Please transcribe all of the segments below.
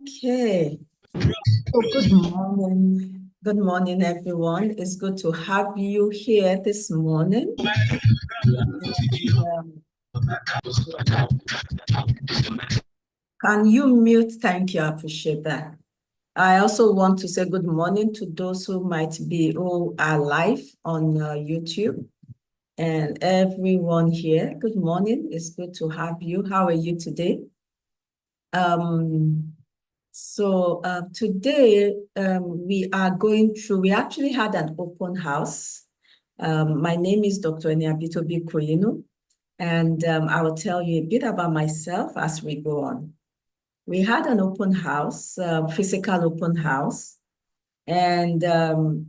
Okay. So good morning. Good morning, everyone. It's good to have you here this morning. Um, can you mute? Thank you. I appreciate that. I also want to say good morning to those who might be who are live on YouTube and everyone here. Good morning. It's good to have you. How are you today? Today we are going through, we actually had an open house. My name is Dr. Eniabitobi Koyenu, and I will tell you a bit about myself as we go on. We had an open house, physical open house, and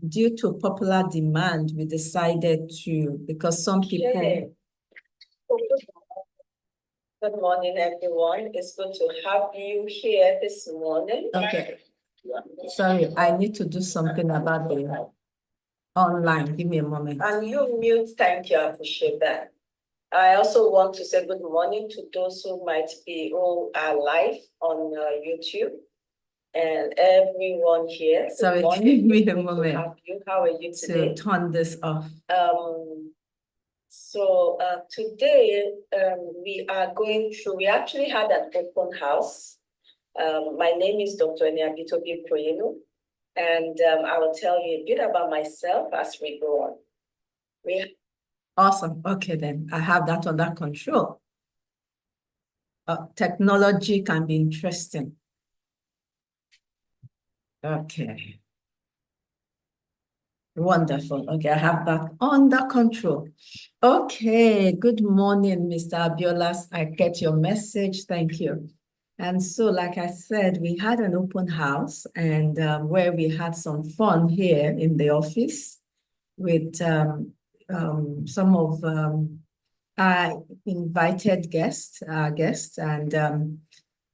due to popular demand, we decided to, because some people... Good morning, everyone. It's good to have you here this morning. Okay. Sorry, I need to do something about the online. Give me a moment. And you mute, thank you. I appreciate that. I also want to say good morning to those who might be who are live on YouTube and everyone here. Sorry, give me a moment. To have you. How are you today? To turn this off. Today we are going through, we actually had an open house. My name is Dr. Eniabitobi Koyenu, and I will tell you a bit about myself as we go on. Awesome. Okay, then I have that under control. Technology can be interesting. Okay. Wonderful. Okay, I have that under control. Okay, good morning, Mr. Abiola. I get your message. Thank you. And so, like I said, we had an open house and where we had some fun here in the office with some of our invited guests, and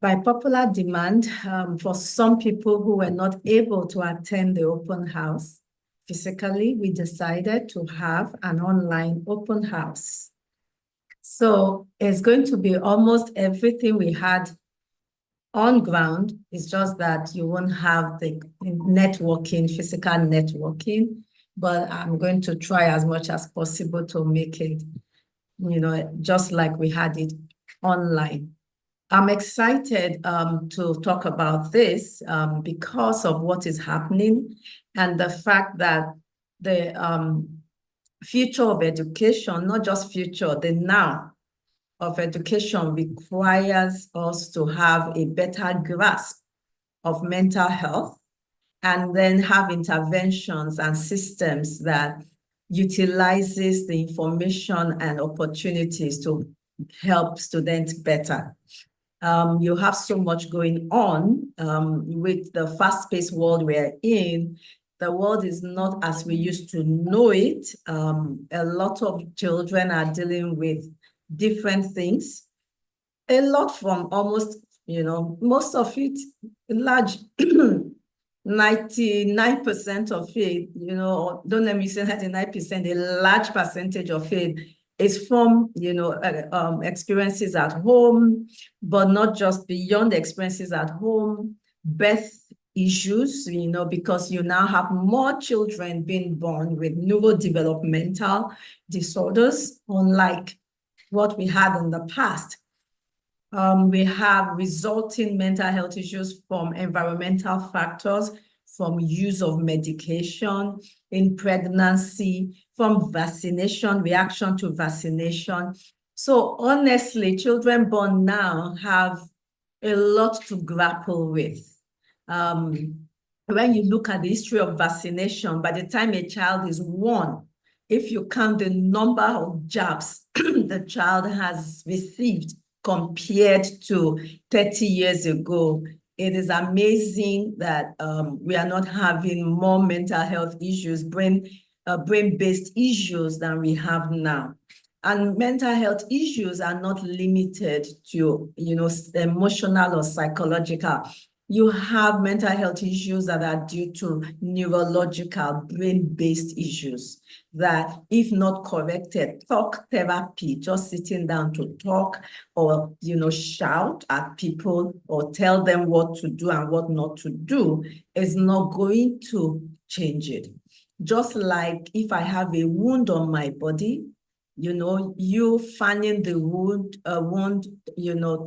by popular demand, for some people who were not able to attend the open house physically, we decided to have an online open house. So it's going to be almost everything we had on ground. It's just that you won't have the networking, physical networking, but I'm going to try as much as possible to make it, just like we had it online. I'm excited to talk about this because of what is happening and the fact that the future of education, not just future, the now of education requires us to have a better grasp of mental health and then have interventions and systems that utilizes the information and opportunities to help students better. You have so much going on with the fast-paced world we're in. The world is not as we used to know it. A lot of children are dealing with different things. A lot from almost, most of it, large 99% of it, don't let me say 99%, a large percentage of it is from, experiences at home, but not just beyond experiences at home, birth issues, because you now have more children being born with neurodevelopmental disorders, unlike what we had in the past. We have resulting mental health issues from environmental factors, from use of medication in pregnancy, from vaccination, reaction to vaccination. So honestly, children born now have a lot to grapple with. When you look at the history of vaccination, by the time a child is 1, if you count the number of jabs the child has received compared to 30 years ago, it is amazing that we are not having more mental health issues, brain-based issues than we have now. And mental health issues are not limited to, emotional or psychological. you have mental health issues that are due to neurological brain-based issues that, if not corrected, talk therapy, just sitting down to talk or, shout at people or tell them what to do and what not to do, is not going to change it. Just like if I have a wound on my body, you fanning the wound,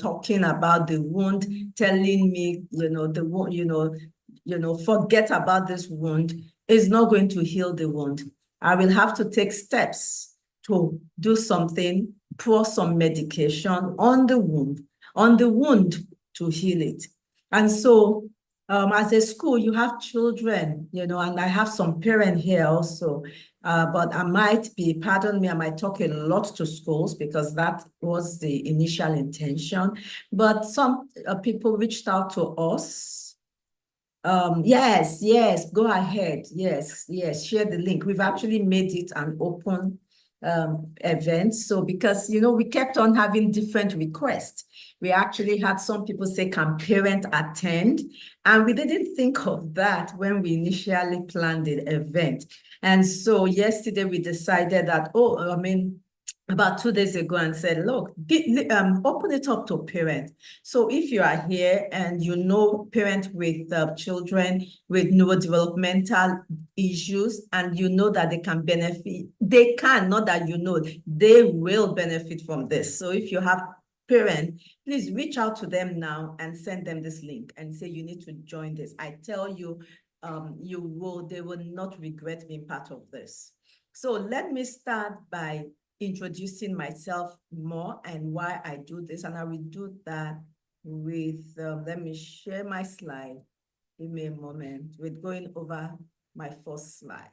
talking about the wound, telling me, the wound, forget about this wound, is not going to heal the wound. I will have to take steps to do something, pour some medication on the wound to heal it. And so as a school, you have children, and I have some parents here also. But I might pardon me, I might talk a lot to schools because that was the initial intention. But some people reached out to us. Yes, go ahead. Yes, share the link. We've actually made it an open event. So because, we kept on having different requests. We actually had some people say, can parent attend? And we didn't think of that when we initially planned the event. And so yesterday we decided that, about 2 days ago, and said, look, open it up to parents. So if you are here and parents with children with neurodevelopmental issues, and that they can benefit, not that they will benefit from this. So if you have parents, please reach out to them now and send them this link and say, you need to join this. I tell you, they will not regret being part of this. So let me start by introducing myself more and why I do this. And I will do that with, let me share my slide. Give me a moment. We're going over my first slide.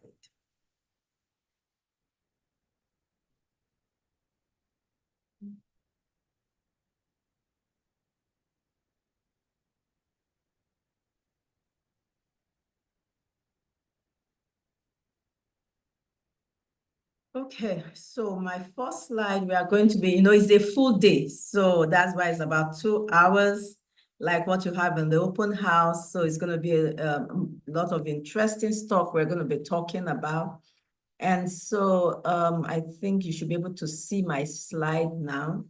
Okay, so my first slide, we are going to be, it's a full day. So that's why it's about 2 hours, like what you have in the open house. So it's going to be a lot of interesting stuff we're going to be talking about. And so I think you should be able to see my slide now.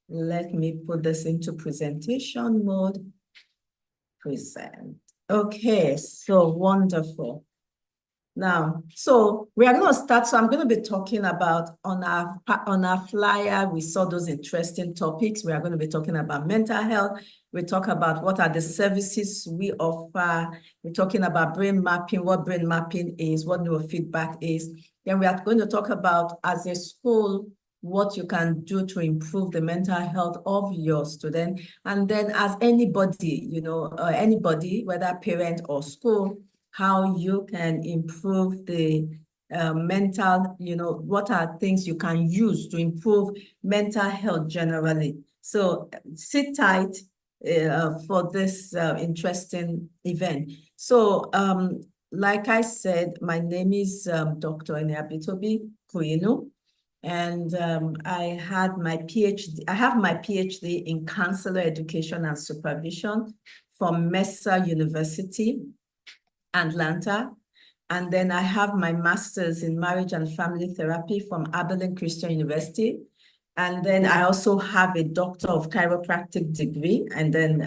Let me put this into presentation mode. Present. Okay, so wonderful. Now, so we are going to start. So I'm going to be talking about on our flyer, we saw those interesting topics. We are going to be talking about mental health. We talk about what are the services we offer. We're talking about brain mapping, what brain mapping is, what neurofeedback is. Then we are going to talk about, as a school, what you can do to improve the mental health of your student. And then as anybody, anybody, whether parent or school, how you can improve the mental, what are things you can use to improve mental health generally. So sit tight for this interesting event. So like I said, my name is Dr. Eneabitobi Kuyinu, and I have my PhD in counselor education and supervision from Mesa University, Atlanta. And then I have my master's in marriage and family therapy from Abilene Christian University. And then I also have a doctor of chiropractic degree. And then,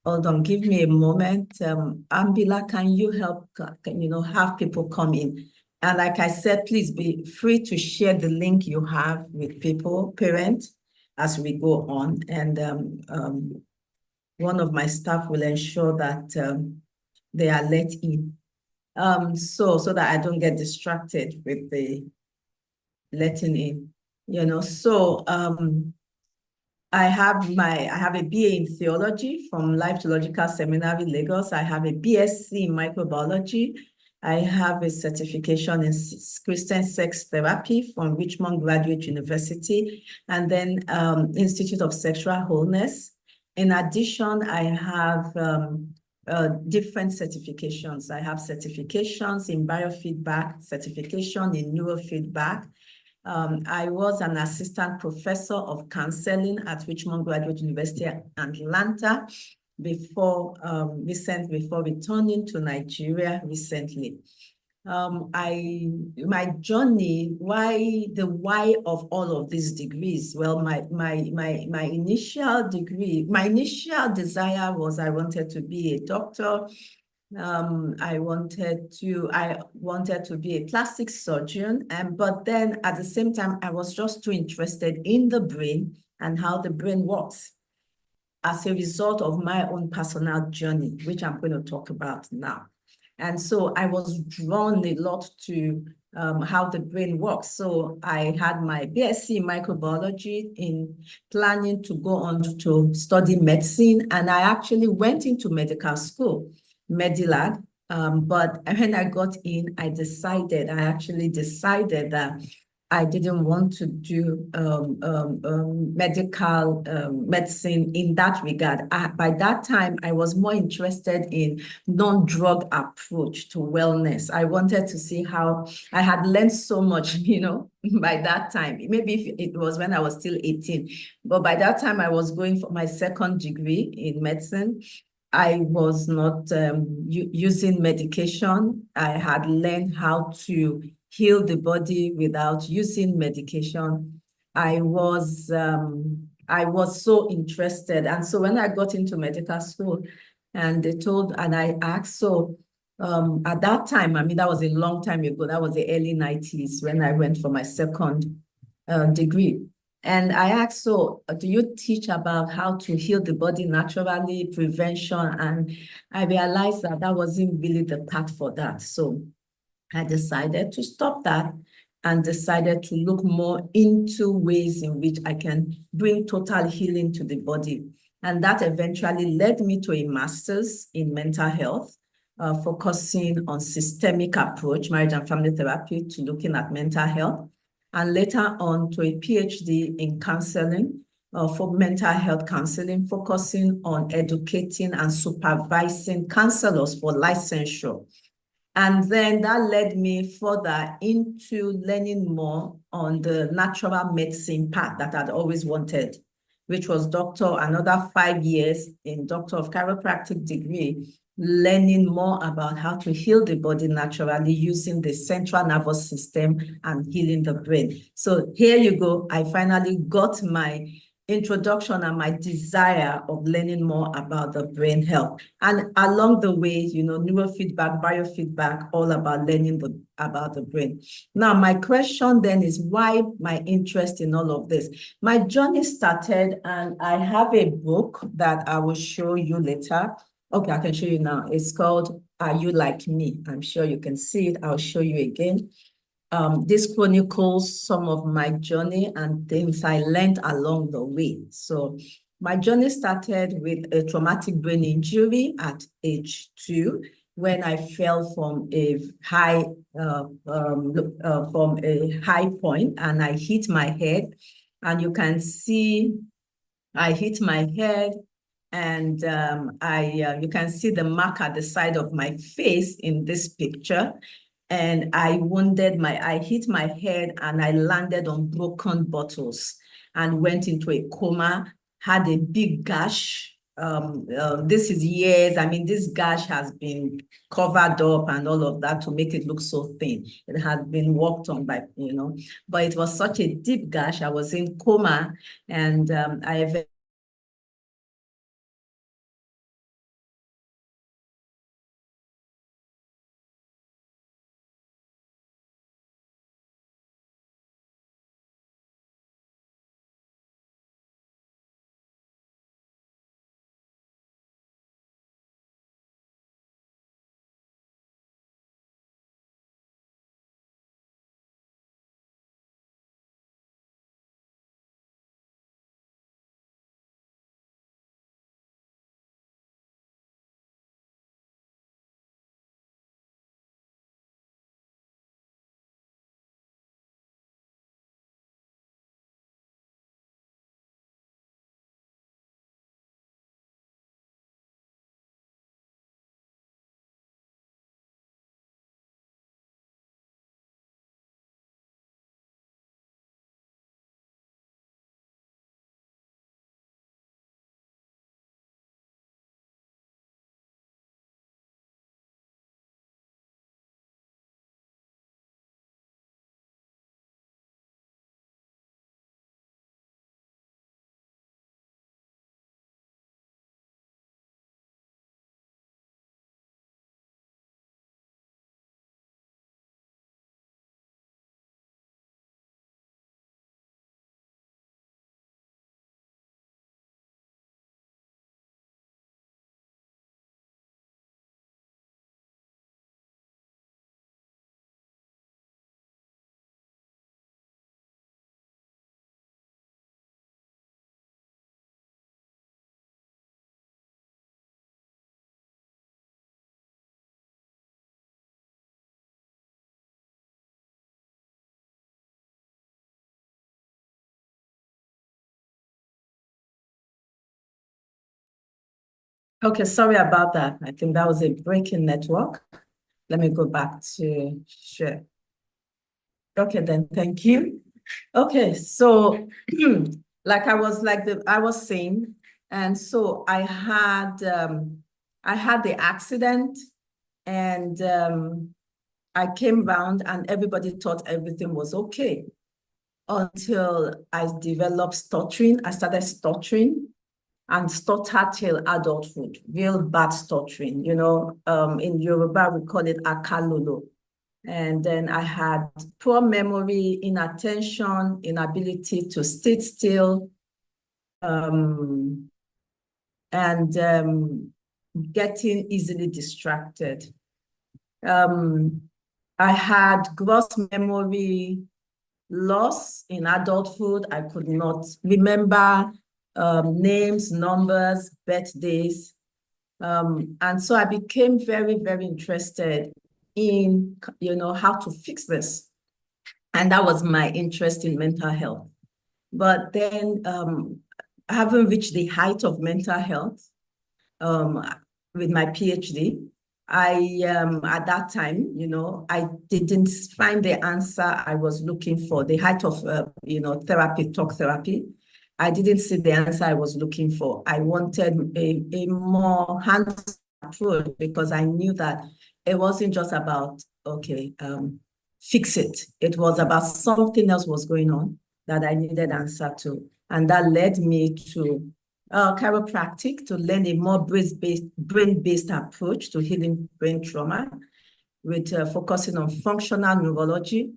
hold on, give me a moment. Ambila, can you help, have people come in? And like I said, please be free to share the link you have with people, parents, as we go on. And one of my staff will ensure that they are let in. So that I don't get distracted with the letting in, So I have a BA in theology from Life Theological Seminary, Lagos. I have a BSc in microbiology. I have a certification in Christian sex therapy from Richmond Graduate University, and then Institute of Sexual Wholeness. In addition, I have different certifications. I have certifications in biofeedback, certification in neurofeedback. I was an assistant professor of counseling at Richmond Graduate University, Atlanta. before returning to Nigeria recently. My journey, the why of all of these degrees? Well, my initial desire was I wanted to be a doctor. I wanted to be a plastic surgeon, but then at the same time, I was just too interested in the brain and how the brain works as a result of my own personal journey, which I'm going to talk about now. And so I was drawn a lot to how the brain works. So I had my BSc in microbiology in planning to go on to study medicine. And I actually went into medical school, Medilag. But when I got in, I actually decided that I didn't want to do medical medicine in that regard. By that time, I was more interested in non-drug approach to wellness. I wanted to see how I had learned so much, by that time. Maybe if it was when I was still 18, but by that time I was going for my second degree in medicine. I was not using medication. I had learned how to heal the body without using medication. I was so interested. And so when I got into medical school and I asked, so at that time, I mean, that was a long time ago, that was the early 90s when I went for my second degree. And I asked, so do you teach about how to heal the body naturally, prevention? And I realized that that wasn't really the path for that. So I decided to stop that and decided to look more into ways in which I can bring total healing to the body. And that eventually led me to a master's in mental health, focusing on systemic approach, marriage and family therapy, to looking at mental health, and later on to a PhD in counseling, for mental health counseling, focusing on educating and supervising counselors for licensure. And then that led me further into learning more on the natural medicine path that I'd always wanted, which was another 5 years in Doctor of Chiropractic degree, learning more about how to heal the body naturally using the central nervous system and healing the brain. So here you go. I finally got my introduction and my desire of learning more about the brain health. And along the way, neurofeedback, biofeedback, all about learning about the brain. Now, my question then is, why my interest in all of this? My journey started, and I have a book that I will show you later. Okay, I can show you now. It's called Are You Like Me? I'm sure you can see it. I'll show you again. This chronicles some of my journey and things I learned along the way. So my journey started with a traumatic brain injury at age 2 when I fell from a high point and I hit my head. And you can see I hit my head, and you can see the mark at the side of my face in this picture. And I hit my head and I landed on broken bottles and went into a coma, had a big gash. This is years. I mean, this gash has been covered up and all of that to make it look so thin. It has been worked on but it was such a deep gash. I was in coma, and I Okay, sorry about that. I think that was a breaking network. Let me go back to share. Okay, then thank you. Okay, so like I was saying, and so I had the accident, and I came round and everybody thought everything was okay until I developed stuttering. I started stuttering and stuttered till adulthood, real bad stuttering. In Yoruba, we call it akalolo. And then I had poor memory, inattention, inability to sit still, and getting easily distracted. I had gross memory loss in adulthood. I could not remember names, numbers, birthdays. And so I became very, very interested in, how to fix this. And that was my interest in mental health. But then having reached the height of mental health with my PhD, I at that time, I didn't find the answer I was looking for, the height of, therapy, talk therapy. I didn't see the answer I was looking for. I wanted a more hands-on approach because I knew that it wasn't just about, okay, fix it. It was about something else was going on that I needed answer to. And that led me to chiropractic to learn a more brain-based approach to healing brain trauma with focusing on functional neurology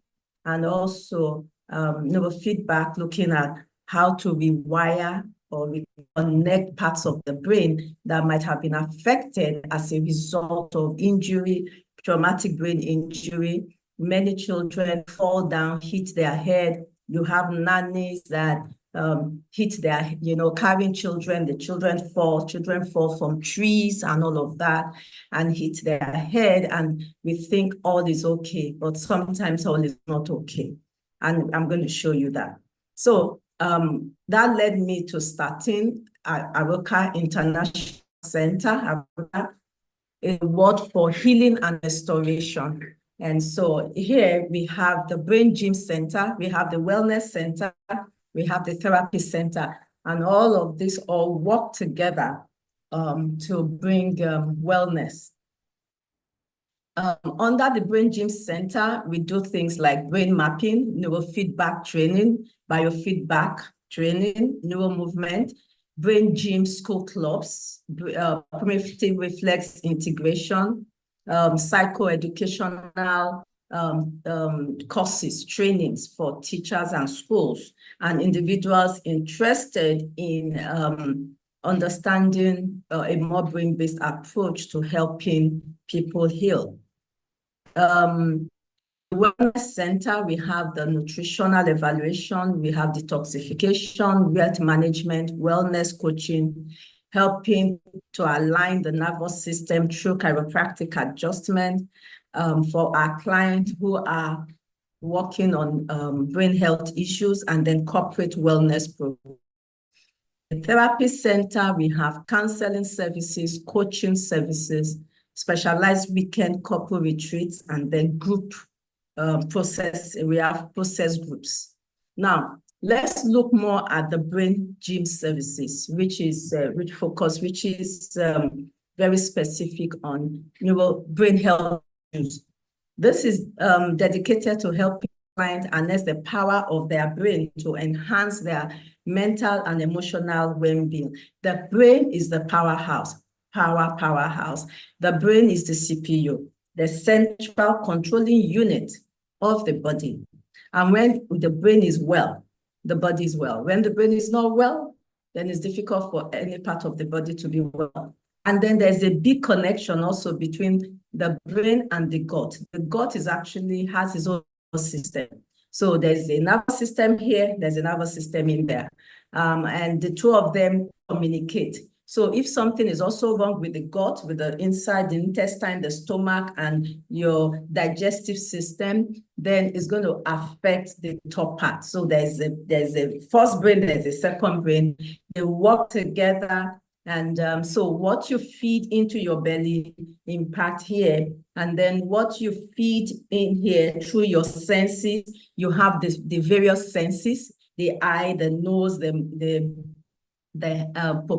and also neurofeedback, looking at how to rewire or reconnect parts of the brain that might have been affected as a result of injury, traumatic brain injury. Many children fall down, hit their head. You have nannies that hit their, carrying children, the children fall from trees and all of that and hit their head. And we think all is okay, but sometimes all is not okay. And I'm going to show you that. So that led me to starting Aroka International Center, a word for healing and restoration. And so here we have the BrainGym Center, we have the Wellness Center, we have the Therapy Center, and all of this all work together to bring wellness. Under the BrainGym Center, we do things like brain mapping, neurofeedback training, biofeedback training, neuromovement, BrainGym school clubs, primitive reflex integration, psychoeducational courses, trainings for teachers and schools and individuals interested in understanding a more brain-based approach to helping people heal. Wellness Center, we have the nutritional evaluation, we have detoxification, weight management, wellness coaching, helping to align the nervous system through chiropractic adjustment for our clients who are working on brain health issues, and then corporate wellness programs. The Therapy Center, we have counseling services, coaching services, specialized weekend couple retreats, and then group we have process groups. Now, let's look more at the BrainGym services, which is very specific on brain health issues. This is dedicated to helping clients harness the power of their brain to enhance their mental and emotional well-being. The brain is the powerhouse. The brain is the CPU, the central controlling unit of the body. And when the brain is well, the body is well. When the brain is not well, then it's difficult for any part of the body to be well. And then there's a big connection also between the brain and the gut. The gut has its own system. So there's a nervous system here, there's a nervous system in there. And the two of them communicate. So if something is also wrong with the gut, with the inside, the intestine, the stomach, and your digestive system, then it's going to affect the top part. So there's a first brain, there's a second brain. They work together And so what you feed into your belly impact here. And then what you feed in here through your senses, you have the various senses, the eye, the nose, the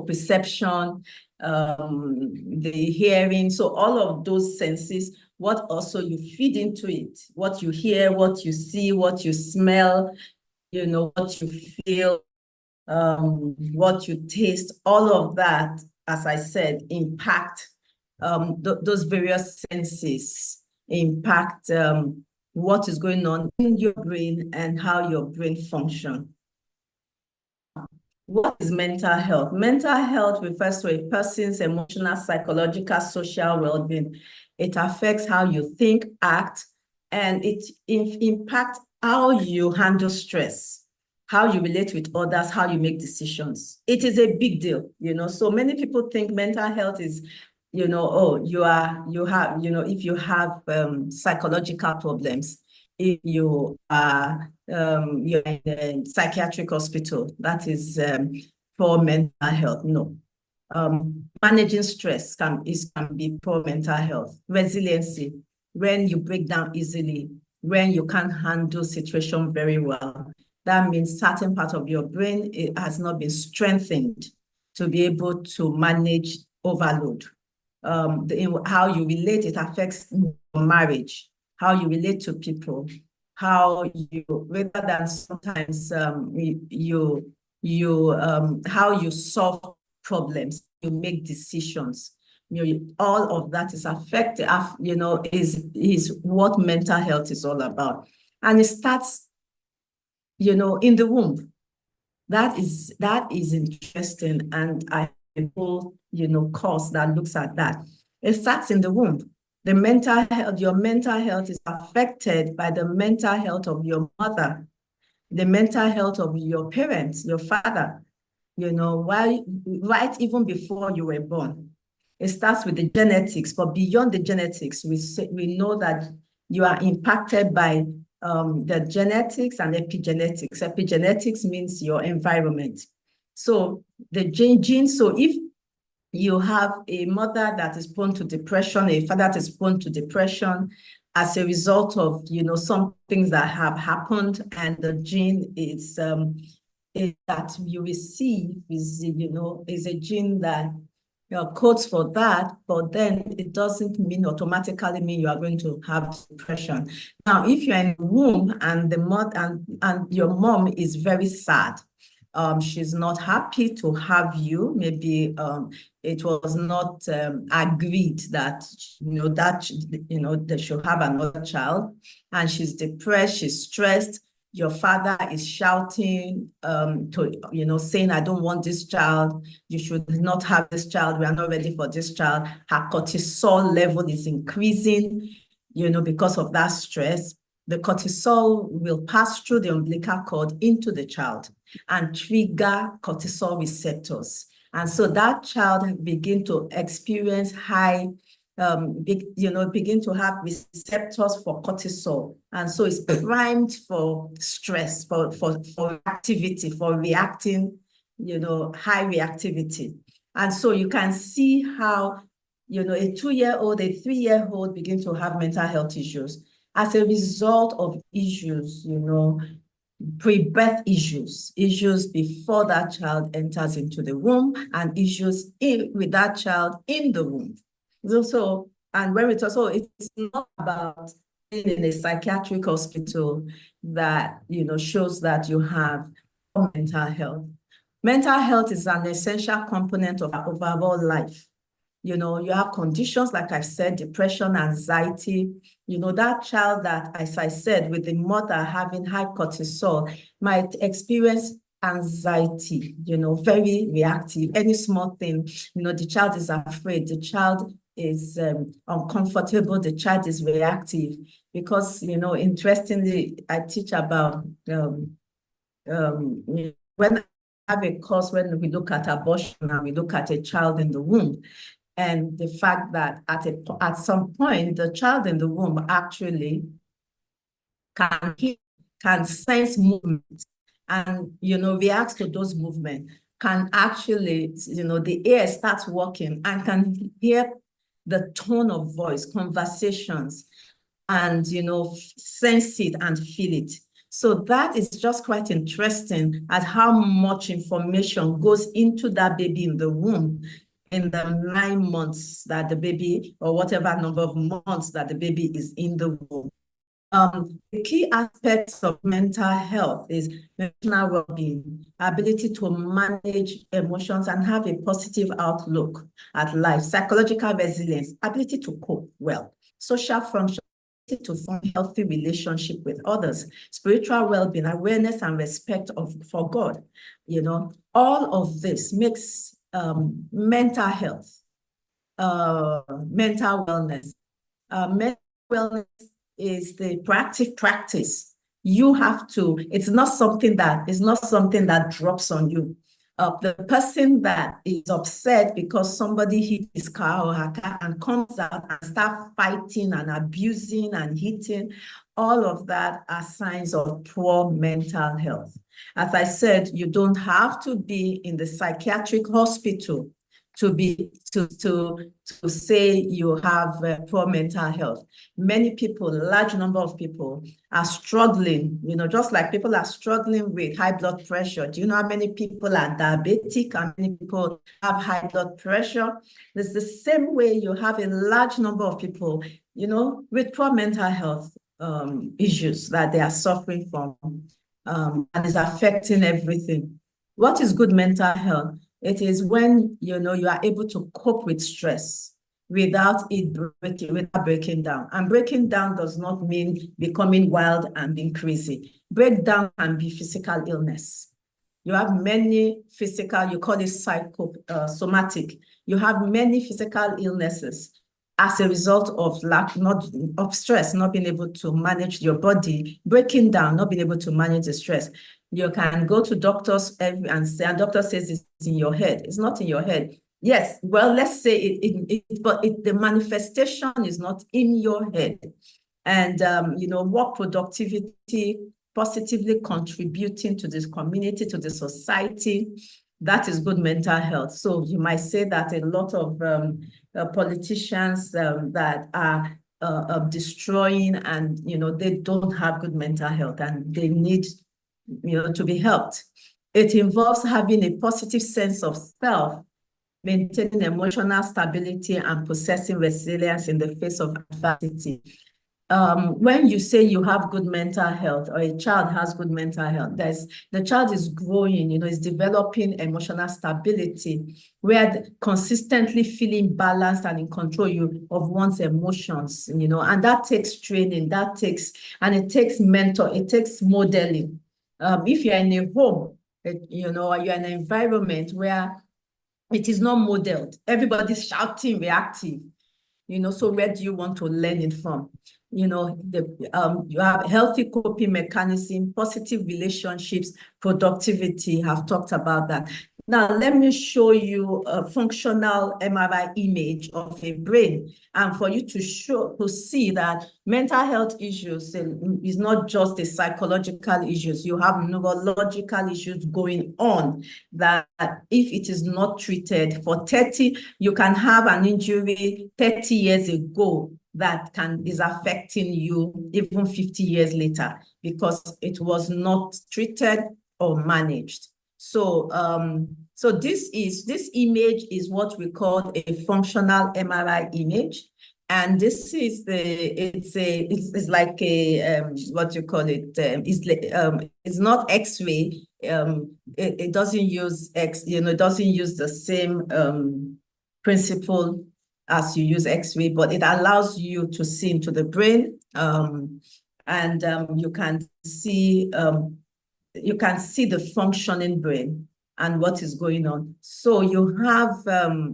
perception, the hearing. So all of those senses, what also you feed into it, what you hear, what you see, what you smell, what you feel, what you taste, all of that, as I said, impact those various senses, impact what is going on in your brain and how your brain functions. What is mental health? Mental health refers to a person's emotional, psychological, social well-being. It affects how you think, act, and it impacts how you handle stress, how you relate with others, how you make decisions. It is a big deal, So many people think mental health is, oh, if you have psychological problems, if you are you're in a psychiatric hospital, that is for mental health. No. Managing stress can be poor mental health. Resiliency, when you break down easily, when you can't handle situation very well, that means certain part of your brain has not been strengthened to be able to manage overload. How you relate, it affects marriage, how you relate to people, how you, rather than sometimes how you solve problems, you make decisions. All of that is affected, is what mental health is all about. And it starts, in the womb. That is interesting. And I have a whole, course that looks at that. It starts in the womb. The mental health, your mental health is affected by the mental health of your mother, the mental health of your parents, your father, right even before you were born. It starts with the genetics, but beyond the genetics, we know that you are impacted by the genetics and epigenetics. Epigenetics means your environment. So the gene, so if you have a mother that is prone to depression, a father that is prone to depression as a result of, some things that have happened, and the gene is that you receive is a gene that codes for that, but then it doesn't automatically mean you are going to have depression. Now, if you're in the womb and the mother and your mom is very sad, she's not happy to have you. Maybe it was not agreed that they should have another child, and she's depressed, she's stressed. Your father is shouting saying, I don't want this child. You should not have this child. We are not ready for this child. Her cortisol level is increasing, because of that stress. The cortisol will pass through the umbilical cord into the child and trigger cortisol receptors. And so that child begin to experience high begin to have receptors for cortisol. And so it's primed for stress, for activity, for reacting, high reactivity. And so you can see how, a 2-year-old, a 3-year-old begin to have mental health issues as a result of issues, pre-birth issues before that child enters into the womb, and issues with that child in the womb. So, and when we talk, so it's not about being in a psychiatric hospital that, shows that you have mental health. Mental health is an essential component of our overall life. You have conditions, like I said, depression, anxiety. That child that, as I said, with the mother having high cortisol might experience anxiety, very reactive. Any small thing, the child is afraid, the child is uncomfortable, the child is reactive. Because, interestingly, I teach about when I have a course when we look at abortion and we look at a child in the womb, and the fact that at some point the child in the womb actually can sense movement and reacts to those movements. can actually, the ear starts working and can hear the tone of voice, conversations, and, sense it and feel it. So that is just quite interesting at how much information goes into that baby in the womb in the 9 months that the baby, or whatever number of months that the baby is in the womb. The key aspects of mental health is emotional well-being, ability to manage emotions and have a positive outlook at life, psychological resilience, ability to cope well, social function, to form healthy relationship with others, spiritual well-being, awareness and respect for God. All of this makes mental health, mental wellness. Mental wellness is the proactive practice. You have to, it's not something that drops on you. The person that is upset because somebody hit his car or her car and comes out and starts fighting and abusing and hitting, all of that are signs of poor mental health. As I said, you don't have to be in the psychiatric hospital to say you have poor mental health. Many people, a large number of people are struggling, just like people are struggling with high blood pressure. Do you know how many people are diabetic? How many people have high blood pressure? It's the same way you have a large number of people, with poor mental health issues that they are suffering from, and is affecting everything. What is good mental health? It is when, you are able to cope with stress without breaking down. And breaking down does not mean becoming wild and being crazy. Breakdown can be physical illness. You have many physical, you call it somatic. You have many physical illnesses as a result of of stress, not being able to manage your body, breaking down, not being able to manage the stress. You can go to doctors and say, and doctor says it's in your head. It's not in your head. Yes, well, let's say but the manifestation is not in your head. And, work productivity, positively contributing to this community, to the society, that is good mental health. So you might say that a lot of politicians that are destroying and, they don't have good mental health and they need, to be helped. It involves having a positive sense of self, maintaining emotional stability and possessing resilience in the face of adversity. When you say you have good mental health or a child has good mental health, the child is growing, is developing emotional stability, where consistently feeling balanced and in control of one's emotions, and that takes training, it takes mentor, it takes modeling. If you're in a home, you're in an environment where it is not modeled, everybody's shouting, reactive, so where do you want to learn it from? You have healthy coping mechanism, positive relationships, productivity. I've talked about that. Now, let me show you a functional MRI image of a brain, and for you to see that mental health issues is not just the psychological issues. You have neurological issues going on that if it is not treated for 30, you can have an injury 30 years ago that is affecting you even 50 years later because it was not treated or managed. So, so this image is what we call a functional MRI image. And this is it's like a what you call it, it's not X-ray. It doesn't use it doesn't use the same principle as you use X-ray, but it allows you to see into the brain, and you can see the functioning brain and what is going on. So you have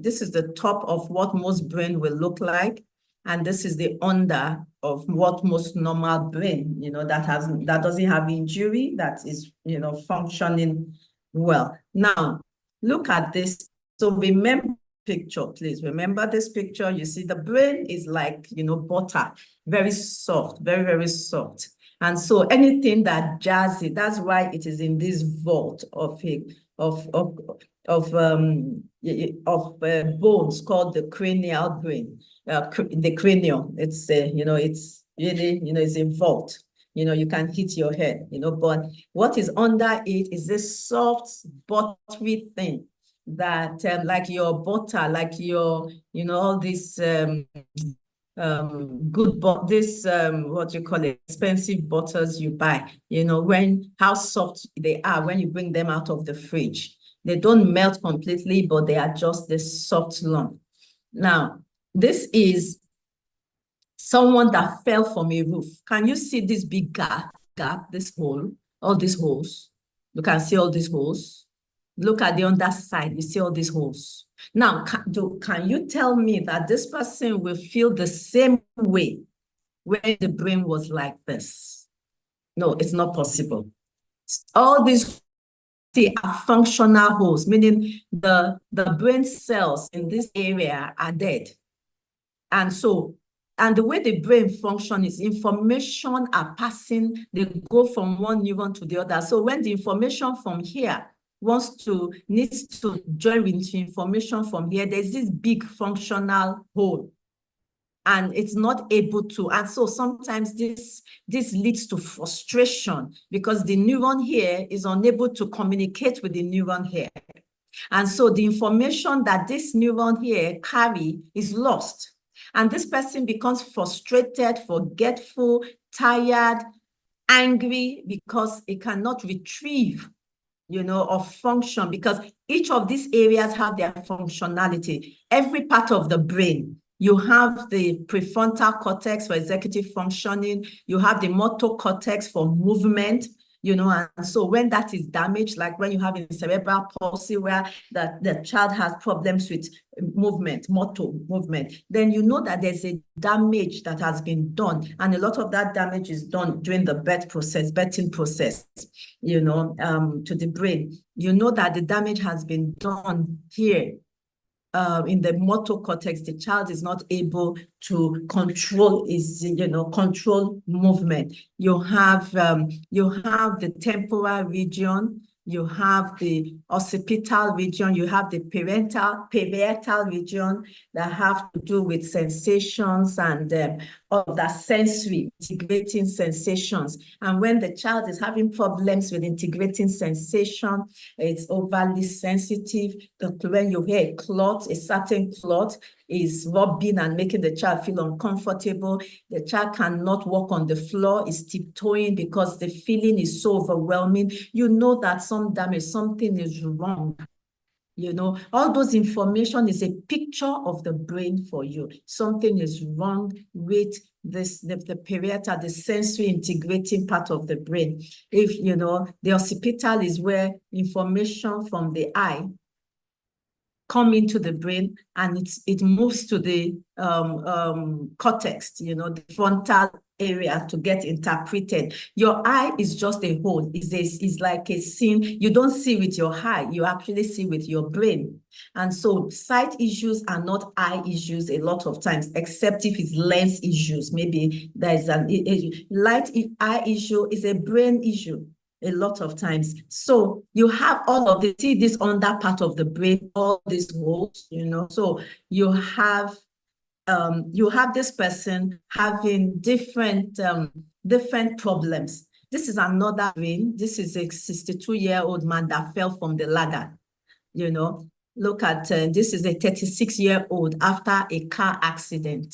this is the top of what most brain will look like, and this is the under of what most normal brain, that doesn't have injury, that is, functioning well. Now, look at this. So remember picture, please. Remember this picture. You see the brain is like, butter, very soft, very, very soft. And so anything that jars it, that's why it is in this vault of a bones called the cranial brain, the cranium. It's it's really it's involved. You can hit your head. But what is under it is this soft, buttery thing that like your butter, like your all this good, but this what you call it, expensive butters you buy, when how soft they are when you bring them out of the fridge. They don't melt completely, but they are just this soft lump. Now, this is someone that fell from a roof. Can you see this big gap, this hole, all these holes? You can see all these holes. Look at the underside, you see all these holes. Now, can you tell me that this person will feel the same way when the brain was like this? No, it's not possible. All these are functional holes, meaning the brain cells in this area are dead. And the way the brain functions is information are passing, they go from one neuron to the other. So when the information from here needs to join into information from here, there's this big functional hole and it's not able to. And so sometimes this leads to frustration because the neuron here is unable to communicate with the neuron here. And so the information that this neuron here carry is lost. And this person becomes frustrated, forgetful, tired, angry because it cannot retrieve, or function, because each of these areas have their functionality. Every part of the brain, you have the prefrontal cortex for executive functioning, you have the motor cortex for movement, and so when that is damaged, like when you have a cerebral palsy where the child has problems with movement, motor movement, then you know that there's a damage that has been done. And a lot of that damage is done during the birthing process, to the brain. You know that the damage has been done here. In the motor cortex, the child is not able to control control movement. You have the temporal region, you have the occipital region, you have the parietal region that have to do with sensations and all of that sensory, integrating sensations. And when the child is having problems with integrating sensation, it's overly sensitive. When you hear a clot, a certain clot is rubbing and making the child feel uncomfortable. The child cannot walk on the floor, is tiptoeing because the feeling is so overwhelming. You know that something is wrong. All those information is a picture of the brain for you. Something is wrong with the parietal, the sensory integrating part of the brain. If, the occipital is where information from the eye come into the brain and it moves to the cortex, the frontal area to get interpreted. Your eye is just a hole. It's like a scene. You don't see with your eye, you actually see with your brain. And so sight issues are not eye issues a lot of times, except if it's lens issues. Maybe there's an eye issue is a brain issue a lot of times. So you have all of this, see this under part of the brain, all these holes, so you have this person having different problems. This is another brain. This is a 62-year-old man that fell from the ladder. Look at, this is a 36-year-old after a car accident.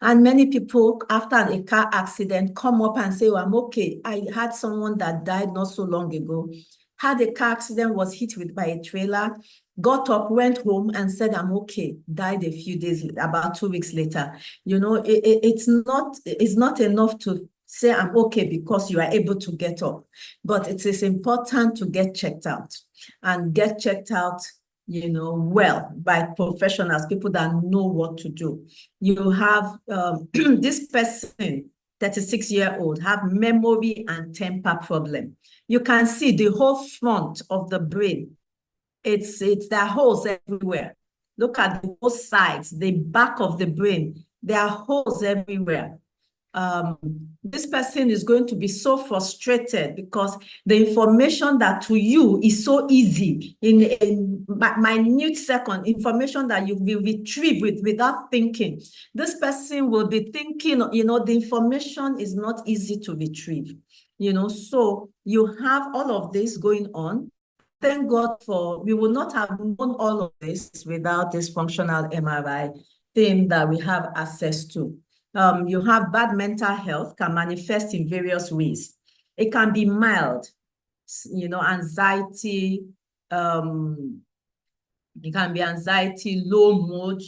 And many people after a car accident come up and say, oh, I'm okay. I had someone that died not so long ago, had a car accident, was hit by a trailer, got up, went home and said, I'm okay, died a few days, about 2 weeks later. It's not enough to say I'm okay because you are able to get up, but it is important to get checked out and get checked out well by professionals, people that know what to do. You have this person, 36-year-old, have memory and temper problem. You can see the whole front of the brain. There are holes everywhere. Look at both sides, the back of the brain. There are holes everywhere. this person is going to be so frustrated because the information that to you is so easy in minute second, information that you will retrieve without thinking. This person will be thinking, the information is not easy to retrieve, so you have all of this going on. Thank God we will not have known all of this without this functional MRI thing that we have access to. You have bad mental health can manifest in various ways. It can be mild, anxiety, it can be anxiety, low mood,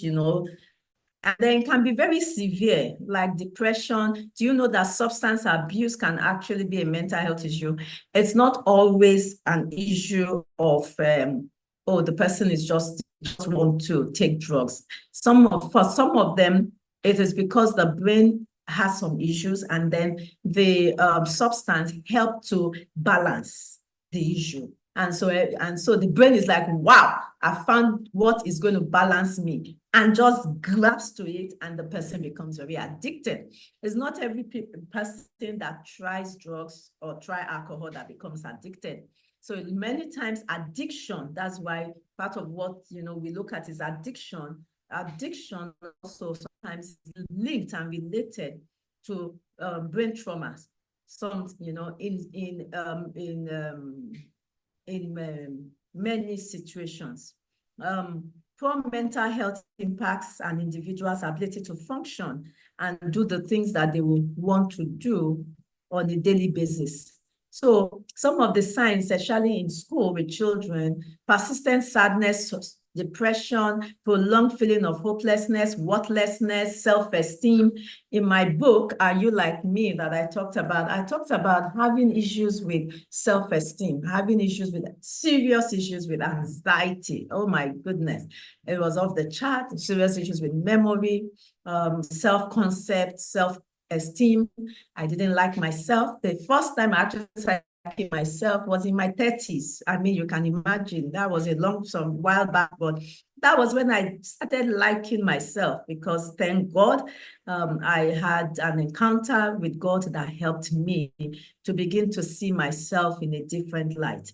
and then it can be very severe, like depression. Do you know that substance abuse can actually be a mental health issue? It's not always an issue of, the person is just want to take drugs. For some of them, it is because the brain has some issues, and then the substance help to balance the issue. And so the brain is like, wow, I found what is going to balance me, and just grabs to it, and the person becomes very addicted. It's not every person that tries drugs or try alcohol that becomes addicted. So many times addiction, that's why part of what we look at is addiction. Addiction also sometimes is linked and related to brain traumas. Some, in many situations. Poor mental health impacts an individual's ability to function and do the things that they will want to do on a daily basis. So some of the signs, especially in school with children, persistent sadness, depression, prolonged feeling of hopelessness, worthlessness, self-esteem. In my book, Are You Like Me, that I talked about having issues with self-esteem, having serious issues with anxiety. Oh my goodness. It was off the chart. Serious issues with memory, self-concept, self-esteem. I didn't like myself. The first time I actually started liking myself was in my 30s. I mean, you can imagine that was some while back, but that was when I started liking myself, because thank God, I had an encounter with God that helped me to begin to see myself in a different light.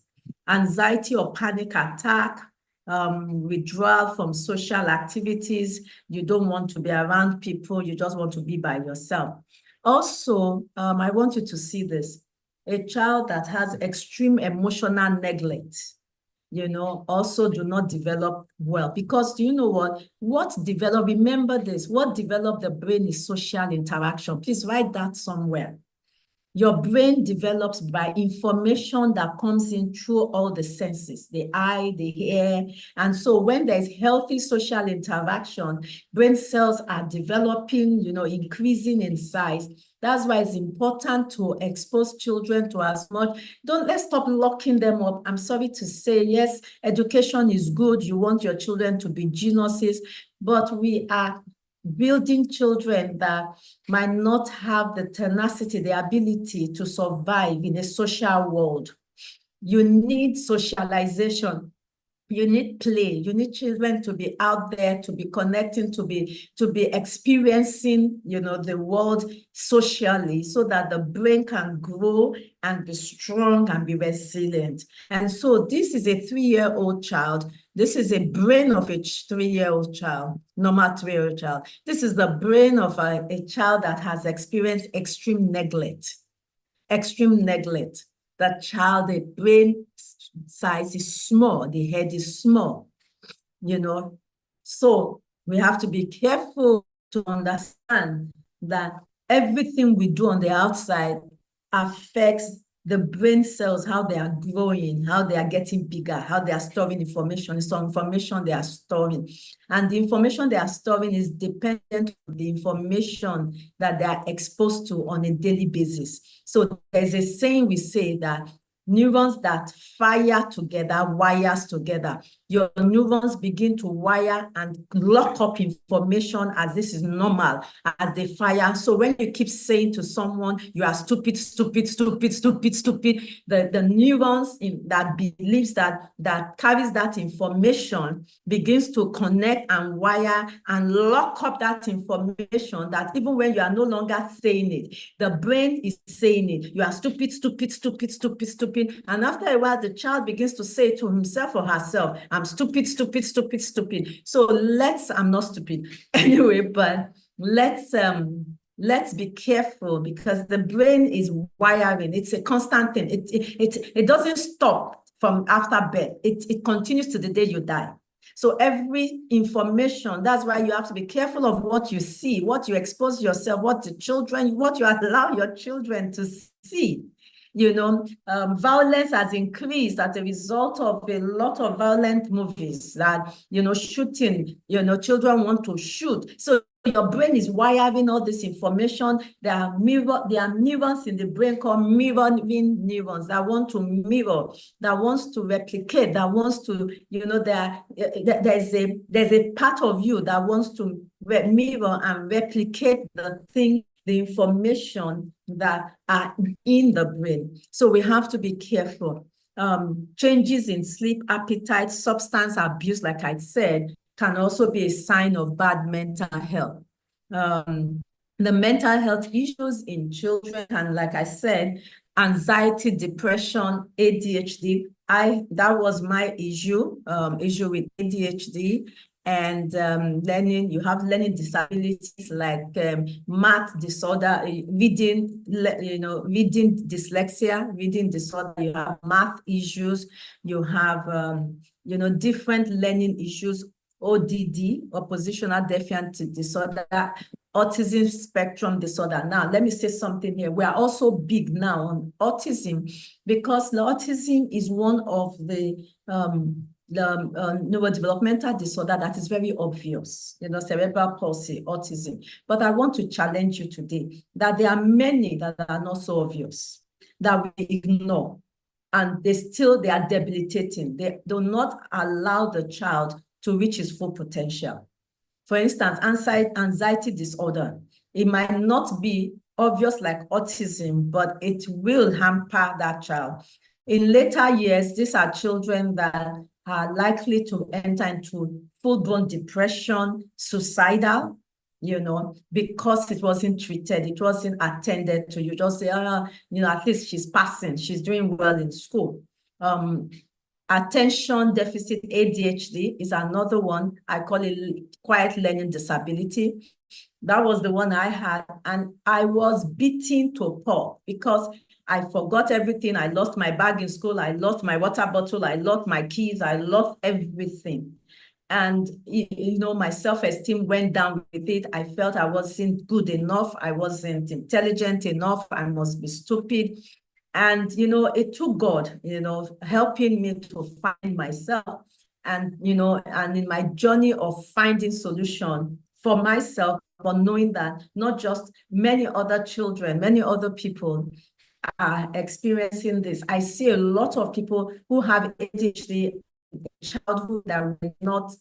Anxiety or panic attack, withdrawal from social activities. You don't want to be around people. You just want to be by yourself. Also, I want you to see this. A child that has extreme emotional neglect, also do not develop well. Because do you know remember this, what develop the brain is social interaction. Please write that somewhere. Your brain develops by information that comes in through all the senses, the eye, the ear. And so when there's healthy social interaction, brain cells are developing, increasing in size. That's why it's important to expose children to as much. Let's stop locking them up. I'm sorry to say, yes, education is good. You want your children to be geniuses, but we are building children that might not have the tenacity, the ability to survive in a social world. You need socialization. You need play. You need children to be out there, to be connecting, to be experiencing, the world socially, so that the brain can grow and be strong and be resilient. And so this is a 3-year-old child. This is a brain of a 3-year-old child, normal 3-year-old child. This is the brain of a child that has experienced extreme neglect. Extreme neglect. The child, the brain size is small, the head is small, So we have to be careful to understand that everything we do on the outside affects the brain cells, how they are growing, how they are getting bigger, how they are storing information. It's some information they are storing. And the information they are storing is dependent on the information that they are exposed to on a daily basis. So there's a saying we say that neurons that fire together, wires together. your neurons begin to wire and lock up information as this is normal, as they fire. So when you keep saying to someone, you are stupid, stupid, stupid, stupid, stupid, the neurons that believes that carries that information begins to connect and wire and lock up that information, that even when you are no longer saying it, the brain is saying it. You are stupid, stupid, stupid, stupid, stupid. And after a while, the child begins to say to himself or herself, I'm stupid, stupid, stupid, stupid. So I'm not stupid anyway, but let's be careful, because the brain is wiring. It's a constant thing. It doesn't stop from after birth. It continues to the day you die. So every information, that's why you have to be careful of what you see, what you expose yourself, what you allow your children to see. Violence has increased as a result of a lot of violent movies that, shooting, children want to shoot. So your brain is wiring all this information. There are neurons in the brain called mirroring neurons that want to mirror, that wants to replicate, that wants to, there's a part of you that wants to mirror and replicate the information that are in the brain. So we have to be careful. Changes in sleep, appetite, substance abuse, like I said, can also be a sign of bad mental health. The mental health issues in children, and like I said, anxiety, depression, ADHD. That was my issue with ADHD. And you have learning disabilities like math disorder, reading dyslexia, reading disorder. You have math issues. You have different learning issues, ODD, oppositional defiant disorder, autism spectrum disorder. Now, let me say something here. We are also big now on autism, because the autism is one of the neurodevelopmental disorder that is very obvious, cerebral palsy, autism. But I want to challenge you today that there are many that are not so obvious, that we ignore, and they are debilitating. They do not allow the child to reach his full potential. For instance, anxiety disorder. It might not be obvious like autism, but it will hamper that child. In later years, these are children that are likely to enter into full-blown depression, suicidal, because it wasn't treated, it wasn't attended to. You just say, at least she's passing, she's doing well in school. Attention deficit, ADHD, is another one. I call it quiet learning disability. That was the one I had, and I was beaten to pulp because I forgot everything. I lost my bag in school. I lost my water bottle. I lost my keys. I lost everything. And, my self-esteem went down with it. I felt I wasn't good enough. I wasn't intelligent enough. I must be stupid. And, it took God, helping me to find myself. And, and in my journey of finding solution for myself, but knowing that not just many other children, many other people are experiencing this. I see a lot of people who have ADHD childhood that were not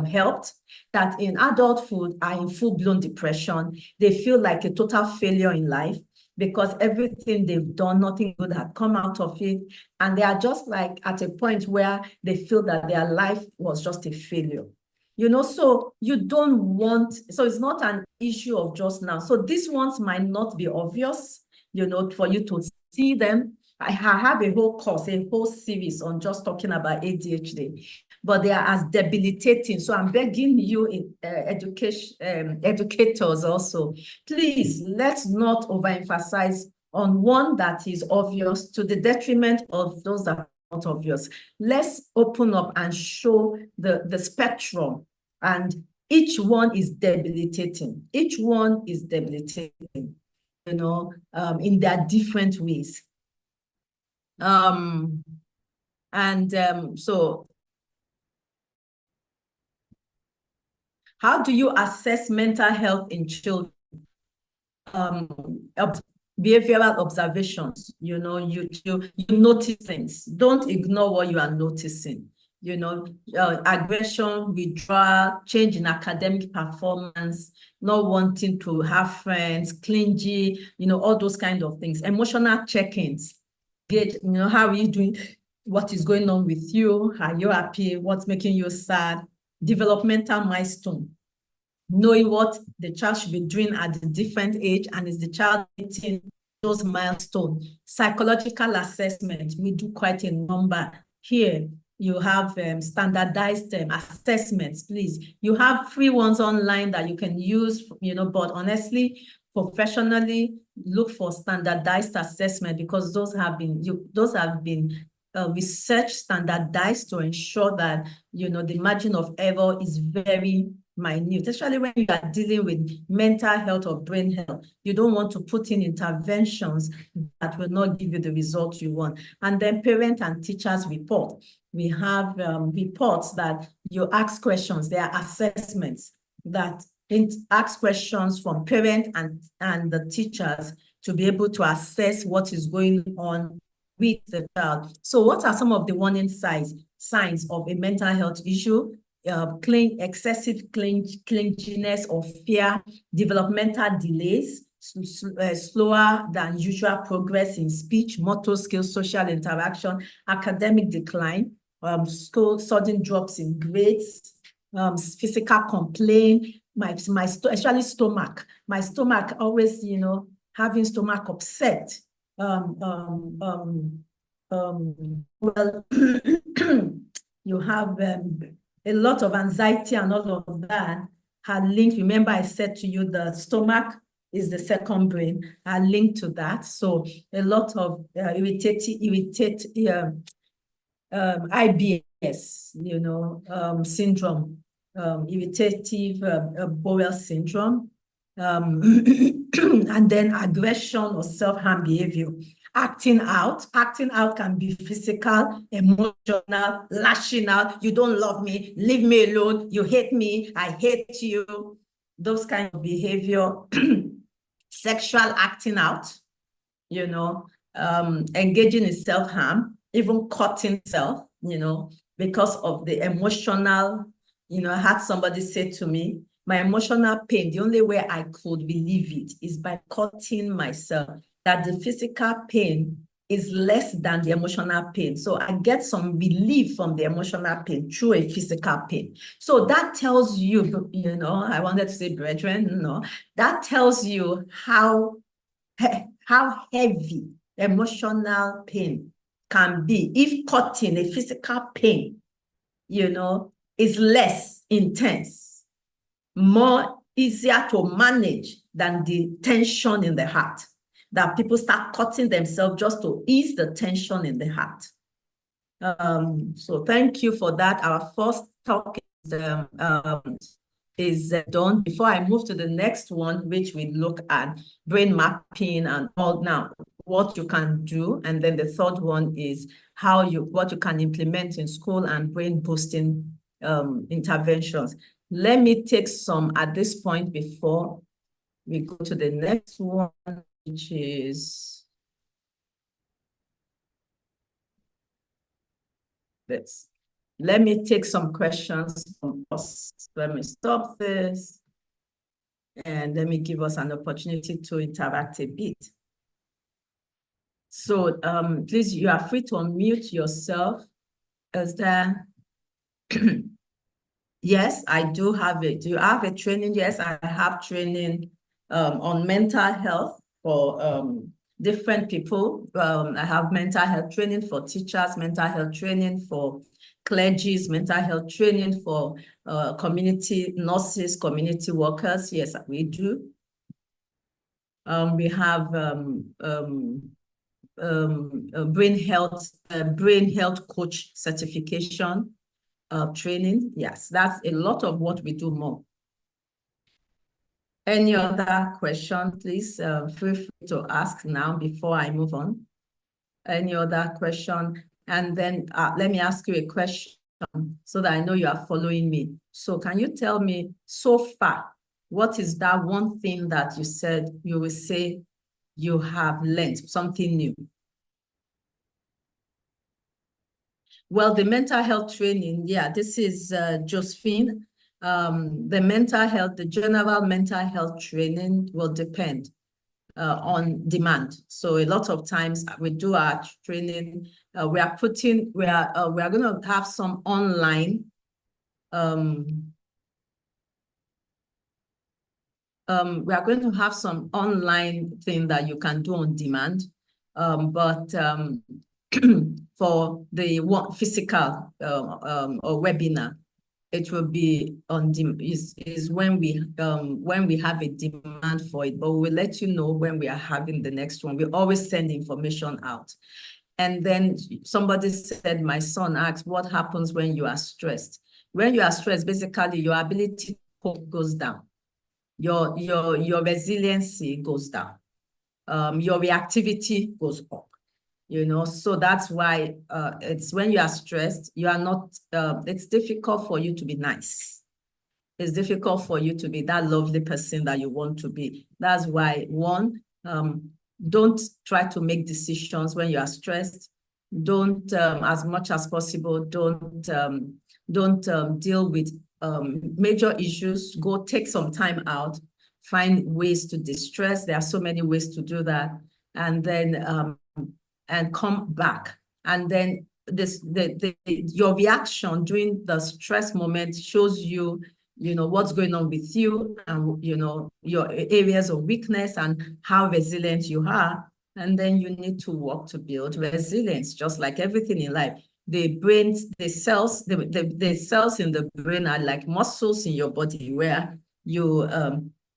helped, that in adulthood are in full-blown depression. They feel like a total failure in life because everything they've done, nothing good had come out of it. And they are just like at a point where they feel that their life was just a failure. So you don't want, so it's not an issue of just now. So these ones might not be obvious, for you to see them. I have a whole course, a whole series on just talking about ADHD, but they are as debilitating. So I'm begging you, educators also, please, let's not overemphasize on one that is obvious to the detriment of those that are not obvious. Let's open up and show the spectrum, and each one is debilitating. Each one is debilitating, in their different ways. So how do you assess mental health in children? Behavioral observations, you notice things. Don't ignore what you are noticing. aggression, withdrawal, change in academic performance, not wanting to have friends, clingy, all those kind of things. Emotional check-ins, how are you doing? What is going on with you? Are you happy? What's making you sad? Developmental milestone, knowing what the child should be doing at a different age, and is the child meeting those milestones. Psychological assessment, we do quite a number here. You have standardized assessments, please. You have free ones online that you can use, but honestly, professionally, look for standardized assessment, because those have been research standardized to ensure that, the margin of error is very minute, especially when you are dealing with mental health or brain health. You don't want to put in interventions that will not give you the results you want. And then parent and teachers report. We have reports that you ask questions. There are assessments that ask questions from parent and the teachers to be able to assess what is going on with the child. So what are some of the warning signs of a mental health issue? Excessive clinginess or fear, developmental delays, slower than usual progress in speech, motor skills, social interaction, academic decline, sudden drops in grades, physical complaint, especially stomach. My stomach always, having stomach upset. Well, you have a lot of anxiety and all of that are linked. Remember, I said to you the stomach is the second brain, are linked to that. So a lot of IBS, syndrome, irritative bowel syndrome, and then aggression or self-harm behavior. Acting out can be physical, emotional, lashing out. You don't love me, leave me alone. You hate me, I hate you. Those kind of behavior. Sexual acting out, engaging in self-harm, even cutting self, because of the emotional, I had somebody say to me, my emotional pain, the only way I could relieve it is by cutting myself, that the physical pain is less than the emotional pain. So I get some relief from the emotional pain through a physical pain. So that tells you, I wanted to say brethren, that tells you how heavy emotional pain can be if cutting a physical pain, is less intense, more easier to manage than the tension in the heart, that people start cutting themselves just to ease the tension in the heart. So thank you for that. Our first talk is done. Before I move to the next one, which we look at brain mapping and all now, what you can do. And then the third one is what you can implement in school and brain boosting interventions. Let me take some at this point before we go to the next one, which is this. Let me take some questions from us. Let me stop this. And let me give us an opportunity to interact a bit. So please, you are free to unmute yourself. Is there... Yes, I do have it. Do you have a training? Yes, I have training on mental health for different people. I have mental health training for teachers, mental health training for clergies, mental health training for community nurses, community workers. Yes, we do. We have brain health coach certification training. Yes, that's a lot of what we do more. Any other question, please feel free to ask now before I move on. Any other question? And then let me ask you a question so that I know you are following me. So can you tell me so far, what is that one thing that you said you will say you have learned, something new? Well, the mental health training, yeah, this is Josephine. The mental health, the general mental health training will depend on demand. So a lot of times we do our training, we are going to have some online we are going to have some online thing that you can do on demand, but for the physical or webinar, it will be on is when we have a demand for it. But we'll let you know when we are having the next one. We always send information out. And then somebody said, my son asked, what happens when you are stressed? When you are stressed, basically your ability to cope goes down. Your resiliency goes down. Your reactivity goes up. So that's why it's when you are stressed, you are not, it's difficult for you to be nice. It's difficult for you to be that lovely person that you want to be. That's why, one, don't try to make decisions when you are stressed. Don't, as much as possible, don't deal with major issues. Go take some time out, find ways to distress. There are so many ways to do that. And then, and come back. And then your reaction during the stress moment shows you, what's going on with you and, your areas of weakness and how resilient you are. And then you need to work to build resilience, just like everything in life. The cells in the brain are like muscles in your body where you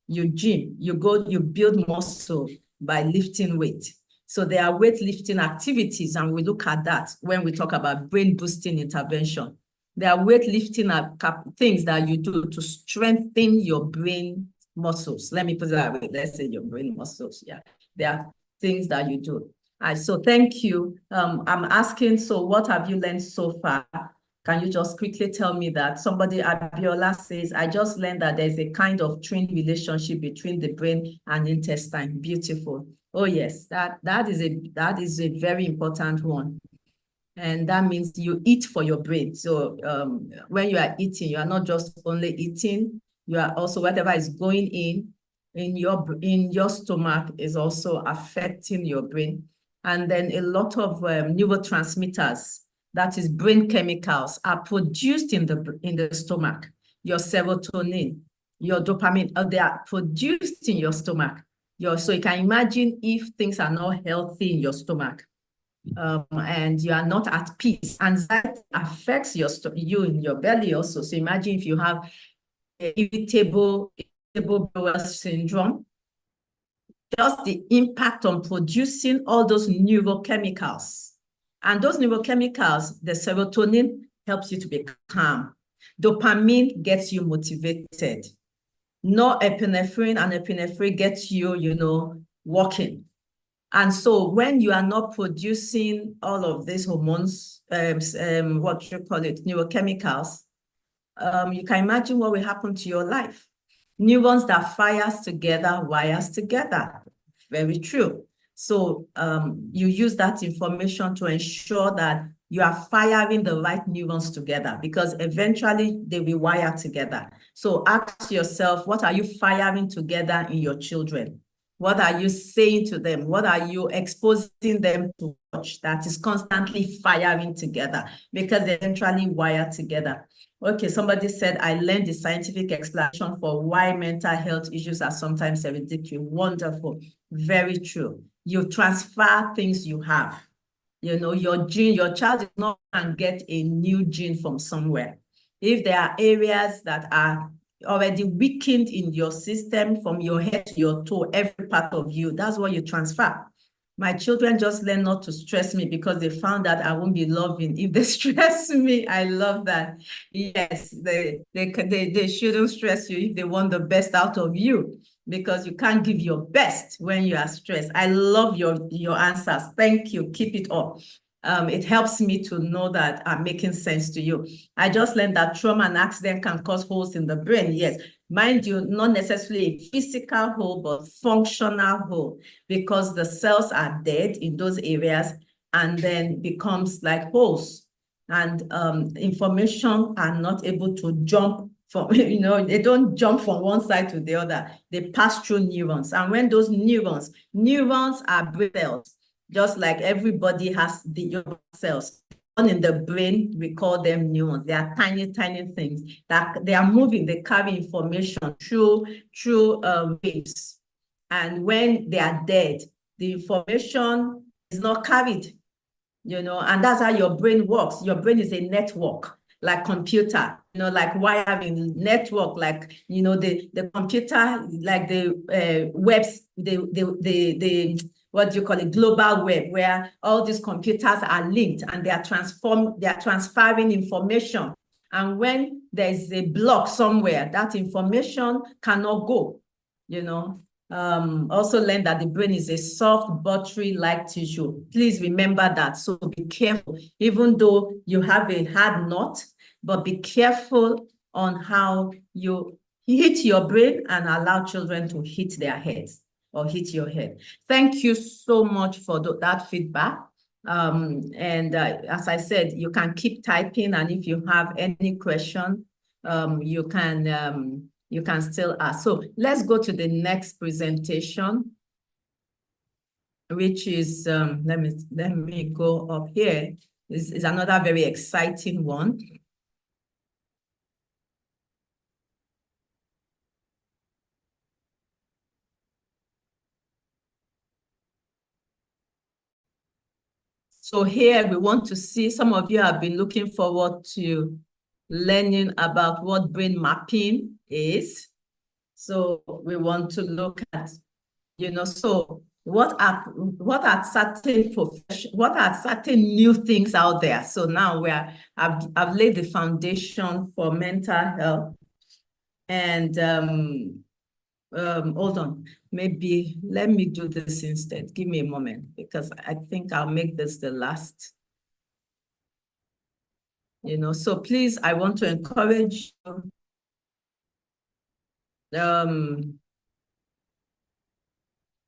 gym, you build muscle by lifting weight. So there are weightlifting activities, and we look at that when we talk about brain boosting intervention. There are weightlifting things that you do to strengthen your brain muscles. Let me put it that way. Let's say your brain muscles. Yeah, there are things that you do. So thank you. I'm asking, so what have you learned so far? Can you just quickly tell me that? Somebody, Abiola, says, I just learned that there's a kind of twin relationship between the brain and intestine. Beautiful. Oh yes, that is a very important one. And that means you eat for your brain. So when you are eating, you are not just only eating, you are also, whatever is going in your stomach is also affecting your brain. And then a lot of neurotransmitters, that is brain chemicals, are produced in the stomach. Your serotonin, your dopamine, they are produced in your stomach. So you can imagine if things are not healthy in your stomach, and you are not at peace, anxiety affects you in your belly also. So imagine if you have irritable bowel syndrome, just the impact on producing all those neurochemicals. And those neurochemicals, the serotonin helps you to be calm. Dopamine gets you motivated. Norepinephrine and epinephrine gets you, walking. And so when you are not producing all of these hormones, what you call it, neurochemicals, you can imagine what will happen to your life. Neurons that fires together, wires together. Very true. So you use that information to ensure that you are firing the right neurons together, because eventually they will wire together. So ask yourself, what are you firing together in your children? What are you saying to them? What are you exposing them to watch that is constantly firing together? Because they eventually wire together. Okay, somebody said, I learned the scientific explanation for why mental health issues are sometimes hereditary. Wonderful. Very true. You transfer things you have. Your gene, your child is not going to get a new gene from somewhere. If there are areas that are already weakened in your system, from your head to your toe, every part of you, that's what you transfer. My children just learn not to stress me because they found that I won't be loving if they stress me. I love that. Yes, they shouldn't stress you if they want the best out of you, because you can't give your best when you are stressed. I love your answers. Thank you. Keep it up. It helps me to know that I'm making sense to you. I just learned that trauma and accident can cause holes in the brain. Yes, mind you, not necessarily a physical hole, but functional hole, because the cells are dead in those areas and then becomes like holes. and information are not able to jump from, they don't jump from one side to the other. They pass through neurons. And when those neurons are brain cells, just like everybody has the cells. In the brain, we call them neurons. They are tiny, tiny things that they are moving. They carry information through waves. And when they are dead, the information is not carried, and that's how your brain works. Your brain is a network, like computer, like wiring network, like, the computer, like the webs, the what do you call it, global web, where all these computers are linked and they are transferring information. And when there's a block somewhere, that information cannot go, also learn that the brain is a soft, buttery-like tissue. Please remember that. So be careful, even though you have a hard knot, but be careful on how you hit your brain and allow children to hit their heads or hit your head. Thank you so much for that feedback. As I said, you can keep typing, and if you have any question, you can still ask. So let's go to the next presentation, which is, let me go up here. This is another very exciting one. So here we want to see, some of you have been looking forward to learning about what brain mapping is. So we want to look at, so what are certain new things out there? So now I've laid the foundation for mental health. And hold on, maybe let me do this instead. Give me a moment, because I think I'll make this the last. So please, I want to encourage you.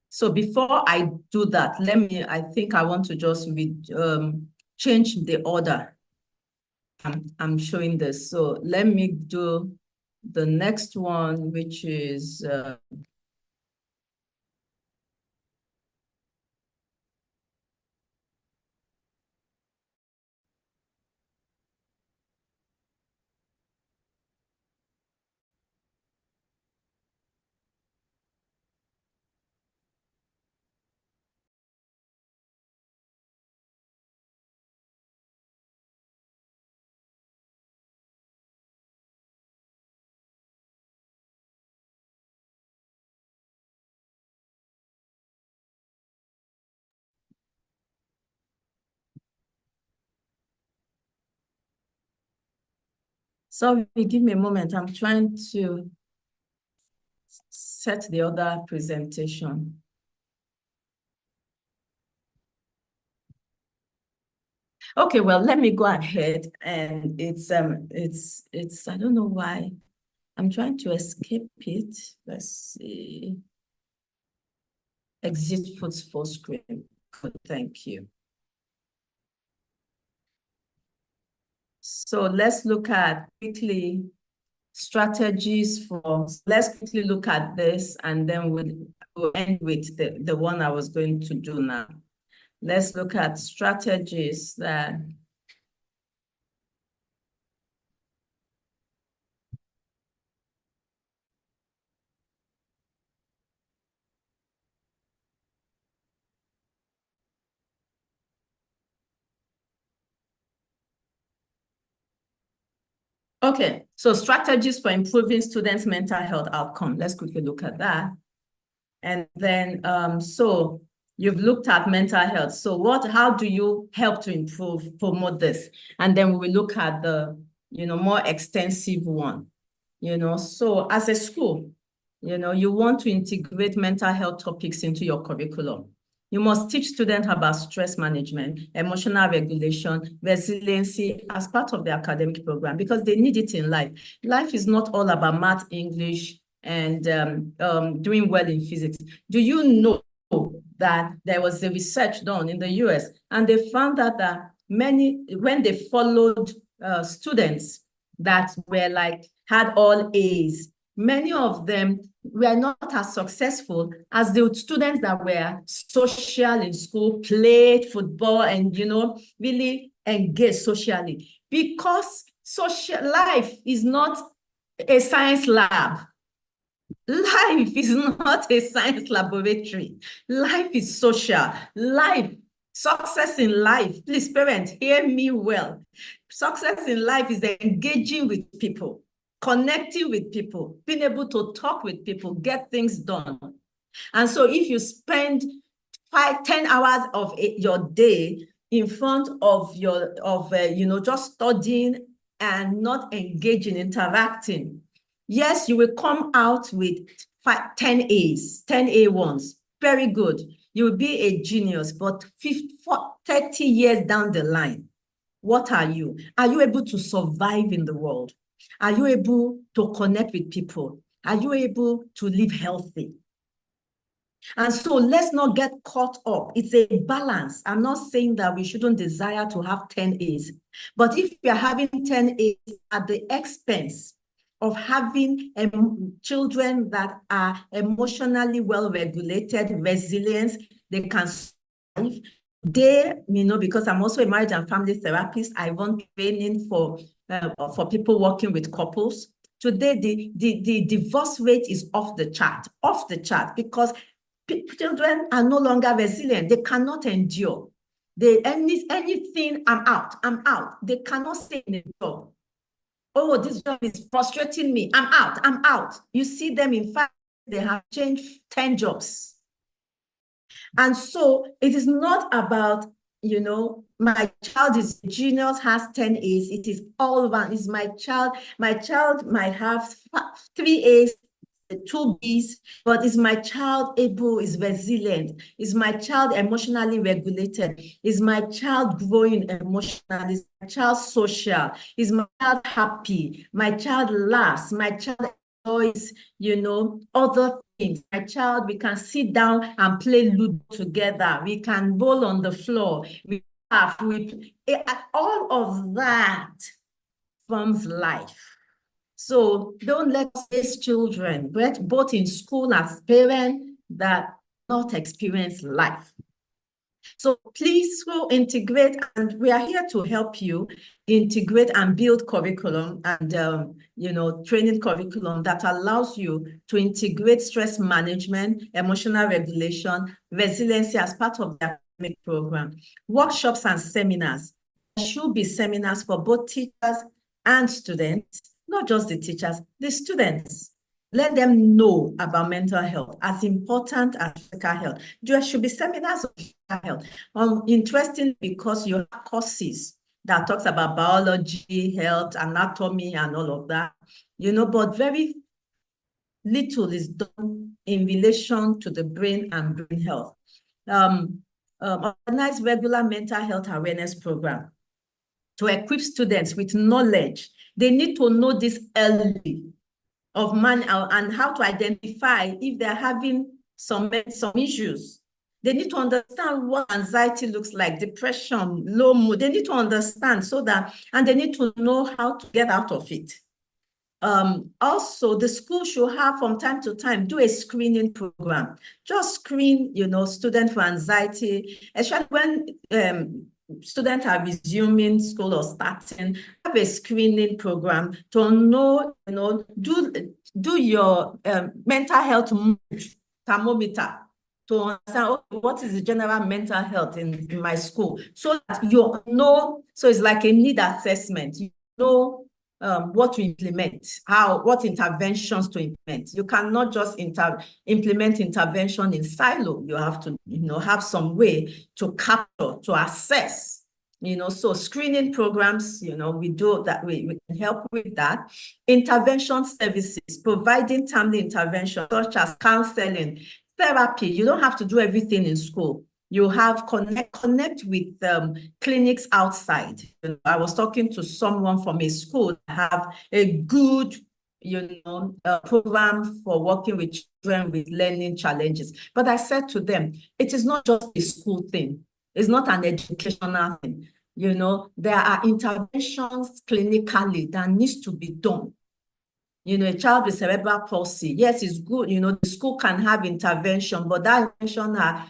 So before I do that, I think I want to just change the order. I'm showing this. So let me do the next one, which is sorry, give me a moment. I'm trying to set the other presentation. Okay, well, let me go ahead, and it's I don't know why I'm trying to escape it. Let's see. Exit full screen. Good, thank you. So let's look at quickly strategies let's quickly look at this, and then we'll end with the one I was going to do now. Let's look at strategies that okay, so strategies for improving students' mental health outcome. Let's quickly look at that. And then, so you've looked at mental health. So how do you help to promote this? And then we will look at the, more extensive one, so as a school, you want to integrate mental health topics into your curriculum. You must teach students about stress management, emotional regulation, resiliency as part of the academic program, because they need it in life. Life is not all about math, English, and doing well in physics. Do you know that there was a research done in the US, and they found that when they followed students that were like, had all A's, many of them were not as successful as the students that were social in school, played football, and, really engaged socially. Because social life is not a science lab. Life is not a science laboratory. Life is social. Success in life, please, parents, hear me well. Success in life is engaging with people, connecting with people, being able to talk with people, get things done. And so if you spend 10 hours of your day in front of just studying and not engaging, interacting, yes, you will come out with 10 A's, 10 A1s. Very good. You will be a genius, but 30 years down the line, what are you? Are you able to survive in the world? Are you able to connect with people? Are you able to live healthy? And so let's not get caught up. It's a balance. I'm not saying that we shouldn't desire to have 10 A's, but if you're having 10 A's at the expense of having children that are emotionally well-regulated, resilient, they can survive. Because I'm also a marriage and family therapist, I run training for people working with couples. Today, the divorce rate is off the chart, because children are no longer resilient. They cannot endure. Anything, I'm out. They cannot stay in a job. Oh, this job is frustrating me. I'm out. You see them, in fact, they have changed 10 jobs. And so it is not about, my child is genius, has 10 A's. It is all around. It's my child might have 3 A's, 2 B's, but is my child able, is resilient? Is my child emotionally regulated? Is my child growing emotionally? Is my child social? Is my child happy? My child laughs. My child enjoys, other things. My child, we can sit down and play Ludo together. We can roll on the floor. We laugh. All of that forms life. So don't let us raise children, both in school as parents, that not experience life. So please go integrate, and we are here to help you integrate and build curriculum and training curriculum that allows you to integrate stress management, emotional regulation, resiliency as part of the academic program. Workshops and seminars. There should be seminars for both teachers and students, not just the teachers, the students. Let them know about mental health, as important as physical health. There should be seminars on physical health. Interesting, because you have courses that talks about biology, health, anatomy, and all of that, but very little is done in relation to the brain and brain health. Organize regular mental health awareness program to equip students with knowledge. They need to know this early of and how to identify if they're having some issues. They need to understand what anxiety looks like, depression, low mood. They need to understand and they need to know how to get out of it. Also, the school should have, from time to time, do a screening program. Just screen, students for anxiety, especially when students are resuming school or starting. Have a screening program to know, do your mental health thermometer to understand what is the general mental health in my school, so that you know. So it's like a need assessment. You know what to implement, what interventions to implement. You cannot just implement intervention in silo. You have to, have some way to capture, to assess, so screening programs, we do that. We can help with that. Intervention services, providing timely intervention, such as counseling, therapy. You don't have to do everything in school. You have connect with clinics outside. I was talking to someone from a school that have a good, program for working with children with learning challenges. But I said to them, it is not just a school thing. It's not an educational thing. There are interventions clinically that needs to be done. A child with cerebral palsy, yes, it's good. The school can have intervention, but that intervention are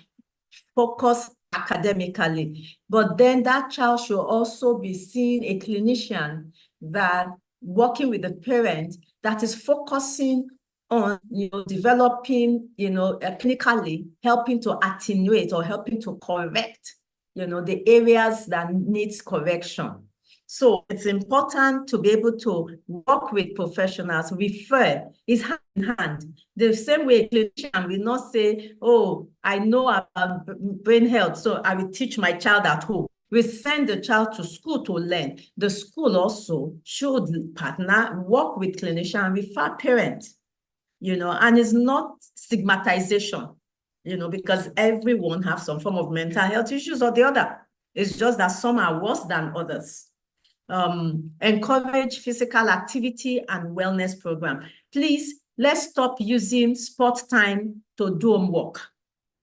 focused academically. But then that child should also be seeing a clinician that working with the parent that is focusing on, developing, clinically helping to attenuate or helping to correct, the areas that needs correction. So it's important to be able to work with professionals, refer, is hand in hand. The same way a clinician will not say, oh, I know about brain health, so I will teach my child at home. We send the child to school to learn. The school also should partner, work with clinician, refer parents, and it's not stigmatization, because everyone has some form of mental health issues or the other. It's just that some are worse than others. Encourage physical activity and wellness program. Please, let's stop using sport time to do homework.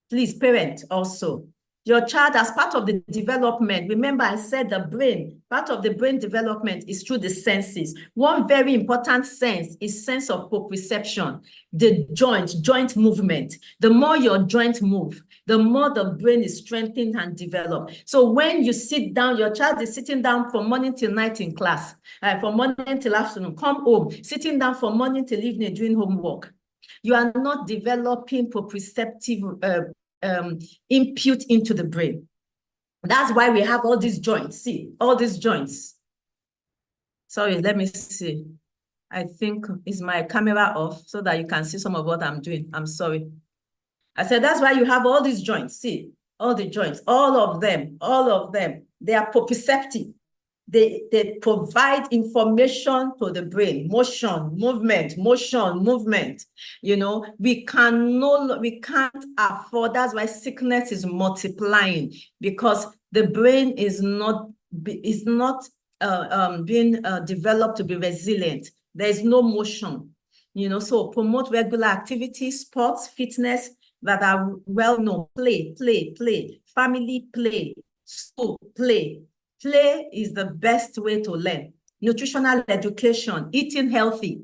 Please, parents also. Your child, as part of the development, remember I said the brain, part of the brain development is through the senses. One very important sense is sense of proprioception, the joint movement. The more your joint move, the more the brain is strengthened and developed. So when you sit down, your child is sitting down from morning till night in class, from morning till afternoon, come home, sitting down from morning till evening doing homework. You are not developing proprioceptive input into the brain. That's why we have all these joints. See, all these joints. Sorry, let me see. I think is my camera off so that you can see some of what I'm doing. I'm sorry. I said, that's why you have all these joints. See, all the joints, all of them, they are proprioceptive. They provide information to the brain, motion, movement. We can't afford, that's why sickness is multiplying, because the brain is not being developed to be resilient. There is no motion, so promote regular activities, sports, fitness that are well known. Play, family play, school play. Play is the best way to learn. Nutritional education, eating healthy,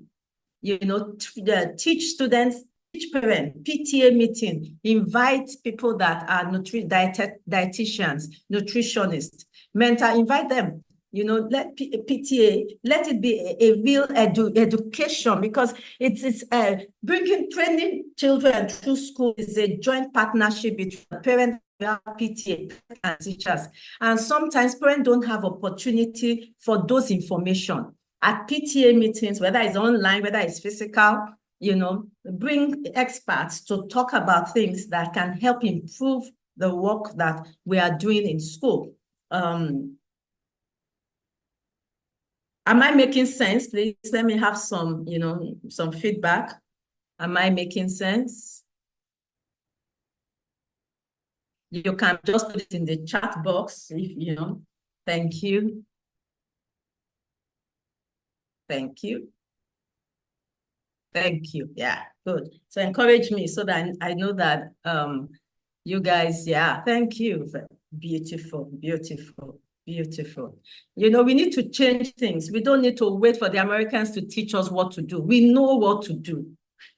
teach students, teach parents, PTA meeting, invite people that are dietitians, nutritionists, invite them. Let PTA, let it be a real education, because it's training children through school is a joint partnership between parents, PTA, and teachers. And sometimes parents don't have opportunity for those information. At PTA meetings, whether it's online, whether it's physical, bring experts to talk about things that can help improve the work that we are doing in school. Am I making sense? Please let me have some, some feedback. Am I making sense? You can just put it in the chat box if, thank you. Thank you. Thank you. Yeah, good. So encourage me so that I know that you guys, yeah, thank you. Beautiful. We need to change things. We don't need to wait for the Americans to teach us what to do. We know what to do.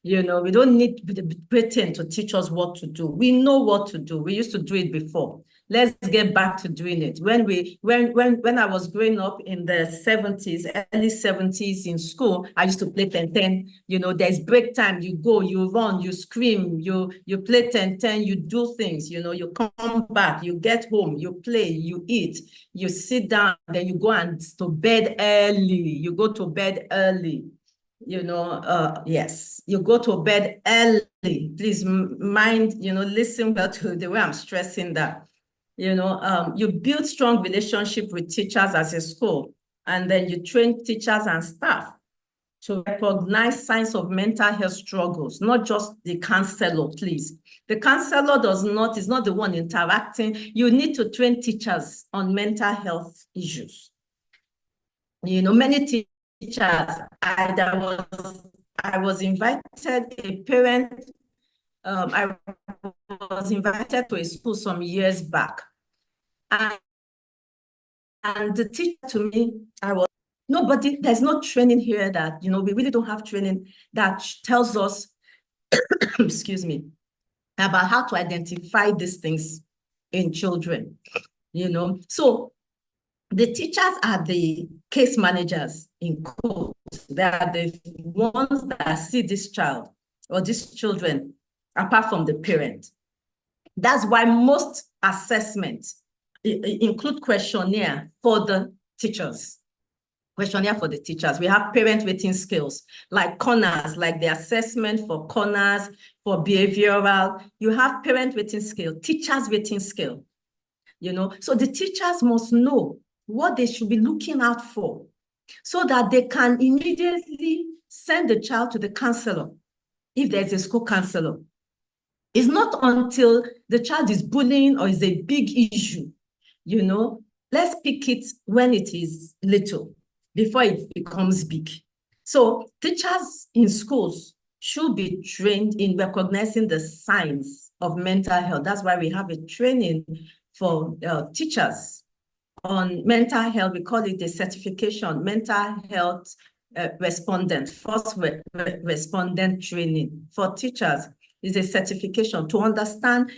We don't need Britain to teach us what to do. We know what to do. We used to do it before. Let's get back to doing it. When I was growing up in the 70s, early 70s in school, I used to play 10-10. There's break time. You go, you run, you scream, you play 10-10, you do things, you come back, you get home, you play, you eat, you sit down, then you go to bed early. You go to bed early. Yes, you go to bed early. Please mind, listen well to the way I'm stressing that. You build strong relationship with teachers as a school, and then you train teachers and staff to recognize signs of mental health struggles, not just the counselor, please. The counselor is not the one interacting. You need to train teachers on mental health issues. Many teachers, I was invited, a parent, I was invited to a school some years back. And And the teacher to me, there's no training here that, we really don't have training that tells us, excuse me, about how to identify these things in children, So the teachers are the case managers in court. They are the ones that see this child or these children apart from the parent. That's why most assessments include questionnaire for the teachers. Questionnaire for the teachers. We have parent rating skills, like corners, like the assessment for corners, for behavioral. You have parent rating scale, teachers rating scale. So the teachers must know what they should be looking out for so that they can immediately send the child to the counselor if there's a school counselor. It's not until the child is bullying or is a big issue, let's pick it when it is little before it becomes big. So teachers in schools should be trained in recognizing the signs of mental health. That's why we have a training for teachers on mental health. We call it a certification, mental health respondent, first respondent training for teachers is a certification to understand,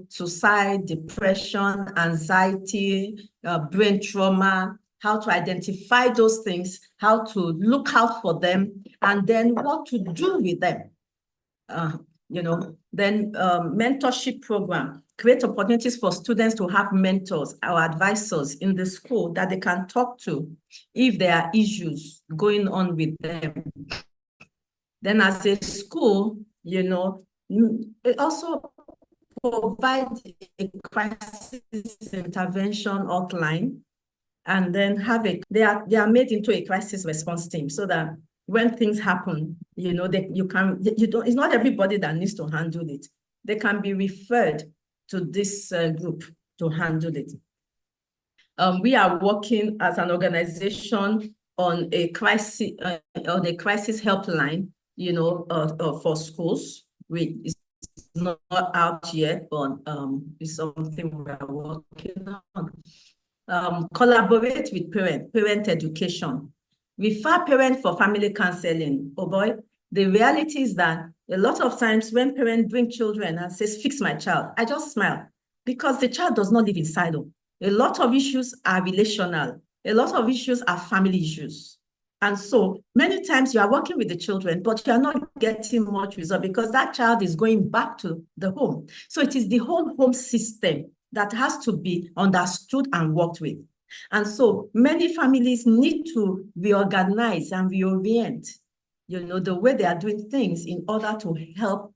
suicide, depression, anxiety, brain trauma, how to identify those things, how to look out for them, and then what to do with them. Then mentorship program, create opportunities for students to have mentors or advisors in the school that they can talk to if there are issues going on with them. Then as a school, it also provides a crisis intervention hotline, and then they are made into a crisis response team so that when things happen, it's not everybody that needs to handle it. They can be referred to this group to handle it. We are working as an organization on a crisis helpline, for schools. It's not out yet, but it's something we are working on. Collaborate with parent education. Refer parents for family counseling. Oh boy, the reality is that a lot of times when parents bring children and says, fix my child, I just smile because the child does not live in silo. A lot of issues are relational. A lot of issues are family issues. And so many times you are working with the children, but you are not getting much result because that child is going back to the home. So it is the whole home system that has to be understood and worked with. And so many families need to reorganize and reorient, the way they are doing things in order to help,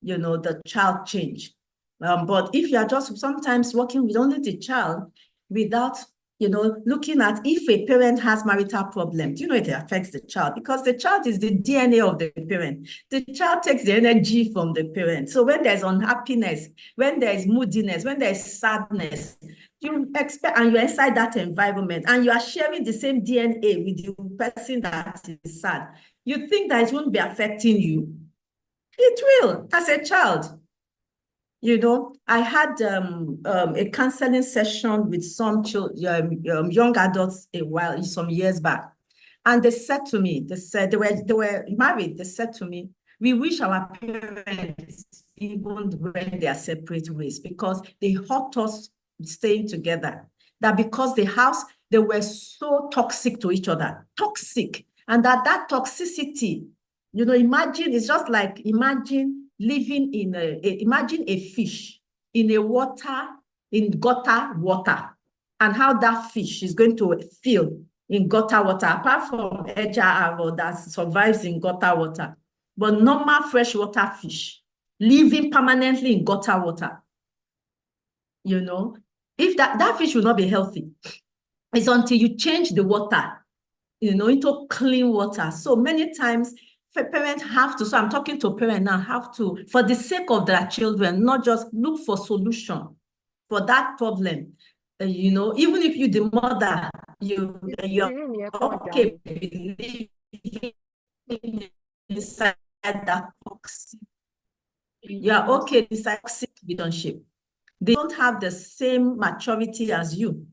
the child change. But if you are just sometimes working with only the child without, looking at if a parent has marital problems, it affects the child because the child is the DNA of the parent. The child takes the energy from the parent. So when there's unhappiness, when there's moodiness, when there's sadness, you expect, and you're inside that environment and you are sharing the same DNA with the person that is sad, you think that it won't be affecting you. It will, as a child. I had a counseling session with some young adults some years back. And they said to me, they were married. They said to me, we wish our parents even went their separate ways because they helped us staying together. That because they were so toxic to each other, toxic. And that toxicity, imagine, it's just like, imagine living in imagine a fish in gutter water, and how that fish is going to feel in gutter water, apart from HRR that survives in gutter water. But normal freshwater fish living permanently in gutter water, if that fish will not be healthy. It's until you change the water, into clean water. So many times parents have to, so I'm talking to parents now, have to, for the sake of their children, not just look for solution for that problem. Even if you, the mother, you're okay inside that toxic. You are okay inside toxic relationship. They don't have the same maturity as you.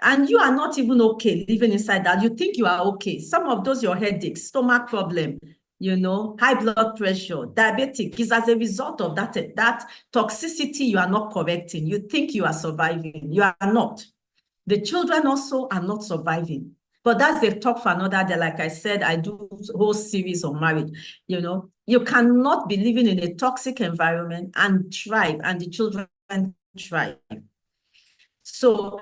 And you are not even okay living inside that. You think you are okay. Some of those, your headaches, stomach problem, high blood pressure, diabetic, is as a result of that toxicity you are not correcting. You think you are surviving. You are not. The children also are not surviving. But that's the talk for another day. Like I said, I do a whole series on marriage. You cannot be living in a toxic environment and thrive, and the children thrive. So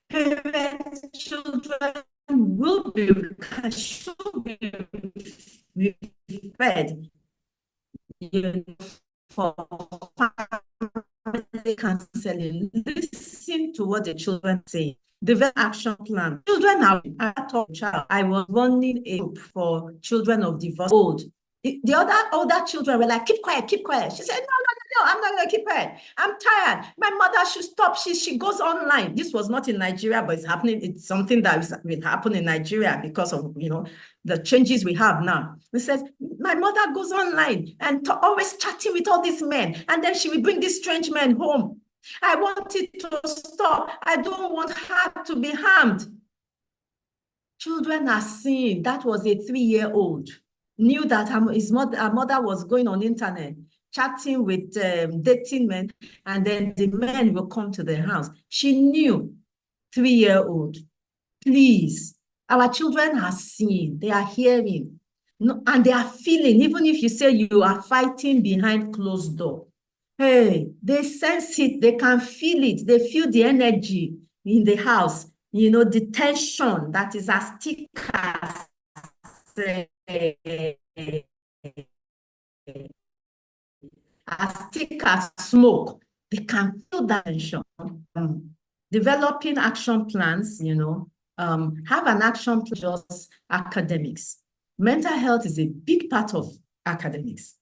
parents, children should be fed, for family counseling. Listen to what the children say. Develop action plan. Children are child. I was running a group for children of divorce old. The other older children were like, keep quiet, keep quiet. She said, no, I'm not going to keep quiet. I'm tired. My mother should stop. She goes online. This was not in Nigeria, but it's happening. It's something that will happen in Nigeria because of, the changes we have now. He says, my mother goes online and always chatting with all these men. And then she will bring these strange men home. I want it to stop. I don't want her to be harmed. Children are seeing. That was a 3-year-old. Knew that her mother was going on internet, chatting with dating men, and then the men will come to the house. She knew. 3-year-old. Please, our children are seeing, they are hearing, and they are feeling, even if you say you are fighting behind closed door. Hey, they sense it, they can feel it, they feel the energy in the house, the tension that is as thick as smoke. They can feel that tension. Developing action plans, have an action plan, just academics. Mental health is a big part of academics.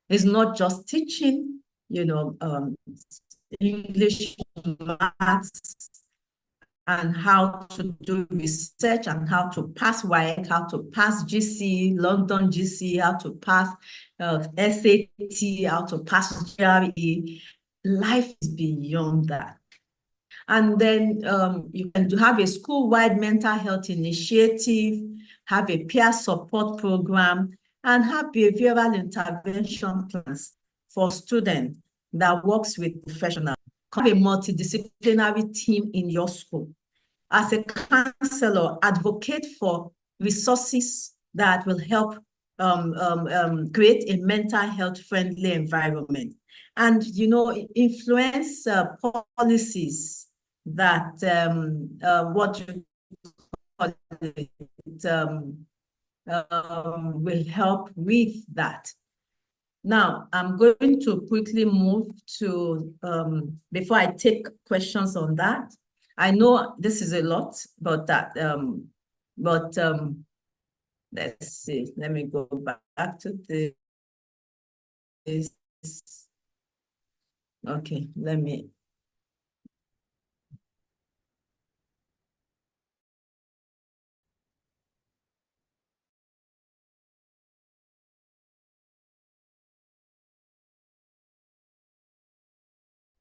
It's not just teaching, English, maths, and how to do research, and how to pass WAEC, how to pass GC, London GC, how to pass SAT, how to pass GRE. Life is beyond that. And then you can have a school-wide mental health initiative, have a peer support program, and have behavioral intervention plans for students that works with professionals. Have a multidisciplinary team in your school. As a counselor, advocate for resources that will help create a mental health friendly environment. And, influence policies that what you call it, will help with that. Now, I'm going to quickly move to, before I take questions on that. I know this is a lot, but let's see. Let me go back to this. Okay, let me.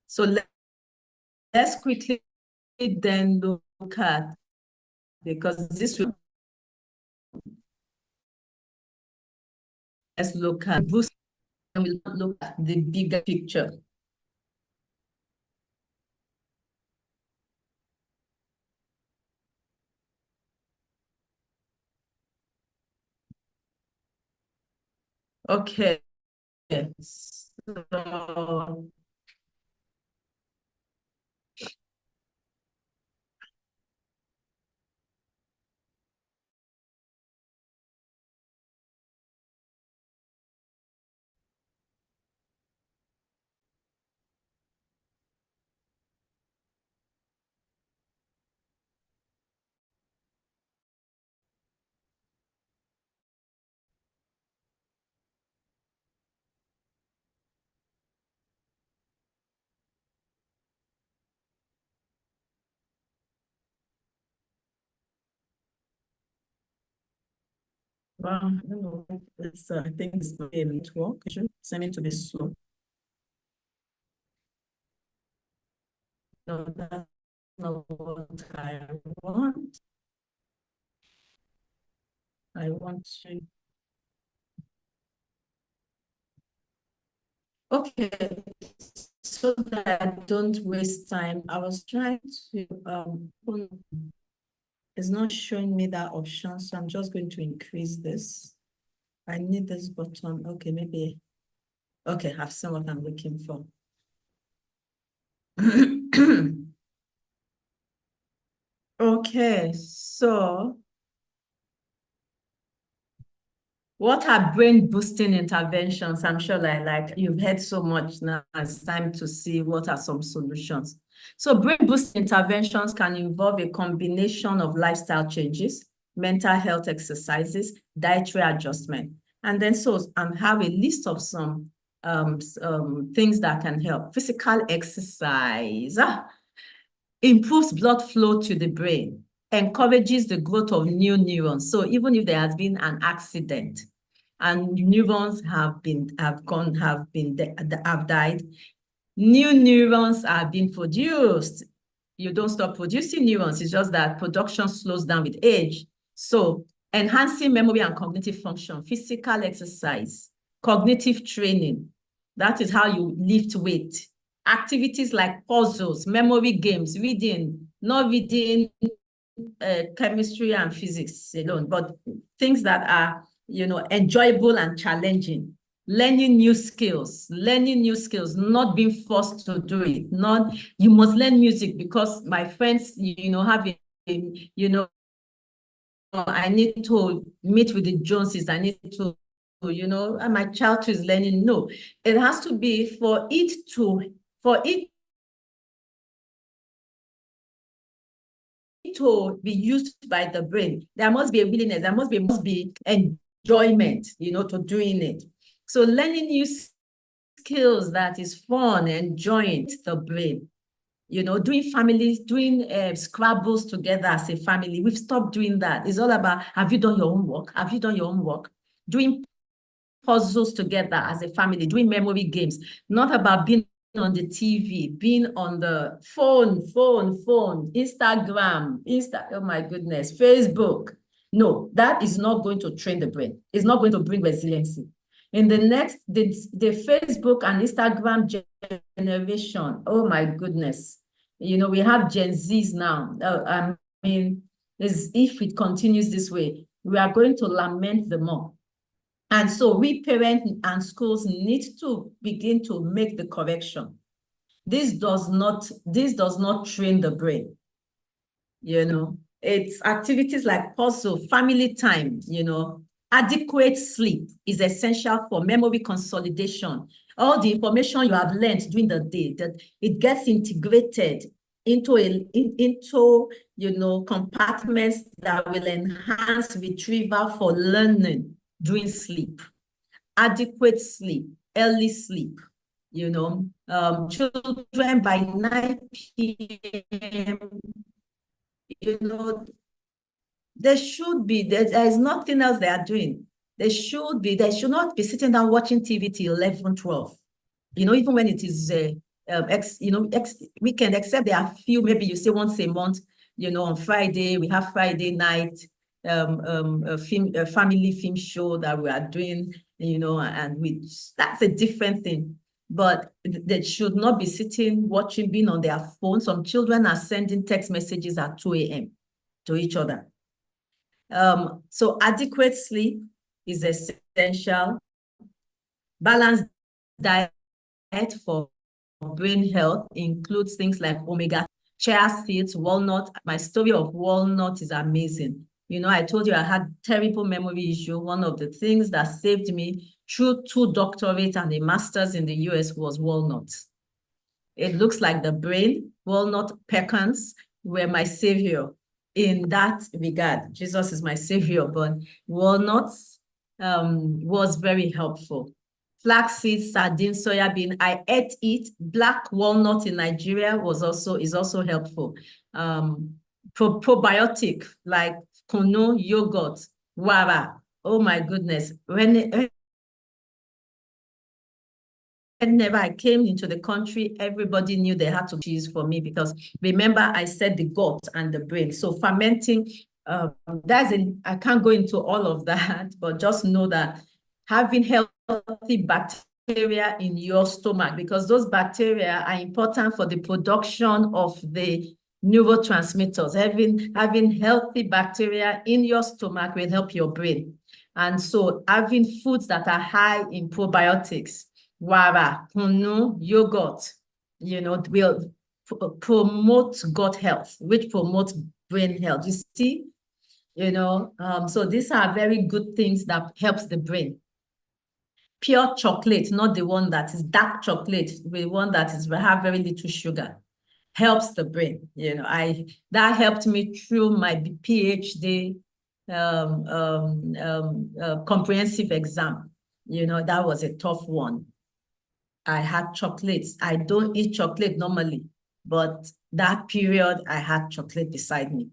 So let's quickly then look at, because this will, let's look at boost, and we'll look at the bigger picture. Okay, so well, I don't know. I think it's a network. It should send it to be slow. No, not what I want. I want to. Okay, so that I don't waste time, I was trying to it's not showing me that option, so I'm just going to increase this. I need this button. Okay, maybe. Okay, I've seen what I'm looking for. Okay, so what are brain boosting interventions? I'm sure like you've heard so much now. It's time to see what are some solutions. So brain boosting interventions can involve a combination of lifestyle changes, mental health exercises, dietary adjustment. And then so I have a list of some things that can help. Physical exercise. Improves blood flow to the brain, encourages the growth of new neurons. So even if there has been an accident and neurons have died, new neurons are being produced. You don't stop producing neurons. It's just that production slows down with age. So enhancing memory and cognitive function, physical exercise, cognitive training. That is how you lift weight. Activities like puzzles, memory games, reading, not reading chemistry and physics alone, but things that are, enjoyable and challenging. Learning new skills, not being forced to do it. Not, you must learn music because my friends, have a, I need to meet with the Joneses. I need to, and my child is learning. No, it has to be for it to be used by the brain. There must be a willingness, there must be enjoyment, to doing it. So learning new skills that is fun, enjoying the brain. Doing Scrabbles together as a family. We've stopped doing that. It's all about, have you done your homework? Have you done your homework? Doing puzzles together as a family, doing memory games, not about being on the TV, being on the phone, Instagram, oh my goodness, Facebook. No, that is not going to train the brain. It's not going to bring resiliency. In the Facebook and Instagram generation, oh my goodness, we have Gen Zs now. I mean, if it continues this way, we are going to lament the more. And so we parents and schools need to begin to make the correction. This does not train the brain. It's activities like puzzle, family time, adequate sleep is essential for memory consolidation. All the information you have learned during the day, that it gets integrated into compartments that will enhance retrieval for learning during sleep. Adequate sleep, early sleep. Children by 9 p.m., there is nothing else they are doing. They should not be sitting down watching TV till 11, 12. Even when it is weekend, except there are few, maybe you say once a month, on Friday, we have Friday night a family film show that we are doing, and that's a different thing. But they should not be sitting, watching, being on their phone. Some children are sending text messages at 2 a.m. to each other. So adequate sleep is essential. Balanced diet for brain health includes things like omega, chia seeds, walnut. My story of walnut is amazing. I told you I had terrible memory issue. One of the things that saved me through 2 doctorates and a master's in the US was walnuts. It looks like the brain. Walnut pecans were my savior in that regard. Jesus is my savior, but walnuts was very helpful. Flaxseed, sardine, soya bean, I ate it. Black walnut in Nigeria is also helpful. Probiotic like kunu, yogurt, wara. Oh my goodness. whenever I came into the country, everybody knew they had to cheese for me because remember I said the gut and the brain. So fermenting, I can't go into all of that, but just know that having healthy bacteria in your stomach, because those bacteria are important for the production of the neurotransmitters. Having healthy bacteria in your stomach will help your brain. And so having foods that are high in probiotics, wara, kunu, yogurt, will promote gut health, which promotes brain health. You see, so these are very good things that helps the brain. Pure chocolate, not the one that is dark chocolate, the one that is have very little sugar, helps the brain. That helped me through my PhD comprehensive exam. That was a tough one. I had chocolates. I don't eat chocolate normally, but that period I had chocolate beside me.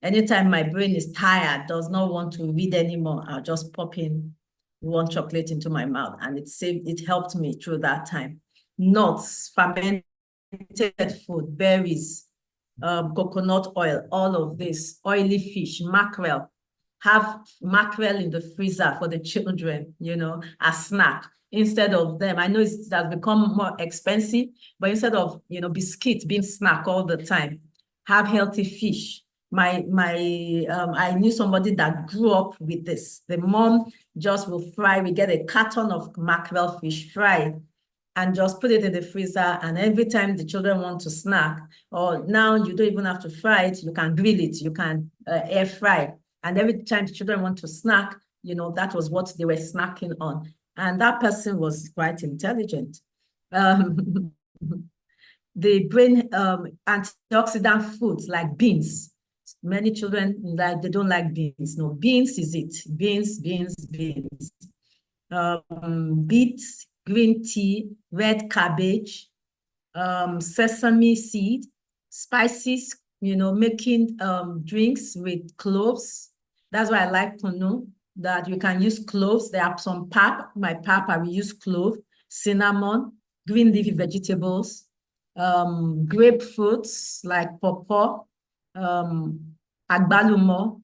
Anytime my brain is tired, does not want to read anymore, I'll just pop in one chocolate into my mouth, and it helped me through that time. Nuts, fermented food, berries, coconut oil, all of this, oily fish, mackerel. Have mackerel in the freezer for the children, as snack. Instead of them, I know it has become more expensive, but instead of, biscuits being snack all the time, have healthy fish. I knew somebody that grew up with this. The mom just will fry. We get a carton of mackerel fish fried and just put it in the freezer. And every time the children want to snack, or now you don't even have to fry it, you can grill it, you can air fry. And every time the children want to snack, that was what they were snacking on. And that person was quite intelligent. The brain antioxidant foods like beans. Many children they don't like beans. No, beans is it. Beans. Beets, green tea, red cabbage, sesame seed, spices, making drinks with cloves. That's why I like to know that you can use cloves. There are some pap. My pap, I will use clove, cinnamon, green leafy vegetables, grapefruits like pawpaw, agbalumo.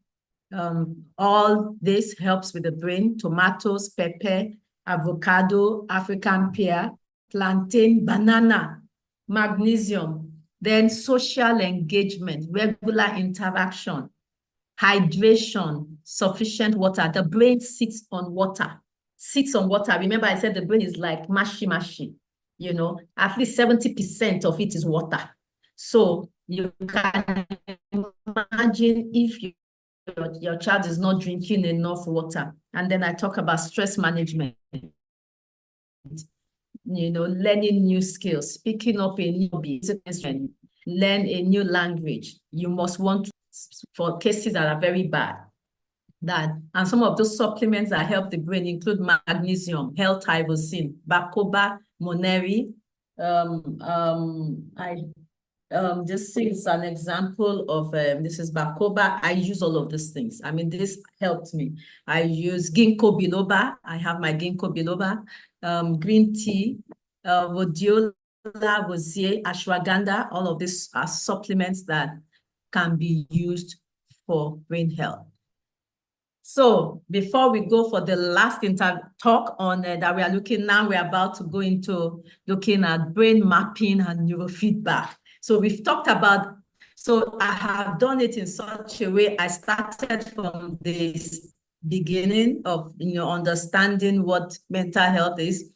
All this helps with the brain. Tomatoes, pepper, avocado, African pear, plantain, banana, magnesium. Then social engagement, regular interaction, hydration, sufficient water. The brain sits on water. Remember, I said the brain is like mashy. At least 70% of it is water. So you can imagine if your child is not drinking enough water. And then I talk about stress management, learning new skills, picking up a new business, learn a new language. You must want to, for cases that are very bad. And some of those supplements that help the brain include magnesium, L-tyrosine, bacopa, moneri. This is an example of this is bacopa. I use all of these things. I mean, this helped me. I use ginkgo biloba. I have my ginkgo biloba, green tea, rhodiola, rosier, ashwagandha. All of these are supplements that can be used for brain health. So before we go for the last talk on that we are looking now, we're about to go into looking at brain mapping and neurofeedback. So we've talked about, so I have done it in such a way. I started from this beginning of, understanding what mental health is.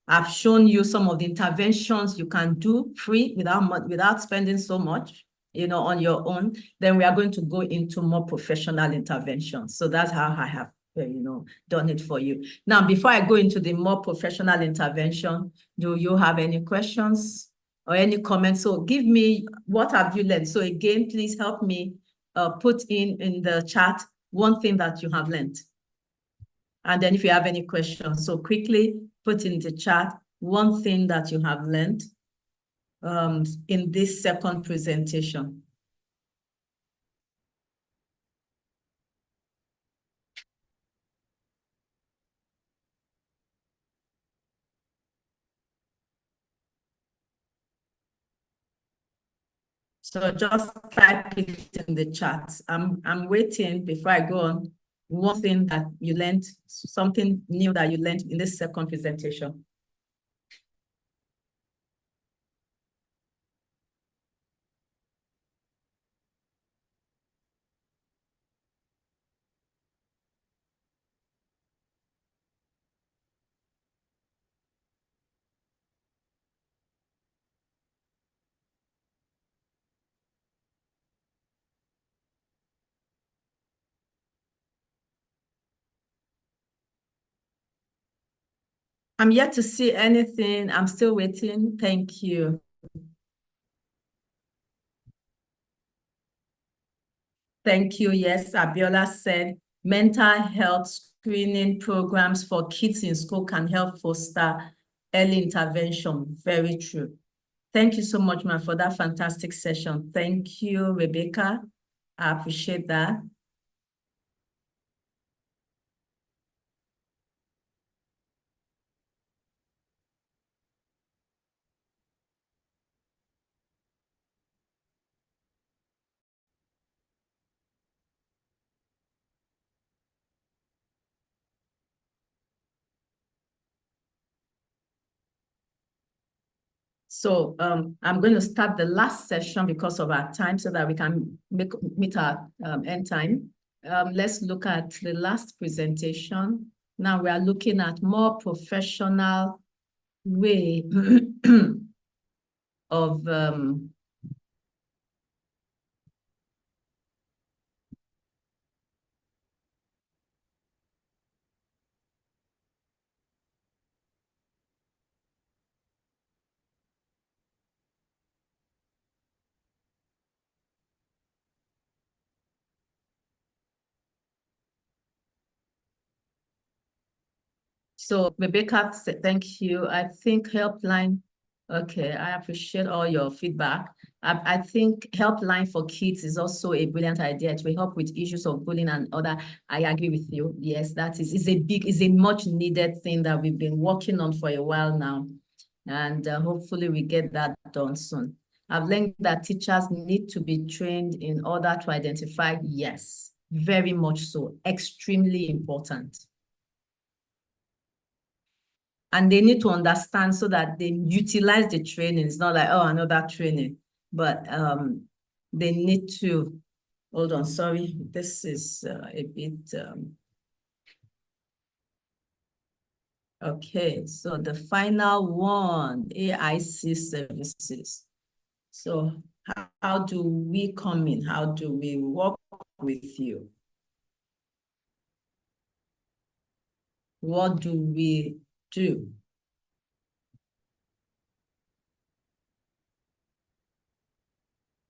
I've shown you some of the interventions you can do free without spending so much, on your own. Then we are going to go into more professional interventions. So that's how I have, done it for you. Now, before I go into the more professional intervention, do you have any questions or any comments? So give me, what have you learned? So again, please help me put in the chat one thing that you have learned. And then if you have any questions, so quickly put in the chat one thing that you have learned in this second presentation. So just type it in the chat. I'm waiting before I go on. One thing that you learned, something new that you learned in this second presentation. I'm yet to see anything. I'm still waiting. Thank you. Thank you. Yes, Abiola said mental health screening programs for kids in school can help foster early intervention. Very true. Thank you so much, ma'am, for that fantastic session. Thank you, Rebecca. I appreciate that. So I'm going to start the last session because of our time so that we can meet our end time. Let's look at the last presentation. Now we are looking at more professional way of so Rebecca, thank you. I think helpline. Okay, I appreciate all your feedback. I think helpline for kids is also a brilliant idea. It will help with issues of bullying and other. I agree with you. Yes, that is a much needed thing that we've been working on for a while now. And hopefully we get that done soon. I've learned that teachers need to be trained in order to identify, yes, very much so, extremely important. And they need to understand so that they utilize the training. It's not like, oh, another training, but they need to, hold on, sorry, this is a bit, okay, so the final one, AIC services. So how do we come in? How do we work with you? What do we do?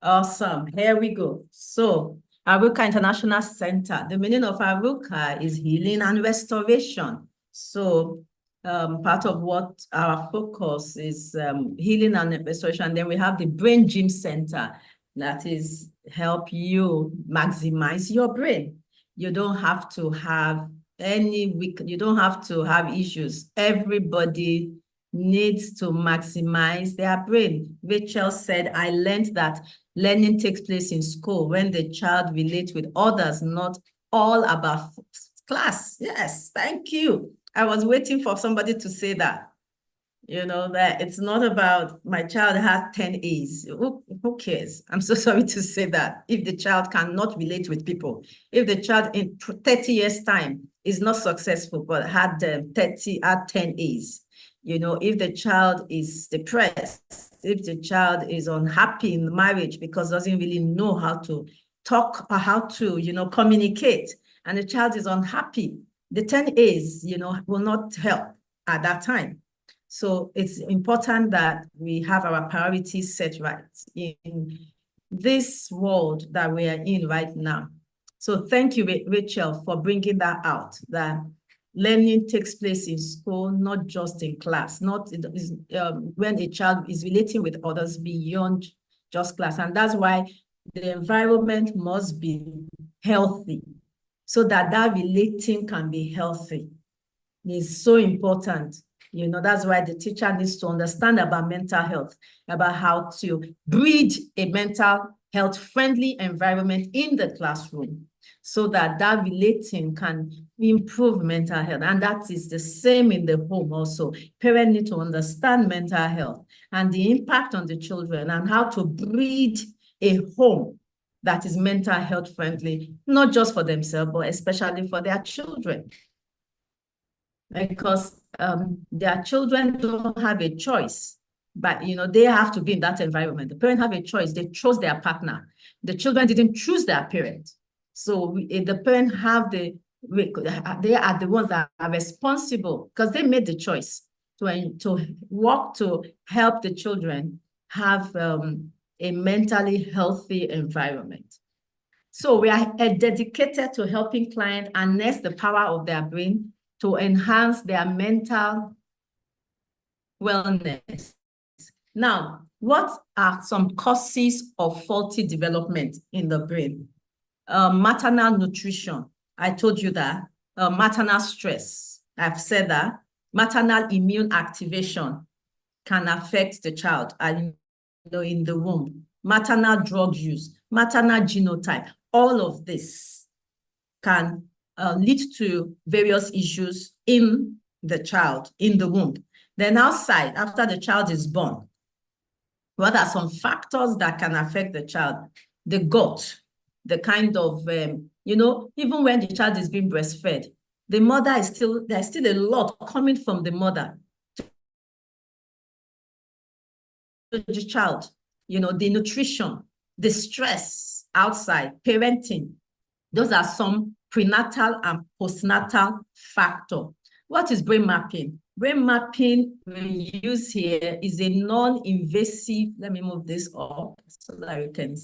Awesome. Here we go. So, Aruka International Center. The meaning of Aruka is healing and restoration. So, part of what our focus is healing and restoration. Then we have the BrainGym Center that is help you maximize your brain. You don't have to have you don't have to have issues. Everybody needs to maximize their brain. Rachel said, I learned that learning takes place in school when the child relates with others, not all about class. Yes, thank you. I was waiting for somebody to say that. You know, that it's not about my child had 10 A's. Who cares? I'm so sorry to say that. If the child cannot relate with people, if the child in 30 years' time is not successful, but had 10 A's, you know, if the child is depressed, if the child is unhappy in marriage because doesn't really know how to talk or how to, you know, communicate, and the child is unhappy, the 10 A's, you know, will not help at that time. So it's important that we have our priorities set right in this world that we are in right now. So thank you, Rachel, for bringing that out, that learning takes place in school, not just in class, not when a child is relating with others beyond just class. And that's why the environment must be healthy so that that relating can be healthy. It's so important. That's why the teacher needs to understand about mental health, about how to breed a mental health-friendly environment in the classroom so that relating can improve mental health. And that is the same in the home also. Parents need to understand mental health and the impact on the children and how to breed a home that is mental health friendly, not just for themselves, but especially for their children. Because their children don't have a choice, but they have to be in that environment. The parents have a choice. They chose their partner. The children didn't choose their parent. So the parents they are the ones that are responsible because they made the choice to work to help the children have a mentally healthy environment. So we are dedicated to helping clients harness the power of their brain to enhance their mental wellness. Now, what are some causes of faulty development in the brain? Maternal nutrition, I told you that. Maternal stress, I've said that. Maternal immune activation can affect the child in the womb. Maternal drug use, maternal genotype, all of this can lead to various issues in the child, in the womb. Then outside, after the child is born, what are some factors that can affect the child? The gut, the kind of, even when the child is being breastfed, the mother there's still a lot coming from the mother to the child, the nutrition, the stress outside, parenting. Those are some prenatal and postnatal factors. What is brain mapping? Brain mapping we use here is a non-invasive, let me move this up so that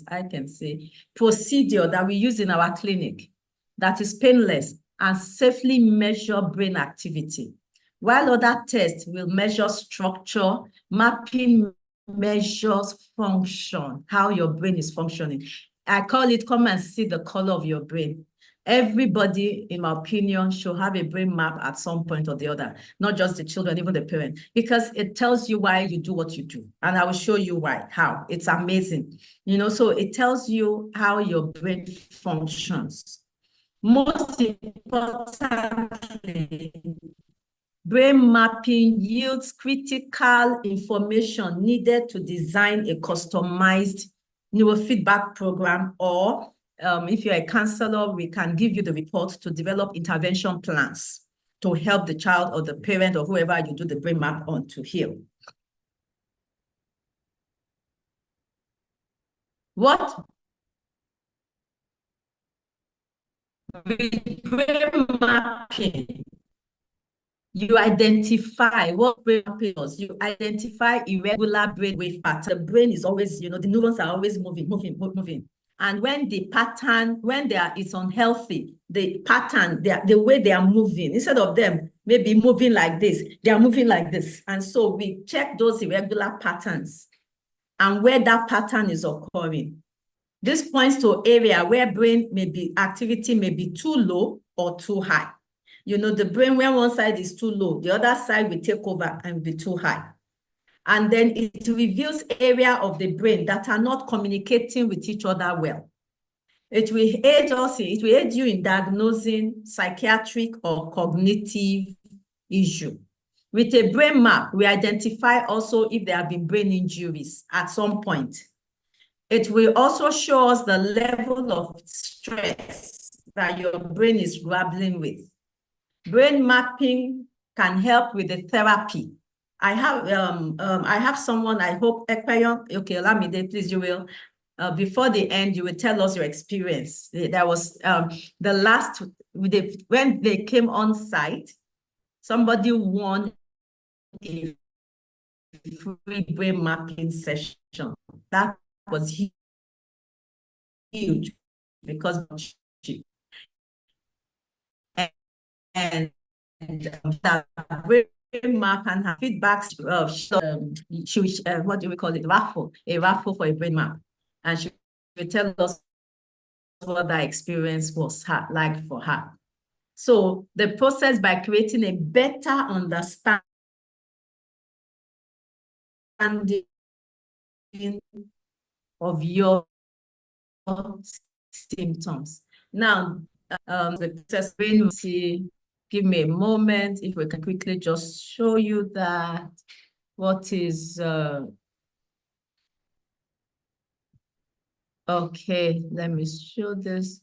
I can say, procedure that we use in our clinic that is painless and safely measure brain activity. While other tests will measure structure, mapping measures function, how your brain is functioning. I call it, come and see the color of your brain. Everybody, in my opinion, should have a brain map at some point or the other, not just the children, even the parents, because it tells you why you do what you do. And I will show you why, how. It's amazing. So it tells you how your brain functions. Most importantly, brain mapping yields critical information needed to design a customized neurofeedback program, or if you're a counselor, we can give you the report to develop intervention plans to help the child or the parent or whoever you do the brain map on to heal. What with brain mapping, you identify what brain mapping does. You identify irregular brain wave pattern. The brain is always, the neurons are always moving. And when the pattern, it's unhealthy, the pattern, the way they are moving, instead of them maybe moving like this, they are moving like this. And so we check those irregular patterns and where that pattern is occurring. This points to area where brain activity may be too low or too high. The brain, when one side is too low, the other side will take over and be too high. And then it reveals area of the brain that are not communicating with each other well. It will aid you in diagnosing psychiatric or cognitive issue. With a brain map, we identify also if there have been brain injuries at some point. It will also show us the level of stress that your brain is grappling with. Brain mapping can help with the therapy. I have someone, I hope, Ekpeyon, okay, Olamide, please, you will, before the end, you will tell us your experience. That was the last, when they came on site, somebody won a free brain mapping session. That was huge because and that brain map and her feedbacks what do we call it? A raffle for a brain map. And she will tell us what that experience was like for her. So the process by creating a better understanding understanding of your symptoms. Now, the test brain, give me a moment if we can quickly just show you that what is okay, let me show this.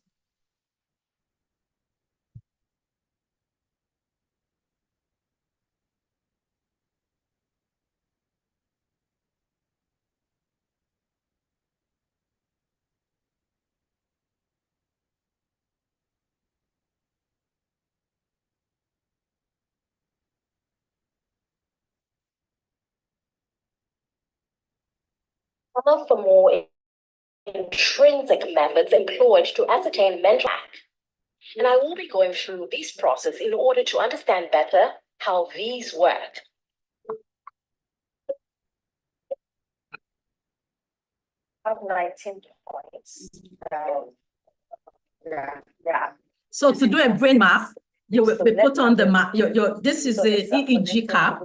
For more intrinsic methods employed to ascertain mental act. And I will be going through this process in order to understand better how these work. Of 19 points. Yeah. So to do a brain map, you will be put on the map. This is the EEG cap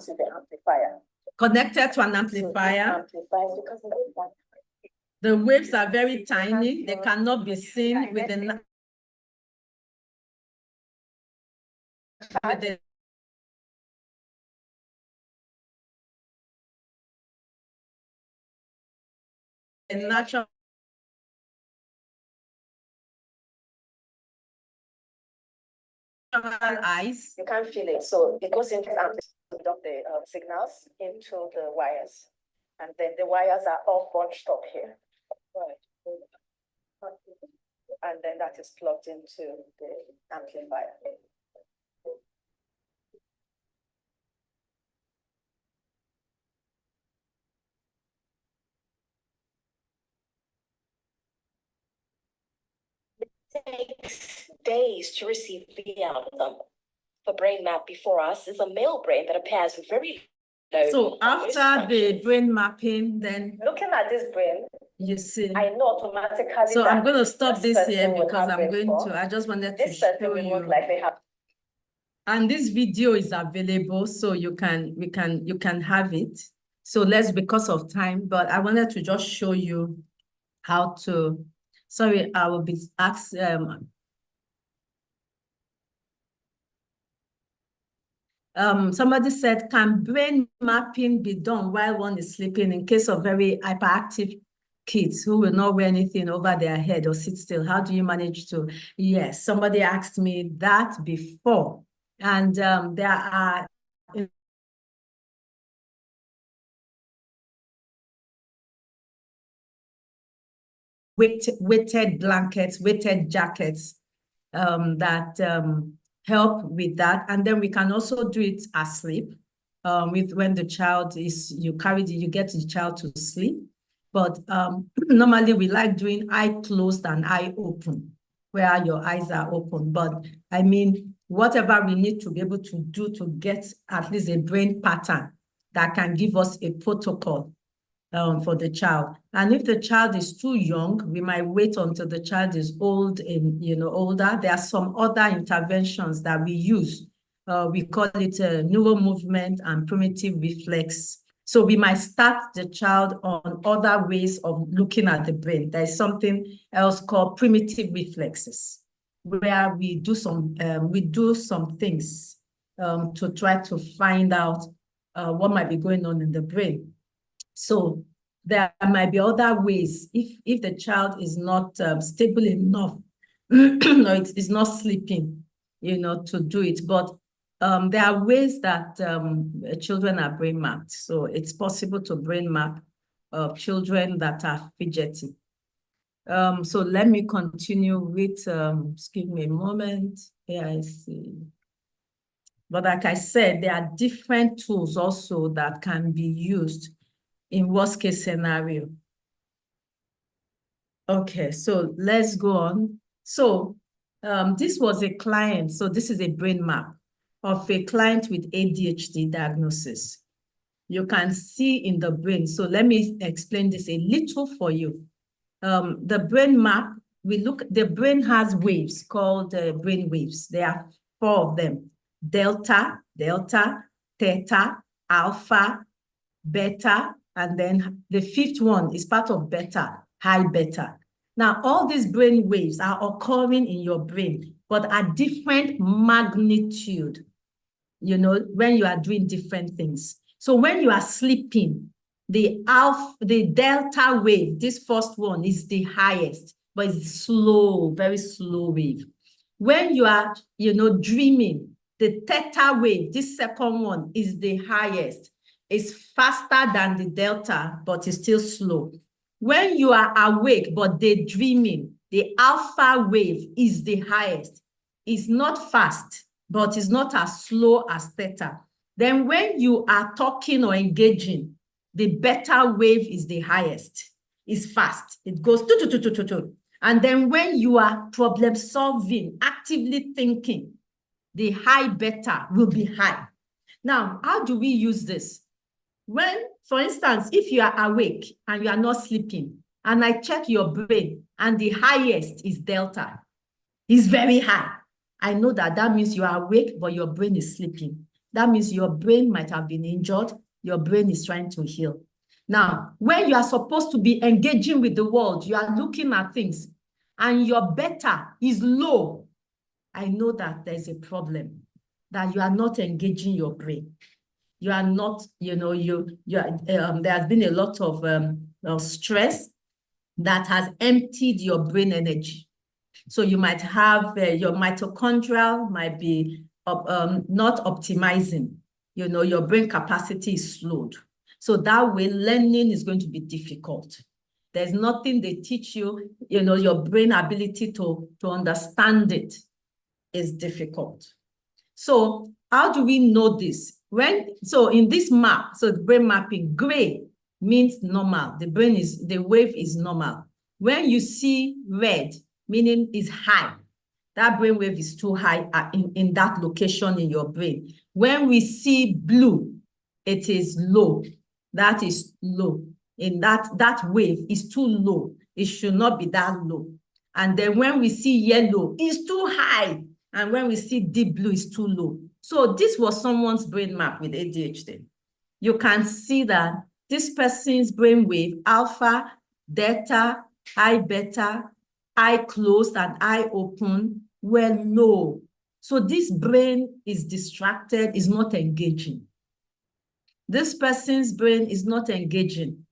connected to an amplifier. The waves are very tiny. They cannot be seen with the natural eyes. You can't feel it, so it goes into the signals into the wires, and then the wires are all bunched up here. Right. And then that is plugged into the amplifier. It takes days to receive the outcome. The brain map before us is a male brain that appears very low. So after the brain mapping, then looking at this brain, you see, I know automatically. So I'm going to stop this here because I'm going to, I just wanted to show you. Like they have. And this video is available, so you can have it. So less because of time, but I wanted to just show you how to. Sorry, I will be asked. Somebody said, can brain mapping be done while one is sleeping in case of very hyperactive kids who will not wear anything over their head or sit still? How do you manage to? Yes, somebody asked me that before. And there are weighted blankets, weighted jackets that help with that. And then we can also do it asleep. With when the child is, you get the child to sleep. But normally we like doing eye closed and eye open, where your eyes are open. But I mean, whatever we need to be able to do to get at least a brain pattern that can give us a protocol for the child. And if the child is too young, we might wait until the child is old and older. There are some other interventions that we use. We call it neural movement and primitive reflex. So we might start the child on other ways of looking at the brain. There's something else called primitive reflexes, where we do some things to try to find out what might be going on in the brain. So there might be other ways if the child is not stable enough or it is not sleeping, to do it. But there are ways that children are brain mapped. So it's possible to brain map children that are fidgety. So let me continue with, excuse me a moment. Here I see. But like I said, there are different tools also that can be used in worst case scenario. Okay, so let's go on. So this was a client. So this is a brain map of a client with ADHD diagnosis. You can see in the brain. So let me explain this a little for you. The brain map, the brain has waves called brain waves. There are 4 of them: delta, theta, alpha, beta, And then the fifth one is part of beta, high beta. Now, all these brain waves are occurring in your brain, but at different magnitude, you know, when you are doing different things. So when you are sleeping, the delta wave, this first one is the highest, but it's slow, very slow wave. When you are, you know, dreaming, the theta wave, this second one is the highest. It's faster than the delta, but it's still slow. When you are awake, but daydreaming, the alpha wave is the highest. It's not fast, but it's not as slow as theta. Then when you are talking or engaging, the beta wave is the highest. It's fast. It goes to. And then when you are problem solving, actively thinking, the high beta will be high. Now, how do we use this? When, for instance, if you are awake and you are not sleeping, and I check your brain and the highest is delta, it's very high. I know that means you are awake, but your brain is sleeping. That means your brain might have been injured. Your brain is trying to heal. Now, when you are supposed to be engaging with the world, you are looking at things, and your beta is low, I know that there's a problem, that you are not engaging your brain. You are not, you know, there has been a lot of stress that has emptied your brain energy. So you might have your mitochondrial might be not optimizing. You know, your brain capacity is slowed. So that way, learning is going to be difficult. There's nothing they teach you, you know, your brain ability to understand it is difficult. So how do we know this? So in this map, so the brain mapping, gray means normal. The wave is normal. When you see red, meaning it's high, that brain wave is too high in that location in your brain. When we see blue, it is low. That is low. In that wave is too low. It should not be that low. And then when we see yellow, it's too high. And when we see deep blue, it's too low. So this was someone's brain map with ADHD. You can see that this person's brain wave, alpha, delta, high beta, eye closed and eye open, were low. So this brain is distracted, is not engaging. This person's brain is not engaging,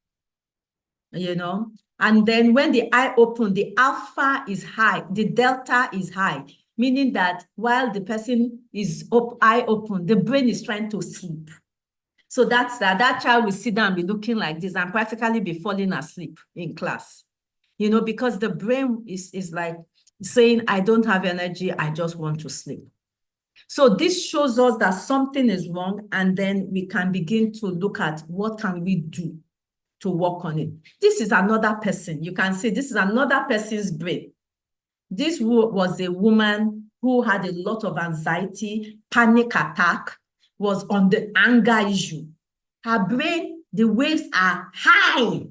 you know. And then when the eye open, the alpha is high, the delta is high, meaning that while the person is eye open, the brain is trying to sleep. So that's that child will sit down and be looking like this and practically be falling asleep in class, you know, because the brain is like saying, I don't have energy, I just want to sleep. So this shows us that something is wrong, and then we can begin to look at what can we do to work on it. This is another person. You can see this is another person's brain. This was a woman who had a lot of anxiety, panic attack, was on the anger issue. Her brain, the waves are high.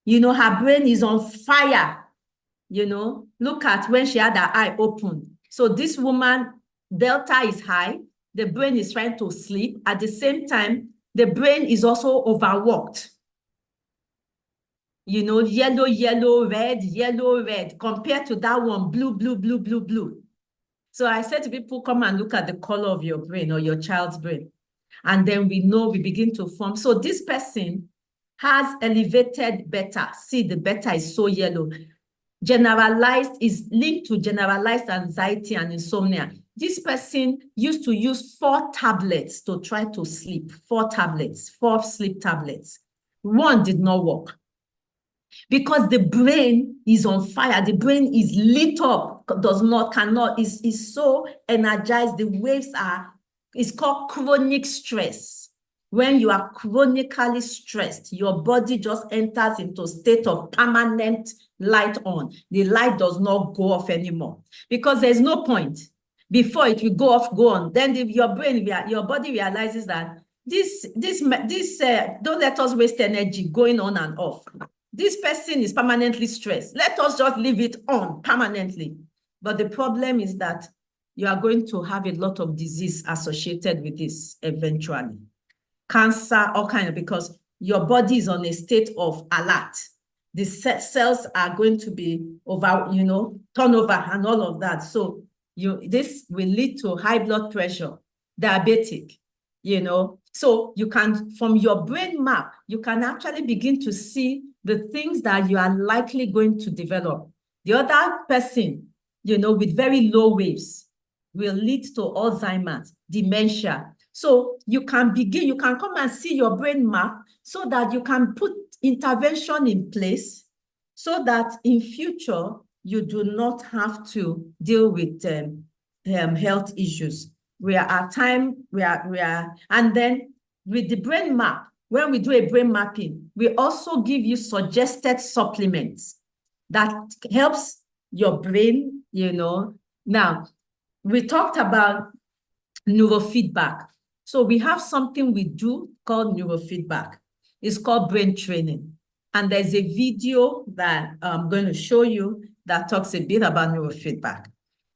You know, her brain is on fire. You know, look at when she had her eye open. So this woman, delta is high. The brain is trying to sleep. At the same time, the brain is also overworked. You know, yellow, yellow, red, compared to that one, blue, blue, blue, blue, blue. So I said to people, come and look at the color of your brain or your child's brain. And then we know, we begin to form. So this person has elevated beta. See, the beta is so yellow. Generalized is linked to generalized anxiety and insomnia. This person used to use 4 tablets to try to sleep. 4 tablets, 4 sleep tablets. One did not work. Because the brain is on fire, the brain is lit up, is so energized. The waves it's called chronic stress. When you are chronically stressed, your body just enters into a state of permanent light on. The light does not go off anymore because there's no point. Before it will go off, go on. Then your body realizes that don't let us waste energy going on and off. This person is permanently stressed. Let us just leave it on permanently. But the problem is that you are going to have a lot of disease associated with this eventually. Cancer, all kind of, because your body is on a state of alert. The cells are going to be over, turnover and all of that. So this will lead to high blood pressure, diabetic, So you can, from your brain map, you can actually begin to see the things that you are likely going to develop. The other person, with very low waves will lead to Alzheimer's, dementia. So you can come and see your brain map so that you can put intervention in place so that in future, you do not have to deal with health issues. And then with the brain map, when we do a brain mapping, we also give you suggested supplements that helps your brain, Now, we talked about neurofeedback. So we have something we do called neurofeedback. It's called brain training. And there's a video that I'm going to show you that talks a bit about neurofeedback.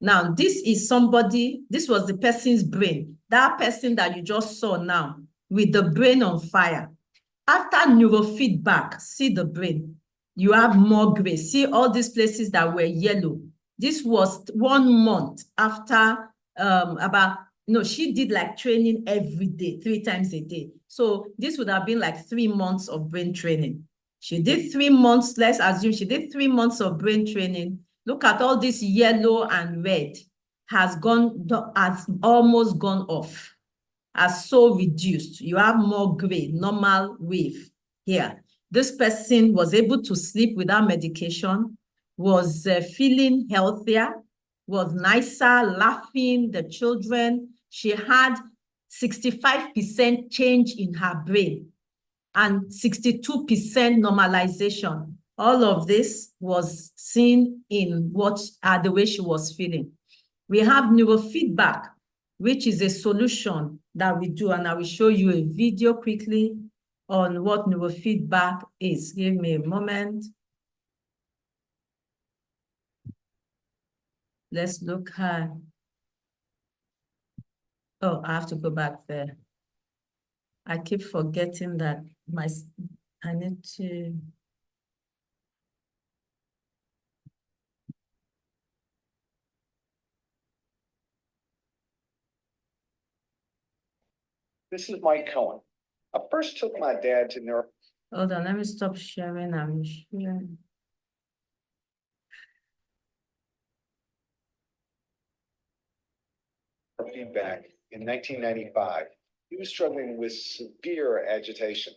Now, this was the person's brain, that person that you just saw now with the brain on fire. After neurofeedback, see the brain, you have more gray. See all these places that were yellow. This was 1 month after she did like training every day, 3 times a day. So this would have been like 3 months of brain training. She did 3 months, let's assume she did 3 months of brain training. Look at all this yellow and red has almost gone off, has so reduced. You have more gray, normal wave here. This person was able to sleep without medication, was feeling healthier, was nicer, laughing, the children. She had 65% change in her brain and 62% normalization. All of this was seen in the way she was feeling. We have neurofeedback, which is a solution that we do, and I will show you a video quickly on what neurofeedback is. Give me a moment. Let's look at, I have to go back there. I keep forgetting that I need to. This is Mike Cohen. I first took my dad to neuro. Hold on, let me stop sharing. I'm sharing. Feedback in 1995. He was struggling with severe agitation.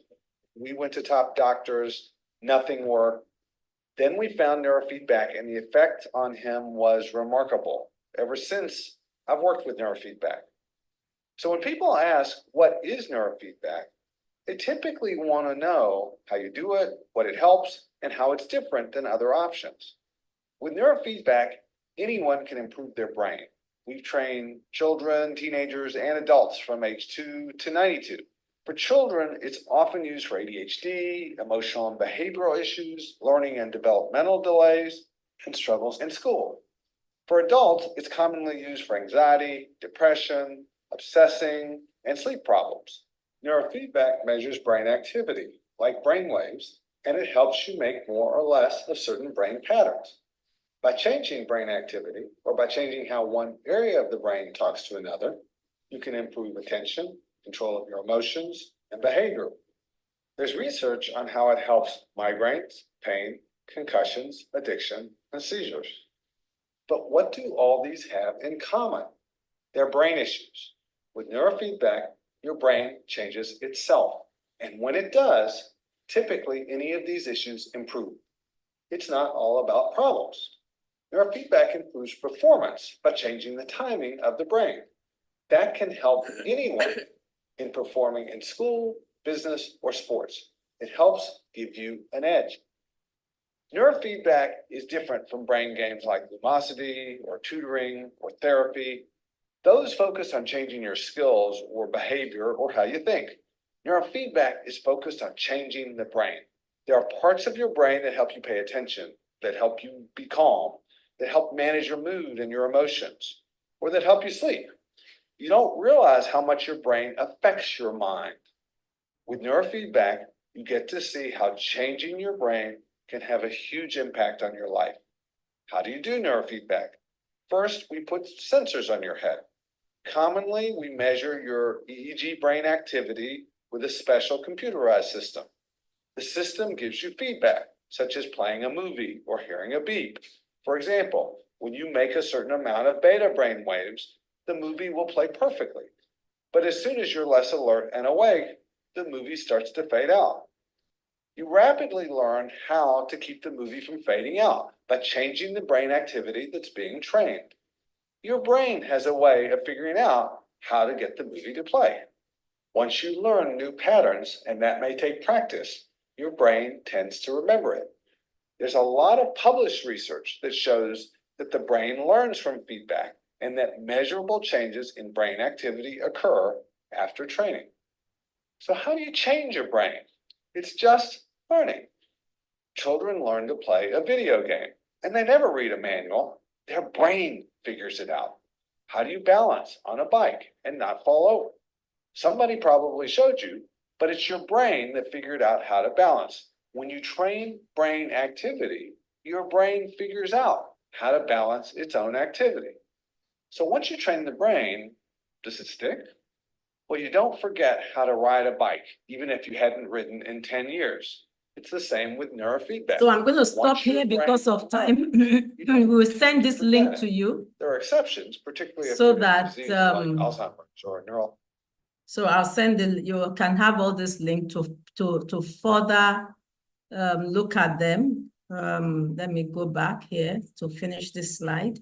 We went to top doctors, nothing worked. Then we found neurofeedback, and the effect on him was remarkable. Ever since, I've worked with neurofeedback. So when people ask, what is neurofeedback? They typically want to know how you do it, what it helps, and how it's different than other options. With neurofeedback, anyone can improve their brain. We've trained children, teenagers, and adults from age 2 to 92. For children, it's often used for ADHD, emotional and behavioral issues, learning and developmental delays, and struggles in school. For adults, it's commonly used for anxiety, depression, obsessing, and sleep problems. Neurofeedback measures brain activity, like brain waves, and it helps you make more or less of certain brain patterns. By changing brain activity, or by changing how one area of the brain talks to another, you can improve attention, control of your emotions, and behavior. There's research on how it helps migraines, pain, concussions, addiction, and seizures. But what do all these have in common? They're brain issues. With neurofeedback, your brain changes itself. And when it does, typically any of these issues improve. It's not all about problems. Neurofeedback improves performance by changing the timing of the brain. That can help anyone in performing in school, business, or sports. It helps give you an edge. Neurofeedback is different from brain games like Lumosity or tutoring or therapy. Those focus on changing your skills or behavior or how you think. Neurofeedback is focused on changing the brain. There are parts of your brain that help you pay attention, that help you be calm, that help manage your mood and your emotions, or that help you sleep. You don't realize how much your brain affects your mind. With neurofeedback, you get to see how changing your brain can have a huge impact on your life. How do you do neurofeedback? First, we put sensors on your head. Commonly, we measure your EEG brain activity with a special computerized system. The system gives you feedback, such as playing a movie or hearing a beep. For example, when you make a certain amount of beta brain waves, the movie will play perfectly. But as soon as you're less alert and awake, the movie starts to fade out. You rapidly learn how to keep the movie from fading out by changing the brain activity that's being trained. Your brain has a way of figuring out how to get the movie to play. Once you learn new patterns, and that may take practice, your brain tends to remember it. There's a lot of published research that shows that the brain learns from feedback and that measurable changes in brain activity occur after training. So how do you change your brain? It's just learning. Children learn to play a video game, and they never read a manual. Their brain figures it out. How do you balance on a bike and not fall over? Somebody probably showed you, but it's your brain that figured out how to balance. When you train brain activity, your brain figures out how to balance its own activity. So once you train the brain, does it stick? Well, you don't forget how to ride a bike, even if you hadn't ridden in 10 years. It's the same with neurofeedback. So I'm going to stop Once your here brain because of time. learns, We will send this link to you. there are exceptions, particularly if So there's that, disease like Alzheimer's or neural. So I'll send you can have all this link to further look at them. Let me go back here to finish this slide.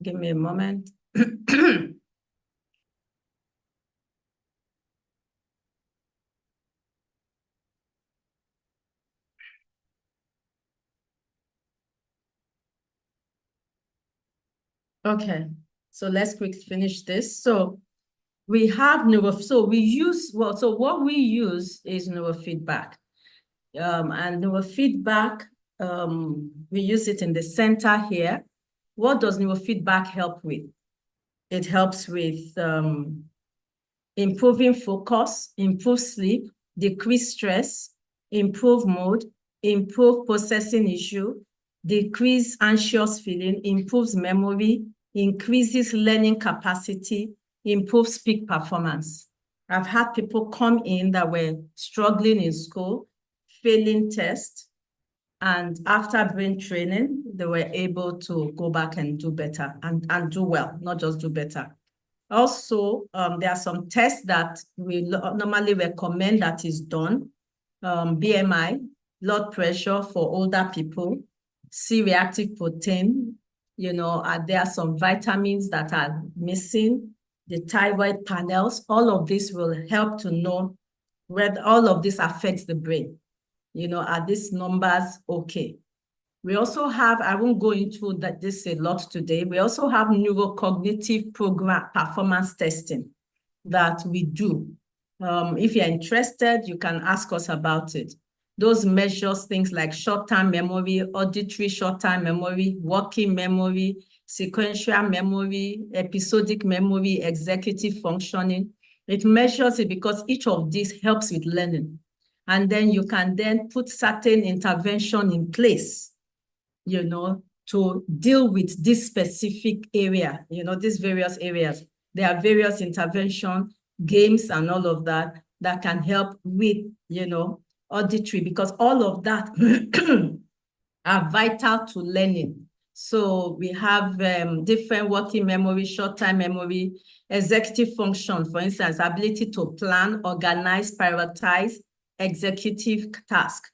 Give me a moment. Okay, so let's quickly finish this. So we have what we use is neurofeedback. And neurofeedback, we use it in the center here. What does neurofeedback help with? It helps with improving focus, improve sleep, decrease stress, improve mood, improve processing issue, decrease anxious feeling, improves memory, increases learning capacity, improves peak performance. I've had people come in that were struggling in school, failing tests, and after brain training, they were able to go back and do better and do well, not just do better. Also, there are some tests that we normally recommend that is done. BMI, blood pressure for older people, C-reactive protein, there are some vitamins that are missing, the thyroid panels. All of this will help to know whether all of this affects the brain. Are these numbers okay? We also have, I won't go into this a lot today, we also have neurocognitive program performance testing that we do. If you're interested, you can ask us about it. Those measures things like short-term memory, auditory short-term memory, working memory, sequential memory, episodic memory, executive functioning. It measures it because each of these helps with learning. And then you can then put certain intervention in place, to deal with this specific area, these various areas. There are various intervention, games and all of that can help with, auditory, because all of that are vital to learning. So we have different working memory, short-term memory, executive function, for instance, ability to plan, organize, prioritize, executive task.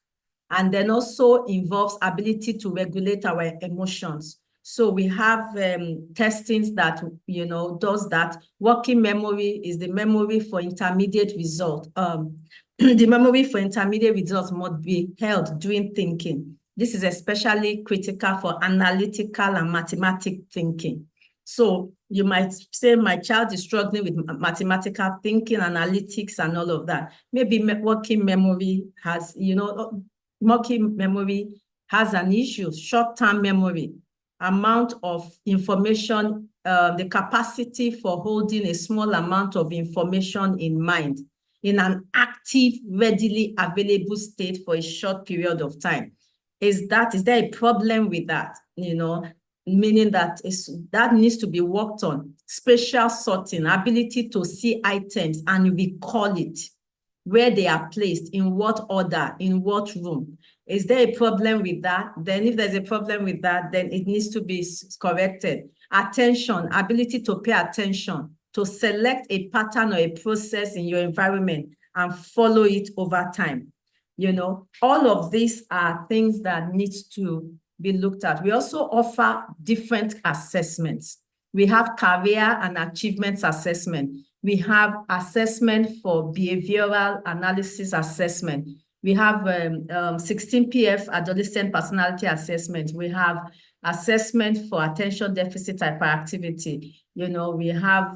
And then also involves ability to regulate our emotions. So we have testings that, does that. Working memory is the memory for intermediate result. The memory for intermediate results must be held during thinking. This is especially critical for analytical and mathematical thinking. So you might say my child is struggling with mathematical thinking, analytics, and all of that. Maybe working memory has, working memory has an issue, short-term memory, amount of information, the capacity for holding a small amount of information in mind. in an active, readily available state for a short period of time. Is there a problem with that? Meaning that that needs to be worked on. Spatial sorting, ability to see items and recall it, where they are placed, in what order, in what room. Is there a problem with that? Then if there's a problem with that, then it needs to be corrected. Attention, ability to pay attention, to select a pattern or a process in your environment and follow it over time. All of these are things that need to be looked at. We also offer different assessments. We have career and achievements assessment. We have assessment for behavioral analysis assessment. We have 16PF adolescent personality assessment. We have assessment for attention deficit hyperactivity. We have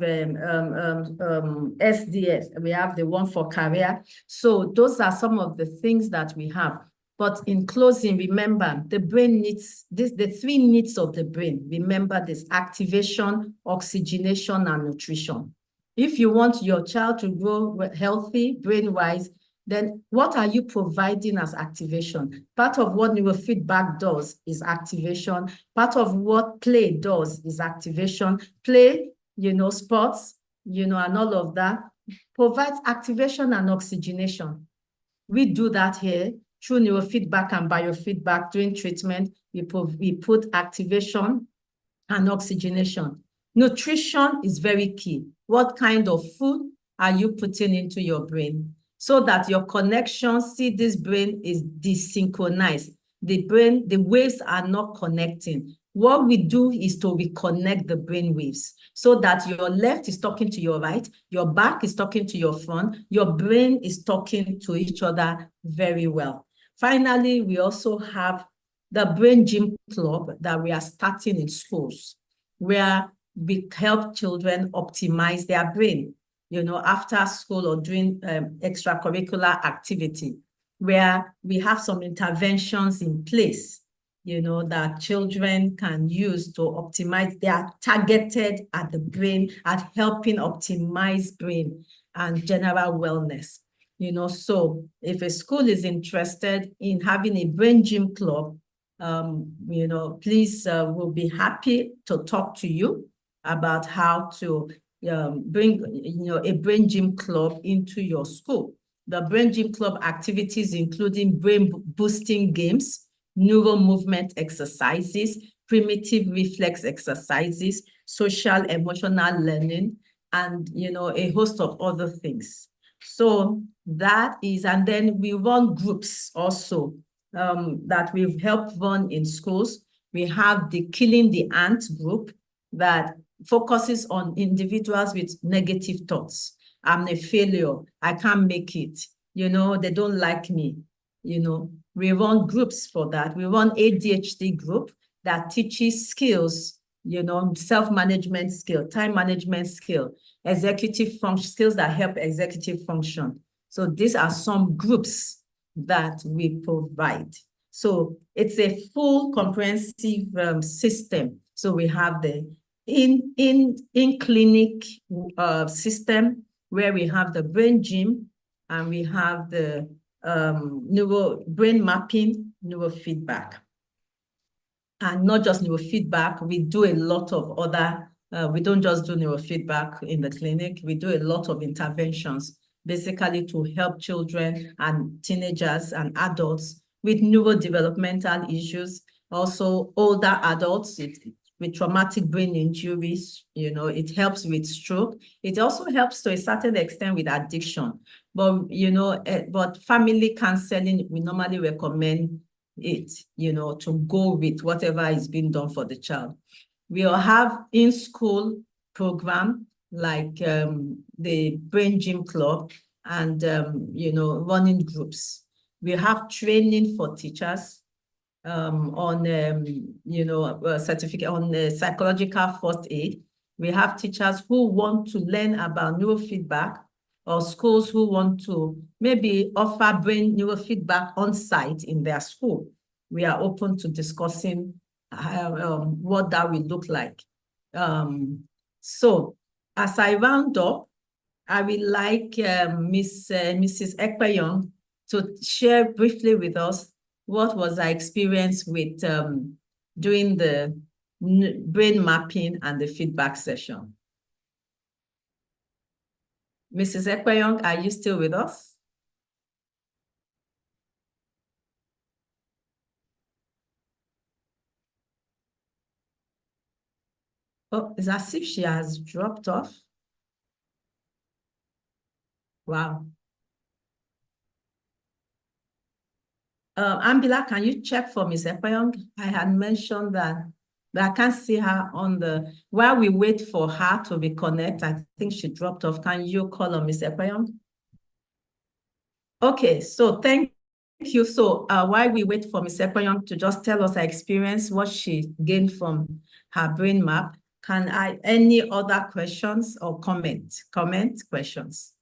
SDS. We have the one for career. So those are some of the things that we have. But in closing, remember, the brain needs the 3 needs of the brain. Remember this: activation, oxygenation, and nutrition. If you want your child to grow healthy, brain-wise, then what are you providing as activation? Part of what neurofeedback does is activation. Part of what play does is activation. Play, sports, and all of that provides activation and oxygenation. We do that here through neurofeedback and biofeedback during treatment. We put activation and oxygenation. Nutrition is very key. What kind of food are you putting into your brain? So that your connection, this brain is desynchronized. The waves are not connecting. What we do is to reconnect the brain waves so that your left is talking to your right, your back is talking to your front, your brain is talking to each other very well. Finally, we also have the BrainGym Club that we are starting in schools, where we help children optimize their brain, after school or during extracurricular activity, where we have some interventions in place, that children can use to optimize. They are targeted at the brain, at helping optimize brain and general wellness. So if a school is interested in having a BrainGym Club, please, we'll be happy to talk to you about how to bring a BrainGym Club into your school. The BrainGym Club activities including brain boosting games, neural movement exercises, primitive reflex exercises, social emotional learning, and a host of other things. So that is, and then we run groups also that we've helped run in schools. We have the Killing the Ant group that focuses on individuals with negative thoughts. I'm a failure. I can't make it. They don't like me. We run groups for that. We run ADHD group that teaches skills, self-management skill, time management skill, executive function, skills that help executive function. So these are some groups that we provide. So it's a full comprehensive system. So we have the in-clinic system where we have the BrainGym and we have the brain mapping, neurofeedback. And not just neurofeedback, we do a lot of other, we don't just do neurofeedback in the clinic, we do a lot of interventions, basically to help children and teenagers and adults with neurodevelopmental issues, also older adults with traumatic brain injuries. It helps with stroke. It also helps to a certain extent with addiction. But, but family counseling, we normally recommend it, to go with whatever is being done for the child. We'll have in-school program like the BrainGym Club and, running groups. We have training for teachers on, certificate on psychological first aid. We have teachers who want to learn about neurofeedback, or schools who want to maybe offer brain neurofeedback on site in their school. We are open to discussing what that will look like. So as I round up, I would like Mrs. Ekpeyong to share briefly with us what was our experience with doing the brain mapping and the feedback session. Mrs. Ekpeyong, are you still with us? Oh, it's as if she has dropped off. Wow. Ambila, can you check for Ms. Ekpeyong? I had mentioned that, but I can't see her on the, while we wait for her to reconnect, I think she dropped off. Can you call on Ms. Ekpeyong? Okay, so thank you. So while we wait for Ms. Ekpeyong to just tell us her experience, what she gained from her brain map, any other questions or questions?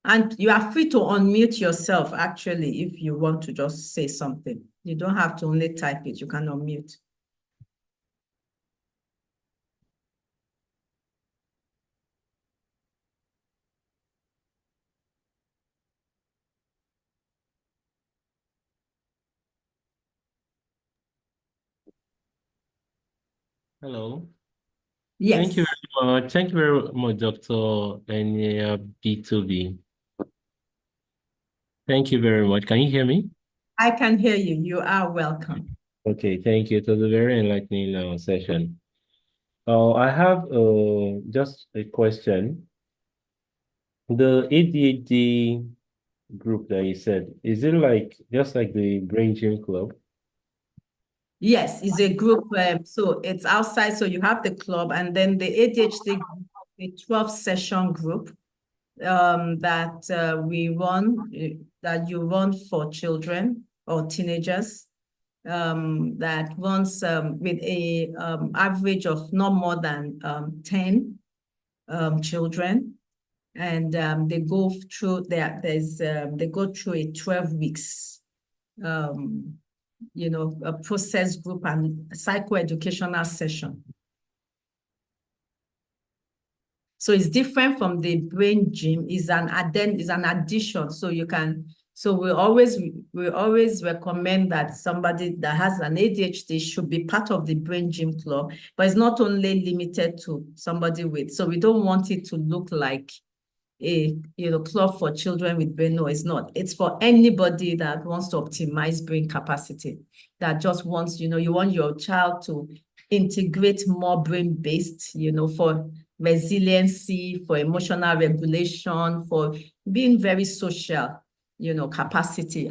And you are free to unmute yourself, actually, if you want to just say something. You don't have to only type it, you can unmute. Hello. Yes. Thank you very much. Thank you very much, Dr. Enya B2B. Thank you very much. Can you hear me? I can hear you. You are welcome. Okay, thank you. It was a very enlightening session. I have just a question. The ADHD group that you said, is it like just like the BrainGym Club? Yes, it's a group. So it's outside. So you have the club and then the ADHD, a 12-session group that we run, that you run for children or teenagers. That runs with a average of not more than 10 children, and they go through they go through a 12 weeks a process group and psychoeducational session. So it's different from the BrainGym. Is an addition. So you can. So we always recommend that somebody that has an ADHD should be part of the BrainGym club, but it's not only limited to somebody with. So we don't want it to look like a club for children with brain. No, it's not. It's for anybody that wants to optimize brain capacity, that just wants, you want your child to integrate more brain-based, for resiliency, for emotional regulation, for being very social, capacity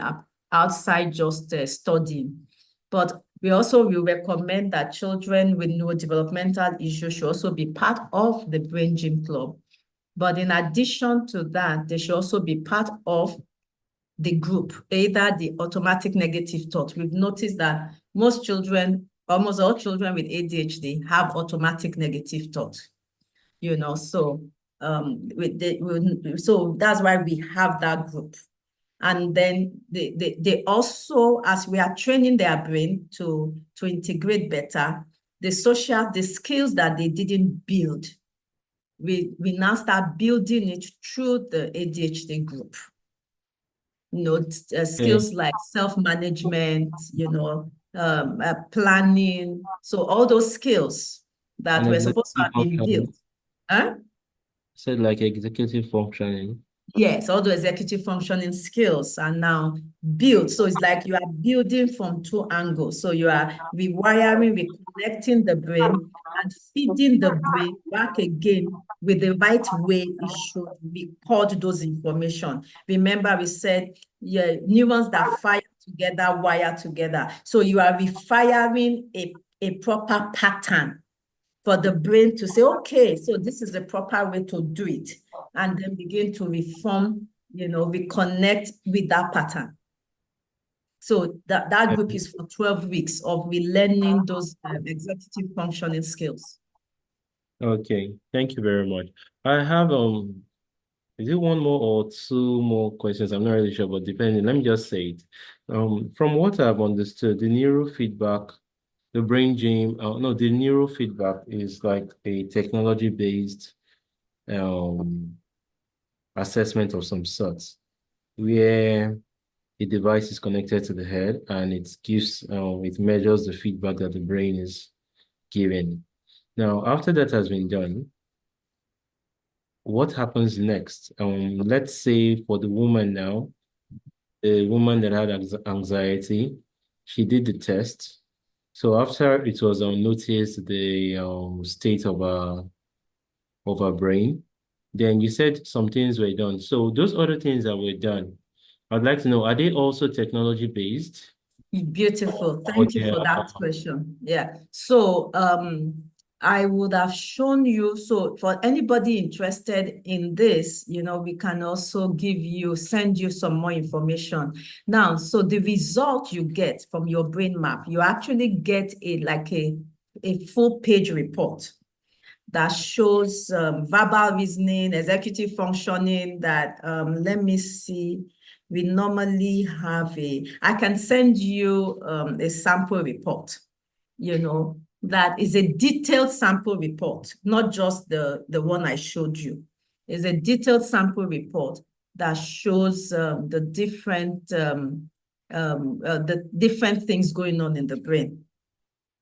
outside just studying. But we also will recommend that children with neurodevelopmental issues should also be part of the BrainGym club. But in addition to that, they should also be part of the group, either the automatic negative thought. We've noticed that most children, almost all children with ADHD have automatic negative thought, so so that's why we have that group. And then they also, as we are training their brain to integrate better, the skills that they didn't build, we now start building it through the ADHD group. Skills like self-management, planning. So all those skills that And were supposed to have been built. Huh? Said like executive functioning. Yes, all the executive functioning skills are now built. So it's like you are building from two angles. So you are rewiring, reconnecting the brain and feeding the brain back again with the right way it should record those information. Remember, we said, neurons that fire together, wire together. So you are refiring a proper pattern for the brain to say, okay, so this is the proper way to do it, and then begin to reform, reconnect with that pattern. So that group is for 12 weeks of relearning those executive functioning skills. Okay, thank you very much. I have is it one more or two more questions? I'm not really sure, but depending, let me just say it. From what I've understood, the neurofeedback, the BrainGym, no, the neurofeedback is like a technology-based assessment of some sorts, where a device is connected to the head and it measures the feedback that the brain is giving. Now, after that has been done, what happens next? Let's say for the woman now, the woman that had anxiety, she did the test. So after it was noticed the state of her brain, then you said some things were done. So those other things that were done, I'd like to know, are they also technology based? Beautiful. Or Thank you they for are, that question. Yeah. So I would have shown you, so for anybody interested in this, we can also send you some more information. Now, so the result you get from your brain map, you actually get a full page report that shows verbal reasoning, executive functioning, that let me see, we normally have I can send you a sample report, that is a detailed sample report, not just the one I showed you. It's a detailed sample report that shows the different things going on in the brain.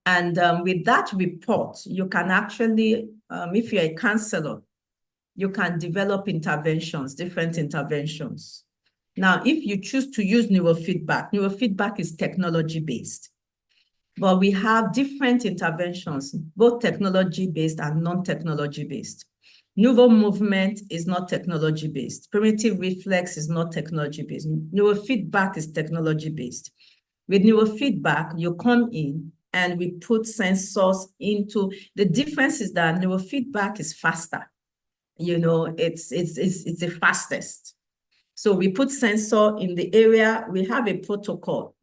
And with that report, you can actually, if you're a counselor, you can develop interventions, different interventions. Now, if you choose to use neurofeedback is technology-based. But we have different interventions, both technology-based and non-technology-based. Neural movement is not technology-based. Primitive reflex is not technology-based. Neurofeedback is technology-based. With neurofeedback, you come in and we put sensors into, the difference is that neurofeedback is faster. It's the fastest. So we put sensor in the area, we have a protocol,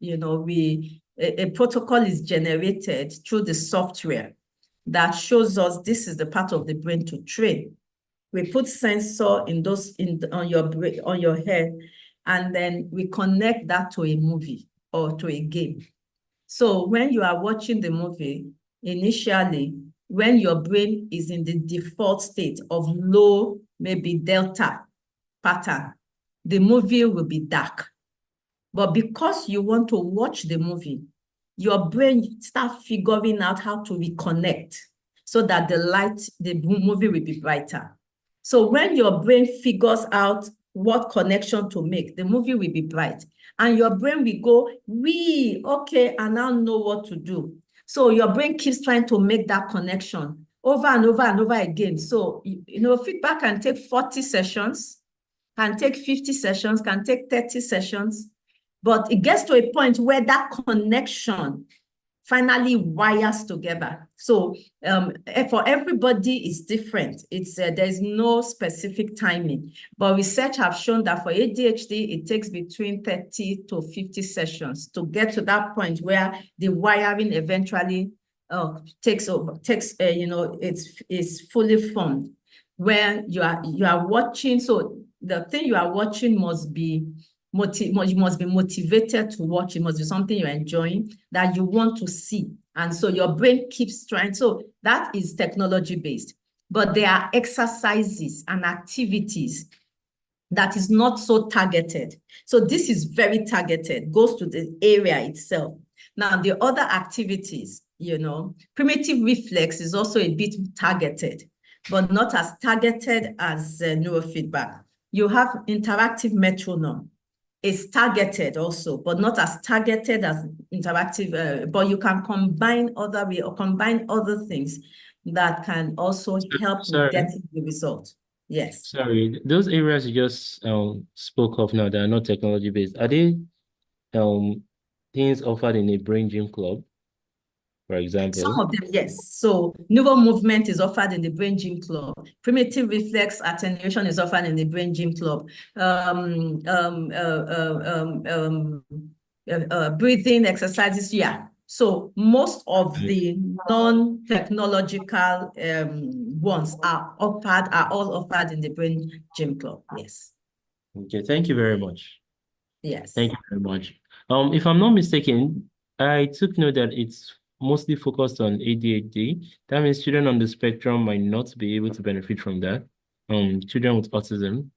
a protocol is generated through the software that shows us this is the part of the brain to train. We put sensor on your head, and then we connect that to a movie or to a game. So when you are watching the movie, initially, when your brain is in the default state of low, maybe delta pattern, the movie will be dark. But because you want to watch the movie, your brain starts figuring out how to reconnect so that the movie will be brighter. So when your brain figures out what connection to make, the movie will be bright. And your brain will go, okay, I now know what to do. So your brain keeps trying to make that connection over and over and over again. So, feedback can take 40 sessions, can take 50 sessions, can take 30 sessions. But it gets to a point where that connection finally wires together. So for everybody, it's different. There's no specific timing. But research have shown that for ADHD, it takes between 30 to 50 sessions to get to that point where the wiring eventually it's fully formed. Where you are watching, so the thing you are watching must be you must be motivated to watch. It must be something you're enjoying, that you want to see. And so your brain keeps trying. So that is technology-based. But there are exercises and activities that is not so targeted. So this is very targeted, goes to the area itself. Now, the other activities, primitive reflex is also a bit targeted, but not as targeted as neurofeedback. You have interactive metronome. It's targeted also, but not as targeted as interactive, but you can combine other things that can also help with getting the result. Yes. Sorry, those areas you just spoke of now that are not technology based, are they things offered in a BrainGym club, for example? Some of them, yes. So neural movement is offered in the BrainGym club. Primitive reflex attenuation is offered in the BrainGym club. Breathing exercises, yeah. So most of the non-technological ones are all offered in the Brain Gym Club. Yes. Okay, thank you very much. Yes. Thank you very much. If I'm not mistaken, I took note that it's mostly focused on ADHD. That means children on the spectrum might not be able to benefit from that. Children with autism.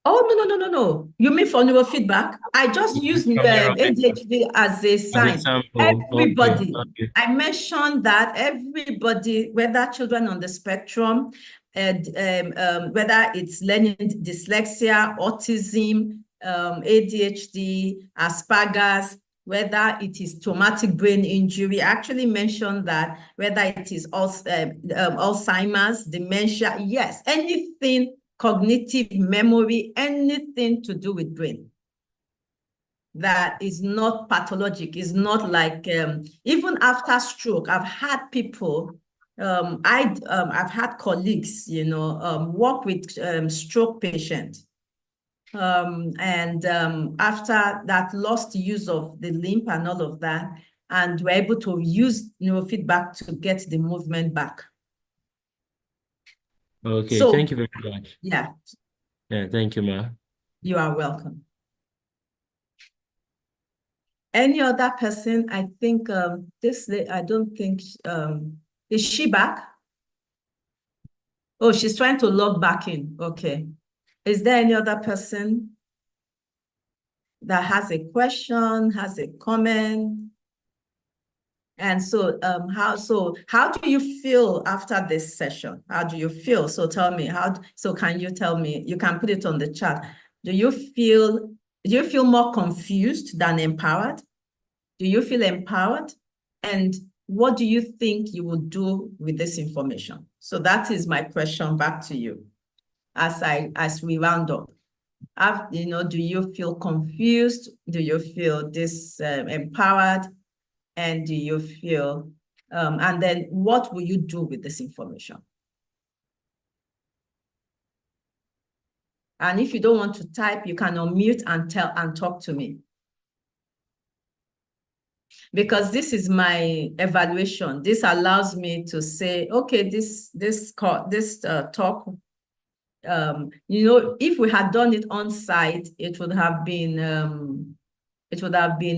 Oh, no. You mean for neurofeedback? I just Yes, used from ADHD as a as a sign. sample. Okay, Everybody. okay. I mentioned that everybody, whether children on the spectrum, whether it's learning dyslexia, autism, ADHD, Asperger's, whether it is traumatic brain injury, I actually mentioned that, whether it is Alzheimer's, dementia, yes, anything, cognitive memory, anything to do with brain that is not pathologic, is not like, even after stroke, I've had people, I've had colleagues, work with stroke patients. After that, lost use of the limb and all of that, and we're able to use neurofeedback to get the movement back. Okay, So, thank you very much. Yeah, Yeah, thank you, Ma. you are welcome. Any other person? I think I don't think, is she back? Oh, she's trying to log back in. Okay. Is there any other person that has a question, has a comment? And so, how do you feel after this session? How do you feel? So tell me, can you tell me, you can put it on the chat. Do you feel more confused than empowered? Do you feel empowered? And what do you think you will do with this information? So that is my question back to you as we round up. Do you feel confused? Do you feel empowered? And do you feel, and then what will you do with this information? And if you don't want to type, you can unmute and talk to me. Because this is my evaluation. This allows me to say, okay, this talk, if we had done it on site, it would have been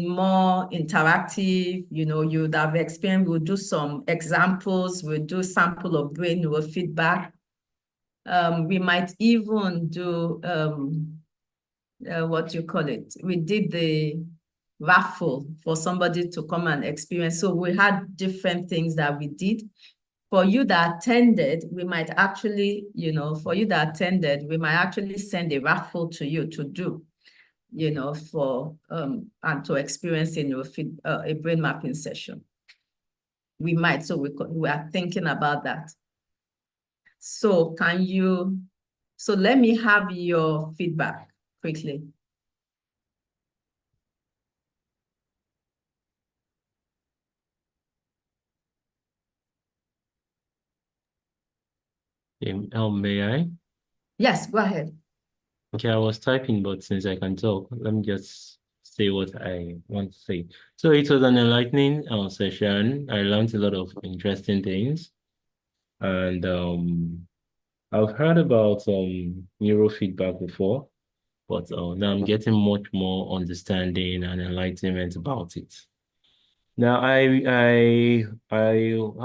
more interactive. You would have experienced. We'll do some examples. We'll do sample of brain neurofeedback. We might even do what you call it. We did the raffle for somebody to come and experience. So we had different things that we did. For you that attended, we might actually, send a raffle to you to do, for and to experience a brain mapping session. We might, so we are thinking about that. So let me have your feedback quickly. May I? Yes, go ahead. Okay, I was typing, but since I can talk, let me just say what I want to say. So it was an enlightening session. I learned a lot of interesting things. And I've heard about neurofeedback before, but now I'm getting much more understanding and enlightenment about it. Now, how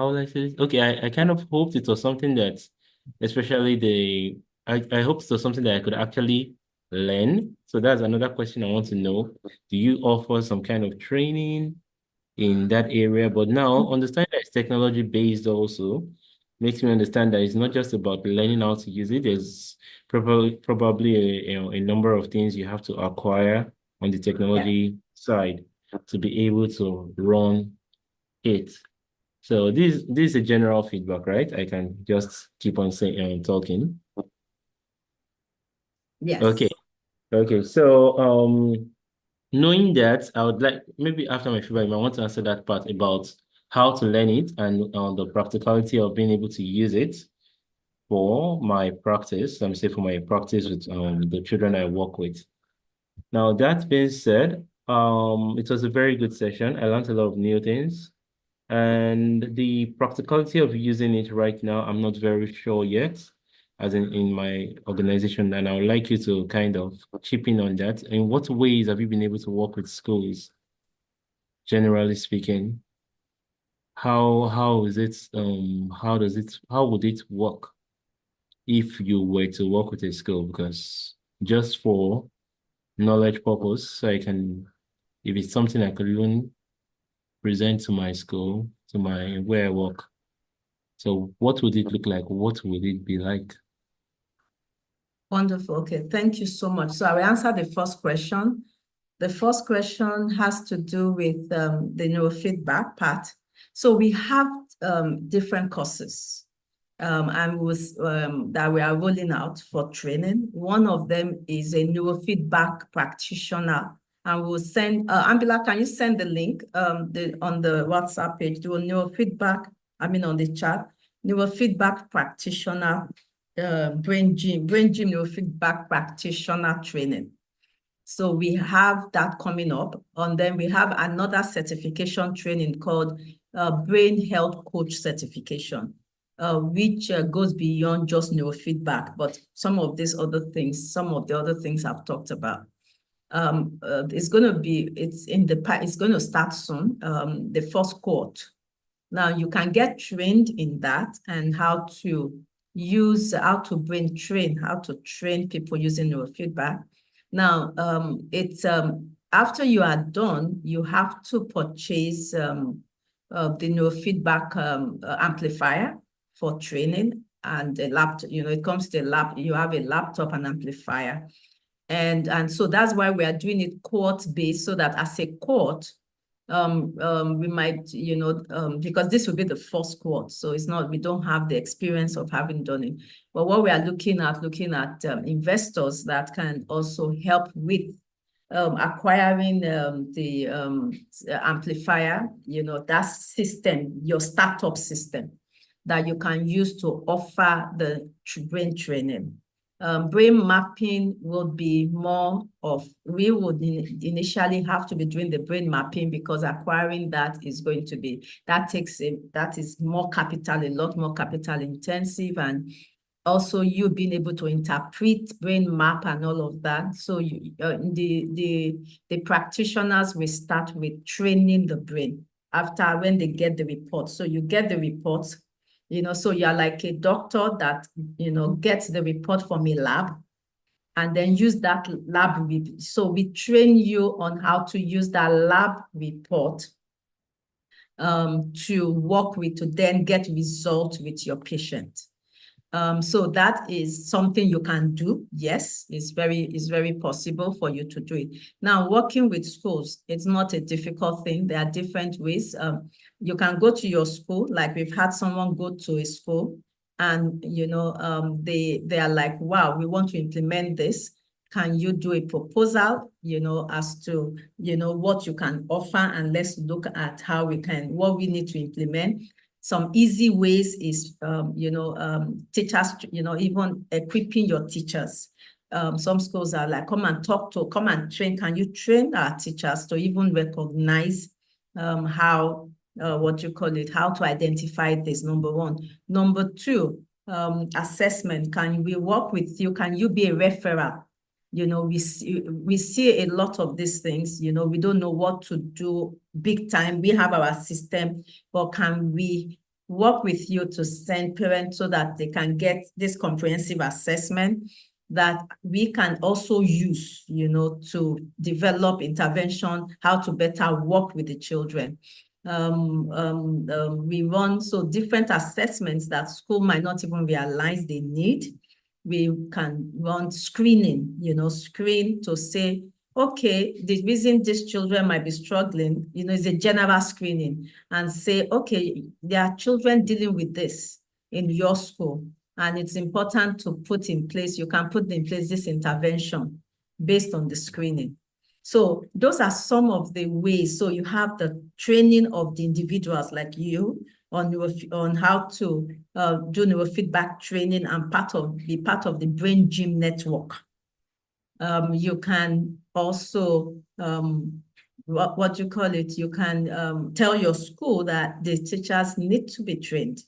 will I say this? Okay, I kind of hoped it was something that, especially I hoped it was something that I could actually learn. So that's another question I want to know. Do you offer some kind of training in that area? But now, understand that it's technology based also makes me understand that it's not just about learning how to use it. There's probably a number of things you have to acquire on the technology side to be able to run it. So this is a general feedback, right? I can just keep on saying talking. Yes. Okay. So knowing that, I would like maybe after my feedback, I want to answer that part about how to learn it and the practicality of being able to use it for my practice. Let me say for my practice with the children I work with. Now, that being said, It was a very good session. I learned a lot of new things. And the practicality of using it right now, I'm not very sure yet, as in my organization. And I would like you to kind of chip in on that. In what ways have you been able to work with schools, generally speaking? How is it how would it work if you were to work with a school? Because just for knowledge purpose, so I can, if it's something I could even present to my school, to my where I work. So what would it look like? What would it be like? Wonderful. Okay, thank you so much. So I will answer the first question. The first question has to do with the neurofeedback part. So we have different courses that we are rolling out for training. One of them is a neurofeedback practitioner. And we'll send, Ambila, can you send the link on the WhatsApp page to a neurofeedback, on the chat, neurofeedback practitioner, BrainGym neurofeedback practitioner training. So we have that coming up. And then we have another certification training called Brain Health Coach Certification, which goes beyond just neurofeedback, but some of the other things I've talked about. It's going to start soon, the first cohort. Now you can get trained in that and how to train people using neurofeedback. Now, after you are done, you have to purchase the neurofeedback amplifier for training and a laptop. It comes to a lap. You have a laptop and amplifier, and so that's why we are doing it cohort based, so that as a cohort, we might, because this will be the first cohort, so we don't have the experience of having done it. But what we are looking at investors that can also help with acquiring the amplifier, that system, your startup system that you can use to offer the brain training. Brain mapping would be more of, we would initially have to be doing the brain mapping, because acquiring that is going to be, that is more capital, a lot more capital intensive, and also you being able to interpret brain map and all of that. So the practitioners will start with training the brain after when they get the report. So you get the report, so you're like a doctor that, gets the report from a lab and then use that lab. So we train you on how to use that lab report to work with, to then get results with your patient. So that is something you can do. Yes, it's very possible for you to do it. Now, working with schools, it's not a difficult thing. There are different ways. You can go to your school, like we've had someone go to a school and, they are like, wow, we want to implement this. Can you do a proposal, as to, what you can offer, and let's look at what we need to implement. Some easy ways is, teachers, even equipping your teachers. Some schools are like, come and train. Can you train our teachers to even recognize how to identify this, number one. Number two, assessment. Can we work with you? Can you be a referral? We see a lot of these things, we don't know what to do big time. We have our system, but can we work with you to send parents so that they can get this comprehensive assessment that we can also use, to develop intervention, how to better work with the children. We run different assessments that school might not even realize they need. We can run screening, screen to say, okay, the reason these children might be struggling, is a general screening, and say, okay, there are children dealing with this in your school, and it's important to put in place, you can put in place this intervention based on the screening. So those are some of the ways. So you have the training of the individuals like you on how to do neurofeedback training and be part of the BrainGym network. You can also what you call it, you can tell your school that the teachers need to be trained,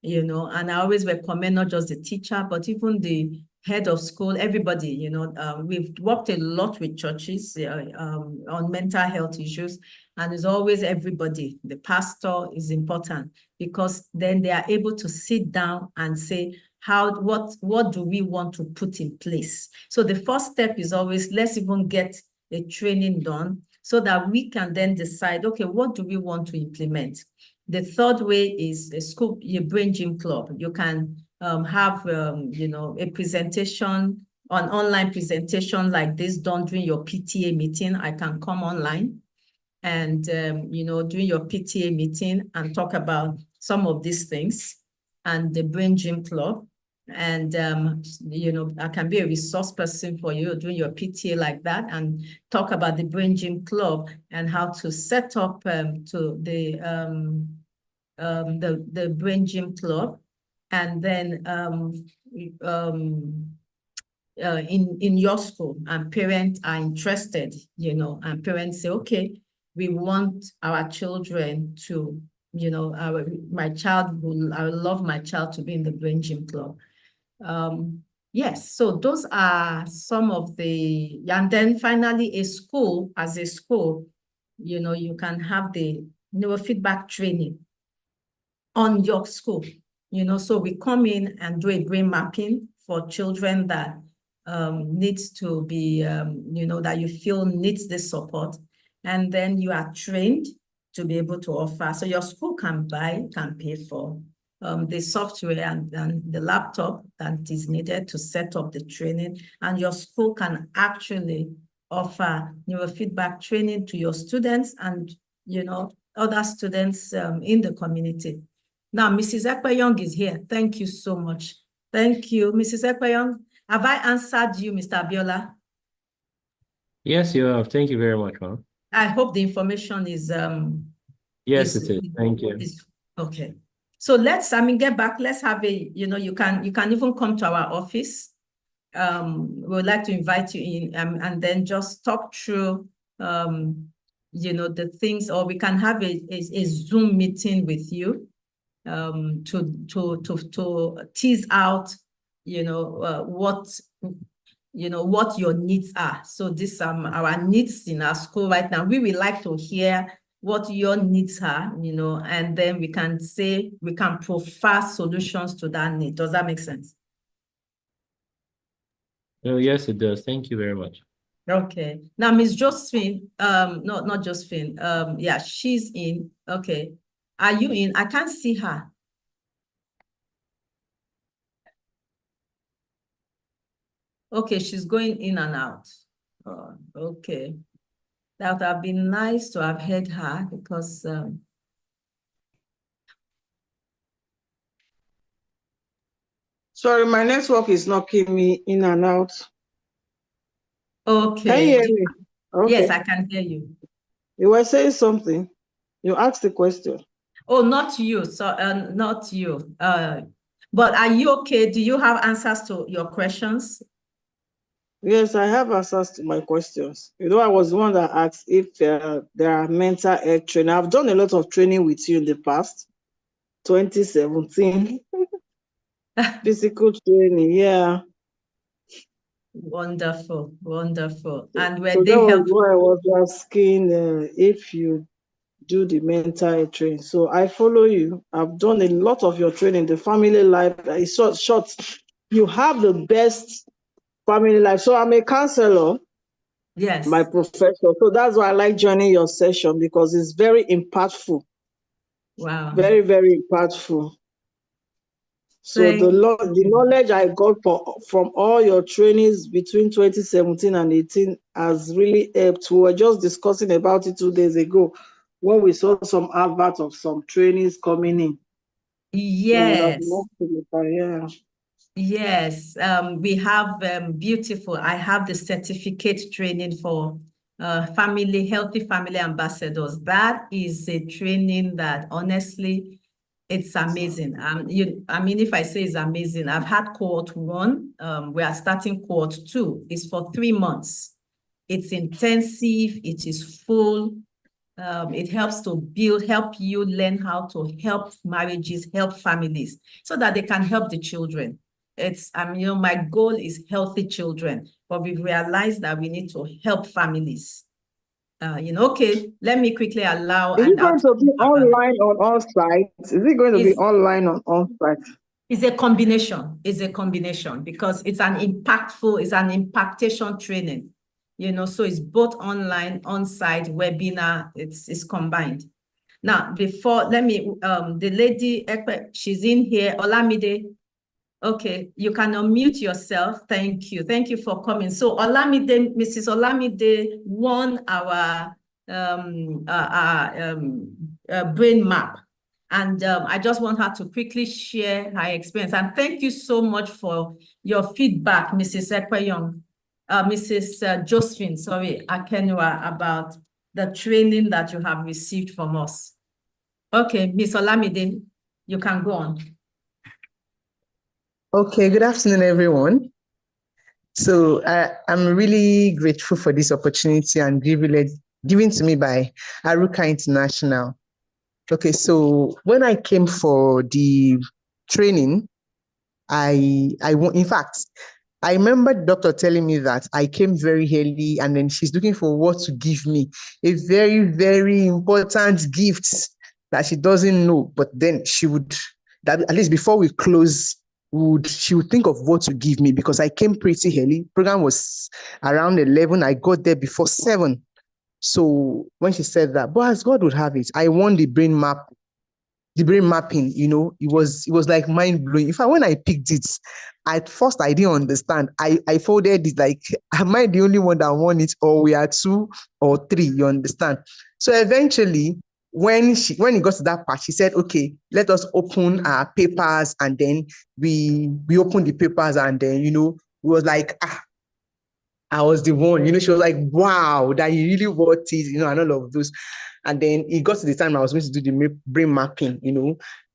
you know, and I always recommend not just the teacher, but even the head of school, everybody, you know, we've worked a lot with churches on mental health issues, and it's always everybody. The pastor is important because then they are able to sit down and say, what do we want to put in place? So the first step is always, let's even get a training done so that we can then decide, okay, what do we want to implement? The third way is a school, your BrainGym club. You can have, you know, a presentation, an online presentation like this done during your PTA meeting. I can come online and, you know, during your PTA meeting and talk about some of these things and the BrainGym club. And, you know, I can be a resource person for you during your PTA like that and talk about the BrainGym club and how to set up to the BrainGym club. And then in your school, and parents are interested, you know, and parents say, okay, we want our children to, you know, I would love my child to be in the BrainGym club. Yes, so those are some of the, and then finally a school, as a school, you know, you can have the neurofeedback training on your school, you know, so we come in and do a brain mapping for children that needs to be, you know, that you feel needs this support. And then you are trained to be able to offer. So your school can pay for the software and the laptop that is needed to set up the training. And your school can actually offer neurofeedback training to your students and, you know, other students in the community. Now, Mrs. Ekpeyong is here. Thank you so much. Thank you, Mrs. Ekpeyong. Have I answered you, Mr. Abiola? Yes, you have. Thank you very much, ma'am. I hope the information is Yes, it is. Thank you. Okay. So let's, get back. Let's have a, you know, you can even come to our office. We would like to invite you in and then just talk through, you know, the things, or we can have a Zoom meeting with you to tease out, you know, what your needs are. So these are our needs in our school right now. We would like to hear what your needs are, you know, and then we can provide solutions to that need. Does that make sense? Oh, yes, it does. Thank you very much. Okay. Now, Miss Josephine, no, not Josephine. Yeah, she's in. Okay. Are you in? I can't see her. Okay, she's going in and out. Oh, okay. That would have been nice to have heard her because Sorry, my network is knocking me in and out. okay. Can you hear me? Okay. Yes, I can hear you. You were saying something. You asked the question. Oh, not you. So, not you. But are you okay? Do you have answers to your questions? Yes, I have answers to my questions. You know, I was the one that asked if there are mental health training. I've done a lot of training with you in the past, 2017. Physical training, yeah. Wonderful, wonderful. And were So they that was helpful? why I was asking if you do the mental health training. So I follow you. I've done a lot of your training, the family life. It's short. You have the best family life. So I'm a counselor. Yes. My professor. So that's why I like joining your session because it's very impactful. Wow. Very, very impactful. So the knowledge I got from all your trainings between 2017 and 18 has really helped. We were just discussing about it 2 days ago when we saw some adverts of some trainings coming in. Yes. Yeah. Yes, we have beautiful. I have the certificate training for healthy family ambassadors. That is a training that honestly, it's amazing. If I say it's amazing, I've had cohort 1. We are starting cohort 2. It's for 3 months. It's intensive, it is full. It helps to help you learn how to help marriages, help families, so that they can help the children. My goal is healthy children, but we've realized that we need to help families. Okay, let me quickly allow. Is it going to be online or on site? Is it going to be online or on site? It's a combination. It's a combination because it's an impactation training. So it's both online, on-site, webinar, it's combined. Now, the lady, she's in here, Olamide. Okay, you can unmute yourself. Thank you. Thank you for coming. So Mrs. Olamide won our brain map. And I just want her to quickly share her experience. And thank you so much for your feedback, Mrs. Mrs. Josephine, Akenua, about the training that you have received from us. Okay, Ms. Olamide, you can go on. Okay, good afternoon, everyone. So I'm really grateful for this opportunity and privilege given to me by Aruka International. Okay, so when I came for the training, in fact, I remember the doctor telling me that I came very early and then she's looking for what to give me, a very, very important gift that she doesn't know, but then she would, that at least before we close, she would think of what to give me because I came pretty early. Program was around 11. I got there before 7. So when she said that, but as God would have it, I won the brain mapping, it was like mind blowing. In fact, when I picked it, at first I didn't understand. I folded it like, am I the only one that won it, or we are 2 or 3? You understand? So eventually, when it got to that part, she said, okay, let us open our papers. And then we opened the papers and then, it was like, I was the one, she was like, wow, that you really worth it, and all of those. And then it got to the time I was going to do the brain mapping,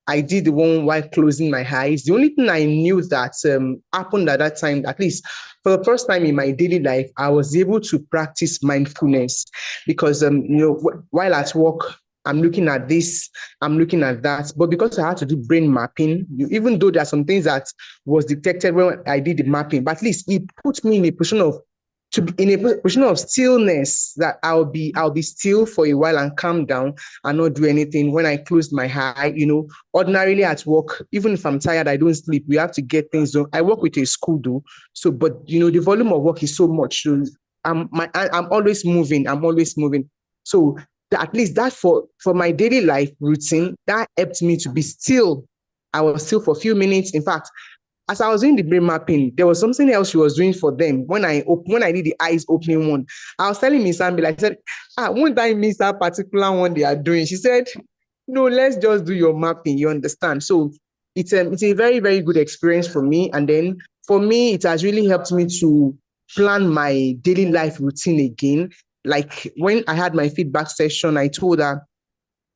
I did the one while closing my eyes. The only thing I knew that happened at that time, at least for the first time in my daily life, I was able to practice mindfulness because, while at work, I'm looking at this, I'm looking at that. But because I had to do brain mapping, even though there are some things that was detected when I did the mapping, but at least it put me in a position of stillness, that I'll be still for a while and calm down and not do anything. When I closed my eye, ordinarily at work, even if I'm tired, I don't sleep. We have to get things done. I work with a school though, so but the volume of work is so much. So I'm always moving. So at least that for my daily life routine, that helped me to be still. I was still for a few minutes. In fact, as I was doing the brain mapping, there was something else she was doing for them. When I did the eyes opening one, I was telling Miss Ambil, I said, won't I miss that particular one they are doing? She said, no, let's just do your mapping, you understand? So it's a very, very good experience for me. And then for me, it has really helped me to plan my daily life routine again. Like when I had my feedback session, I told her,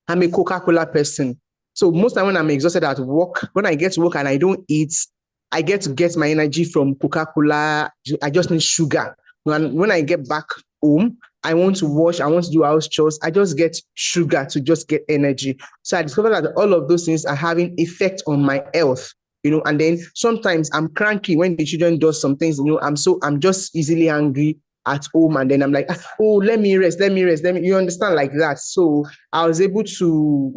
I'm a Coca-Cola person. So most time when I'm exhausted at work, when I get to work and I don't eat, I get to get my energy from Coca-Cola. I just need sugar. When I get back home, I want to wash, I want to do house chores. I just get sugar to just get energy. So I discovered that all of those things are having effect on my health, and then sometimes I'm cranky when the children do some things, I'm just easily angry at home. And then I'm like, oh, let me rest. You understand, like that. So I was able to,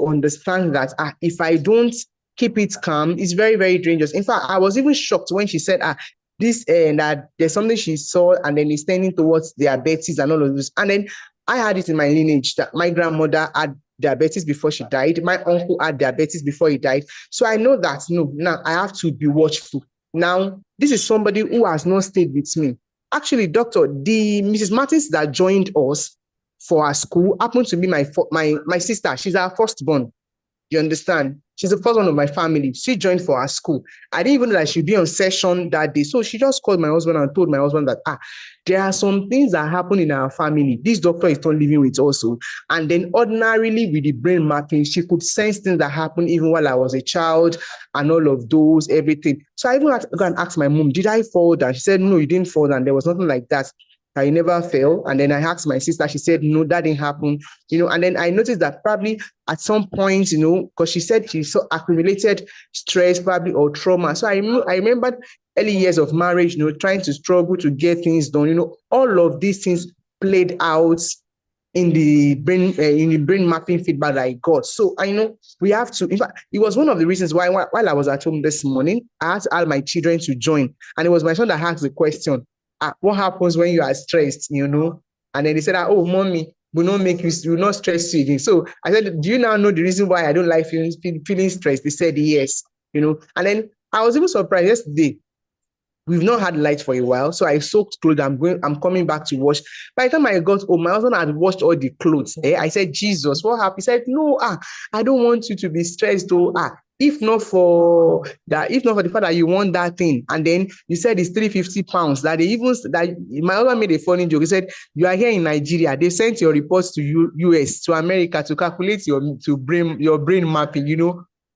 understand that if I don't keep it calm, it's very, very dangerous. In fact, I was even shocked when she said, this and that there's something she saw and then it's tending towards diabetes and all of this. And then I had it in my lineage that my grandmother had diabetes before she died. My uncle had diabetes before he died. So I know that, now I have to be watchful. Now, this is somebody who has not stayed with me. Actually, doctor, the Mrs. Martins that joined us for our school happened to be my sister. She's our firstborn. You understand? She's the first one of my family. She joined for our school. I didn't even know that she'd be on session that day. So she just called my husband and told my husband that, there are some things that happen in our family. This doctor is not living with also. And then ordinarily with the brain mapping, she could sense things that happened even while I was a child and all of those, everything. So I even had to go and ask my mom, did I fall down? She said, no, you didn't fall down. There was nothing like that. I never fell. And then I asked my sister, she said, no, that didn't happen. And then I noticed that probably at some point, because she said she saw accumulated stress, probably, or trauma. So I remembered early years of marriage, trying to struggle to get things done. All of these things played out in the brain mapping feedback that I got. So I know we have to. In fact, it was one of the reasons why while I was at home this morning, I asked all my children to join, and it was my son that asked the question, "What happens when you are stressed?" And then they said, "Oh, mommy, will not make you, will not stress you again." So I said, "Do you now know the reason why I don't like feeling stressed?" They said yes. And then I was even surprised yesterday. We've not had light for a while, so I soaked clothes. I'm coming back to wash. By the time I got home, my husband had washed all the clothes. I said, Jesus, what happened? He said, no, I don't want you to be stressed. If not for the fact that you want that thing, and then you said it's 350 pounds. That my husband made a funny joke. He said, you are here in Nigeria. They sent your reports to US, to America, to calculate your brain mapping.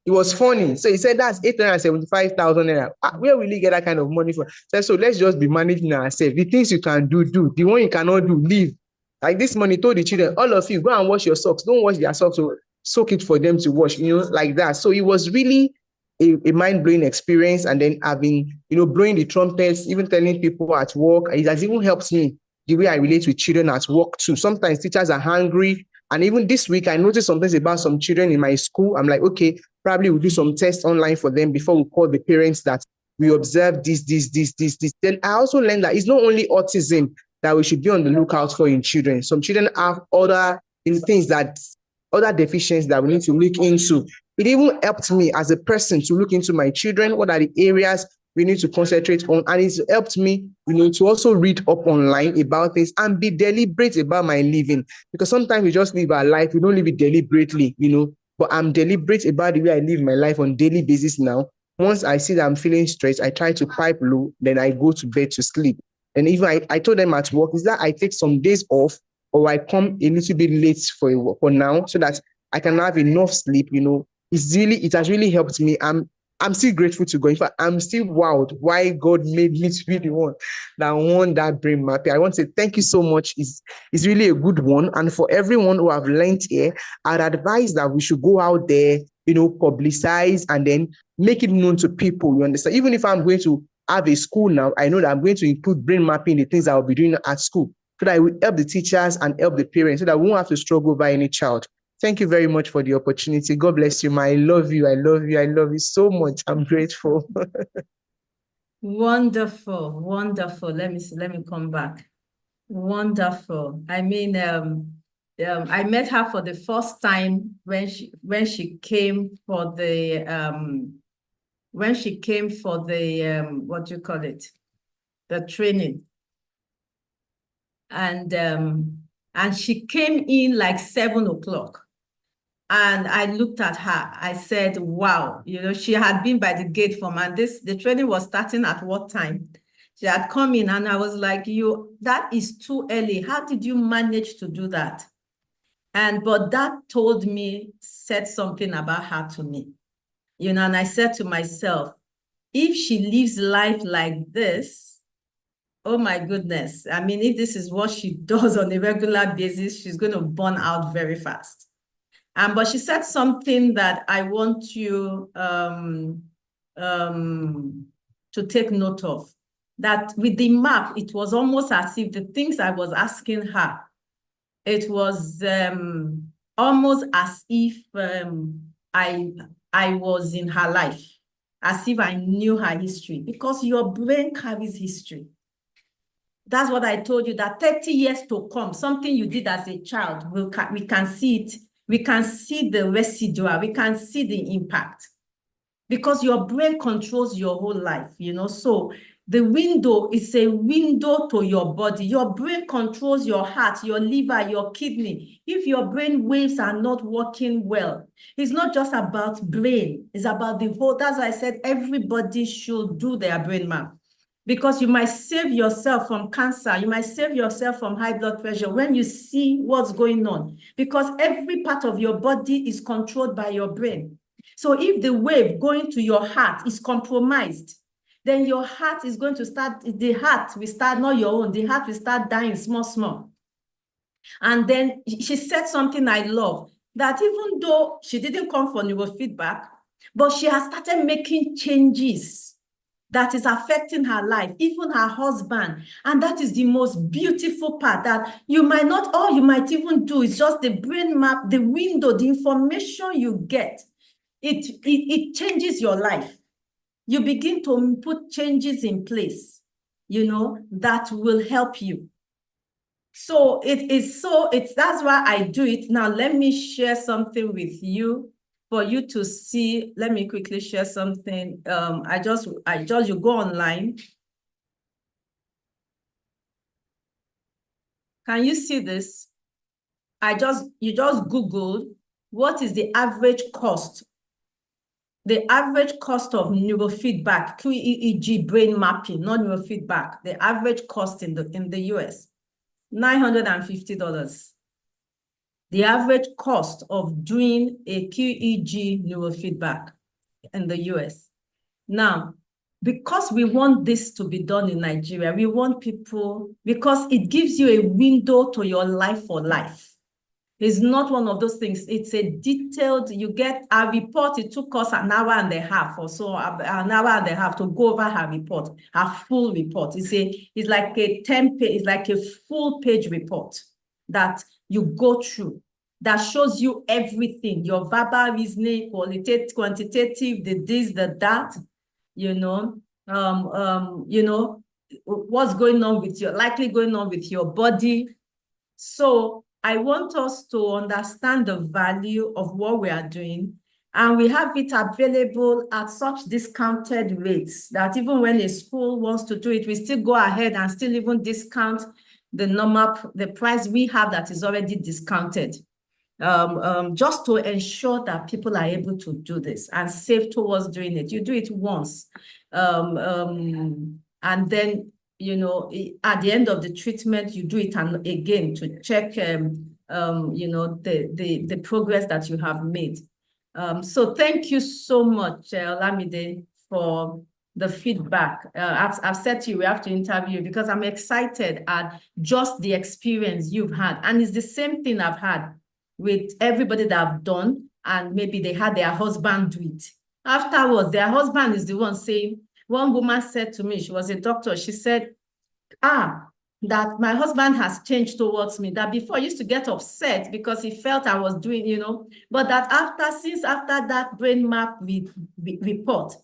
It was funny. So he said that's 875,000 naira. Where will he get that kind of money from? So let's just be managing ourselves. The things you can do. The one you cannot do, leave. Like this money told the children, all of you, go and wash your socks. Don't wash their socks, so soak it for them to wash, like that. So it was really a mind-blowing experience. And then having, blowing the trumpets, even telling people at work, it has even helped me the way I relate with children at work too. Sometimes teachers are hungry. And even this week, I noticed some things about some children in my school. I'm like, okay, probably we'll do some tests online for them before we call the parents that we observe this. Then I also learned that it's not only autism that we should be on the lookout for in children. Some children have other deficiencies that we need to look into. It even helped me as a person to look into my children. What are the areas we need to concentrate on? And it's helped me, to also read up online about this and be deliberate about my living. Because sometimes we just live our life, we don't live it deliberately, but I'm deliberate about the way I live my life on a daily basis now. Once I see that I'm feeling stressed, I try to pipe low, then I go to bed to sleep. And even I told them at work is that I take some days off, or I come a little bit late for now, so that I can have enough sleep. It has really helped me. I'm still grateful to God. In fact, I'm still wowed why God made me to be the one that won that brain mapping. I want to say thank you so much. It's really a good one. And for everyone who have learned here, I'd advise that we should go out there, publicize and then make it known to people. You understand? Even if I'm going to have a school now, I know that I'm going to include brain mapping in the things I'll be doing at school, so that it will help the teachers and help the parents, so that we won't have to struggle by any child. Thank you very much for the opportunity. God bless you, I love you. I love you. I love you so much. I'm grateful. Wonderful, wonderful. Let me come back. Wonderful. I mean, I met her for the first time when she came for the what do you call it? The training. And she came in like 7 o'clock. And I looked at her. I said, wow, she had been by the gate and the training was starting at what time? She had come in and I was like, that is too early. How did you manage to do that? But that said something about her to me. And I said to myself, if she lives life like this, oh my goodness. I mean, if this is what she does on a regular basis, she's going to burn out very fast. But she said something that I want you to take note of. That with the map, it was almost as if the things I was asking her, it was almost as if I was in her life, as if I knew her history, because your brain carries history. That's what I told you, that 30 years to come, something you did as a child, we can see it. We can see the residual, we can see the impact, because your brain controls your whole life, So the window is a window to your body. Your brain controls your heart, your liver, your kidney. If your brain waves are not working well, it's not just about brain, it's about the whole. That's why I said everybody should do their brain map. Because you might save yourself from cancer, you might save yourself from high blood pressure when you see what's going on. Because every part of your body is controlled by your brain. So if the wave going to your heart is compromised, then your heart is going to start, the heart will start, not your own, the heart will start dying small, small. And then she said something I love, that even though she didn't come for neurofeedback, but she has started making changes that is affecting her life, even her husband. And that is the most beautiful part, that you might not, all you might even do is just the brain map, the window, the information you get. It changes your life. You begin to put changes in place, that will help you. So that's why I do it. Now, let me share something with you for you to see. Let me quickly share something. You go online. Can you see this? You just Googled what is the average cost. The average cost of neurofeedback, QEEG brain mapping, not neurofeedback, the average cost in the US, $950. The average cost of doing a QEG neurofeedback in the US. Now, because we want this to be done in Nigeria, we want people, because it gives you a window to your life for life. It's not one of those things. It's a detailed, you get a report. It took us an hour and a half or so, an hour and a half to go over her report, her full report. It's like a 10-page, it's like a full page report that you go through that shows you everything, your verbal reasoning, qualitative, quantitative, the this, the that, what's going on with likely going on with your body. So I want us to understand the value of what we are doing, and we have it available at such discounted rates that even when a school wants to do it, we still go ahead and still even discount the price we have that is already discounted, just to ensure that people are able to do this and save towards doing it. You do it once, and then at the end of the treatment, you do it again to check, the progress that you have made. So thank you so much, Olamide, for the feedback. I've said to you, we have to interview you because I'm excited at just the experience you've had. And it's the same thing I've had with everybody that I've done, and maybe they had their husband do it. Afterwards, their husband is the one saying, one woman said to me, she was a doctor, she said, that my husband has changed towards me, that before I used to get upset because he felt I was doing, but that after that brain map report,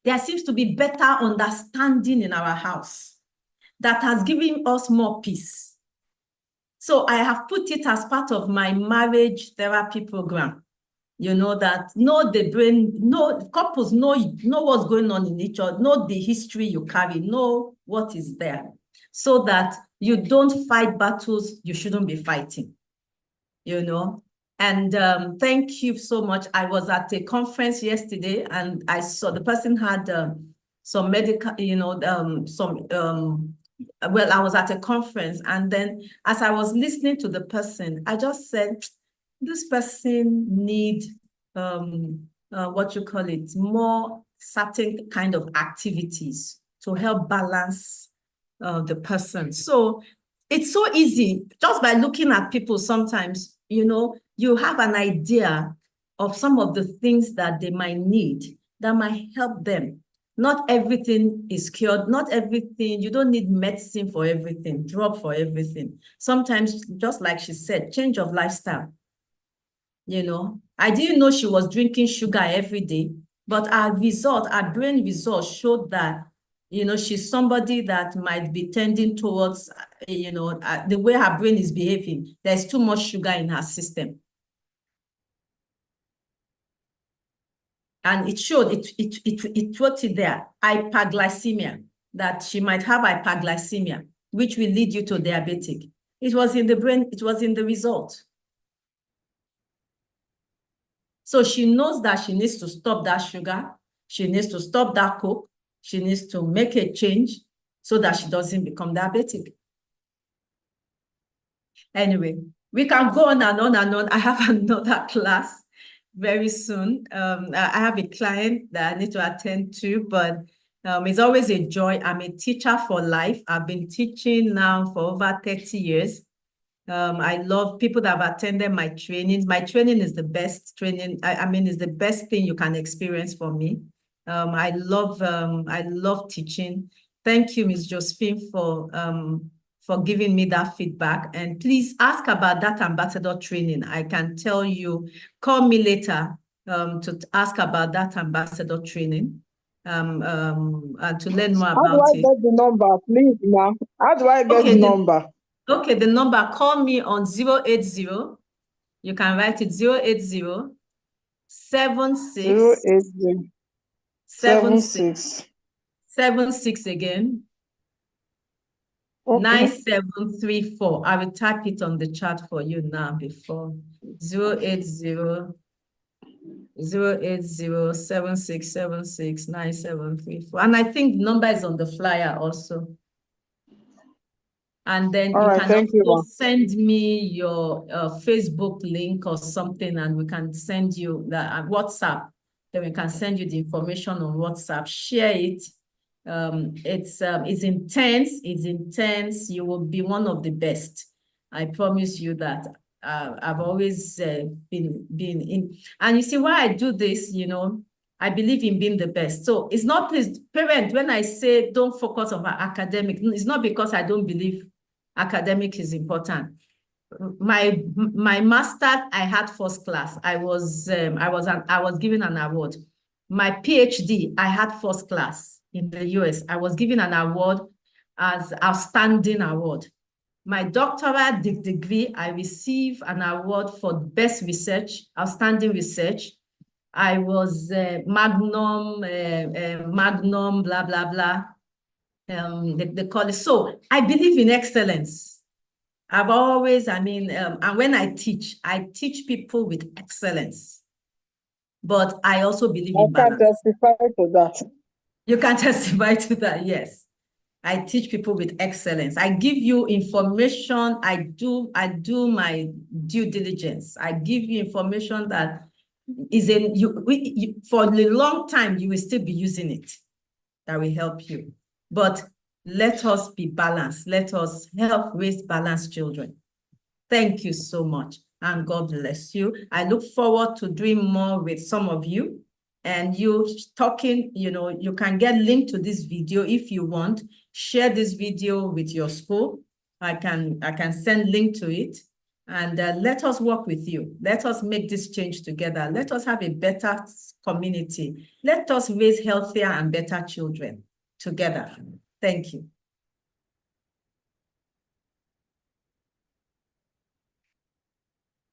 there seems to be better understanding in our house that has given us more peace. So I have put it as part of my marriage therapy program. That the brain, couples know what's going on in each other, know the history you carry, know what is there, so that you don't fight battles you shouldn't be fighting, And thank you so much. I was at a conference yesterday, and I saw the person had some medical, well, I was at a conference, and then as I was listening to the person, I just said, this person need more certain kind of activities to help balance the person. So it's so easy just by looking at people. Sometimes, you have an idea of some of the things that they might need that might help them. Not everything is cured. Not everything, you don't need medicine for everything, drug for everything. Sometimes, just like she said, change of lifestyle. I didn't know she was drinking sugar every day, but our brain results showed that, she's somebody that might be tending towards, the way her brain is behaving, there's too much sugar in her system. And it showed, it wrote it there, hyperglycemia, that she might have hyperglycemia, which will lead you to diabetic. It was in the brain, it was in the result. So she knows that she needs to stop that sugar. She needs to stop that Coke. She needs to make a change so that she doesn't become diabetic. Anyway, we can go on and on and on. I have another class very soon. I have a client that I need to attend to, but It's always a joy. I'm a teacher for life. I've been teaching now for over 30 years. I love people that have attended my trainings. My training is the best training. I mean, it's the best thing you can experience for me. I love teaching. Thank you, Ms. Josephine, for giving me that feedback. And please ask about that ambassador training. I can tell you, call me later to ask about that ambassador training. And to learn more How do I about it. get the number, please, ma'am? How do I get the number? Okay, the number, call me on 080. You can write it 080 76 080 76 76 again. Okay. 9734. I will type it on the chat for you now before 080 76 76 9734. And I think the number is on the flyer also. And then All you right, can thank you, also send me your Facebook link or something, and we can send you the WhatsApp. Then we can send you the information on WhatsApp. Share it. It's intense. It's intense. You will be one of the best. I promise you that. I've always been in. And you see why I do this, you know, I believe in being the best. So it's not, please, parents, when I say don't focus on our academic, it's not because I don't believe academic is important. My master, I had first class. I was given an award. My PhD, I had first class in the US. I was given an award as outstanding award. My doctoral degree, I received an award for best research, outstanding research. I was magnum, blah, blah, blah. They call it. So I believe in excellence. I've always, and when I teach people with excellence. But I also believe in balance. I can testify to that. You can testify to that, yes. I teach people with excellence. I give you information. I do my due diligence. I give you information that is for a long time, you will still be using it. That will help you. But let us be balanced. Let us help raise balanced children. Thank you so much, and God bless you. I look forward to doing more with some of you. And you talking, you know, you can get link to this video if you want. Share this video with your school. I can send link to it. And let us work with you. Let us make this change together. Let us have a better community. Let us raise healthier and better children together. Thank you.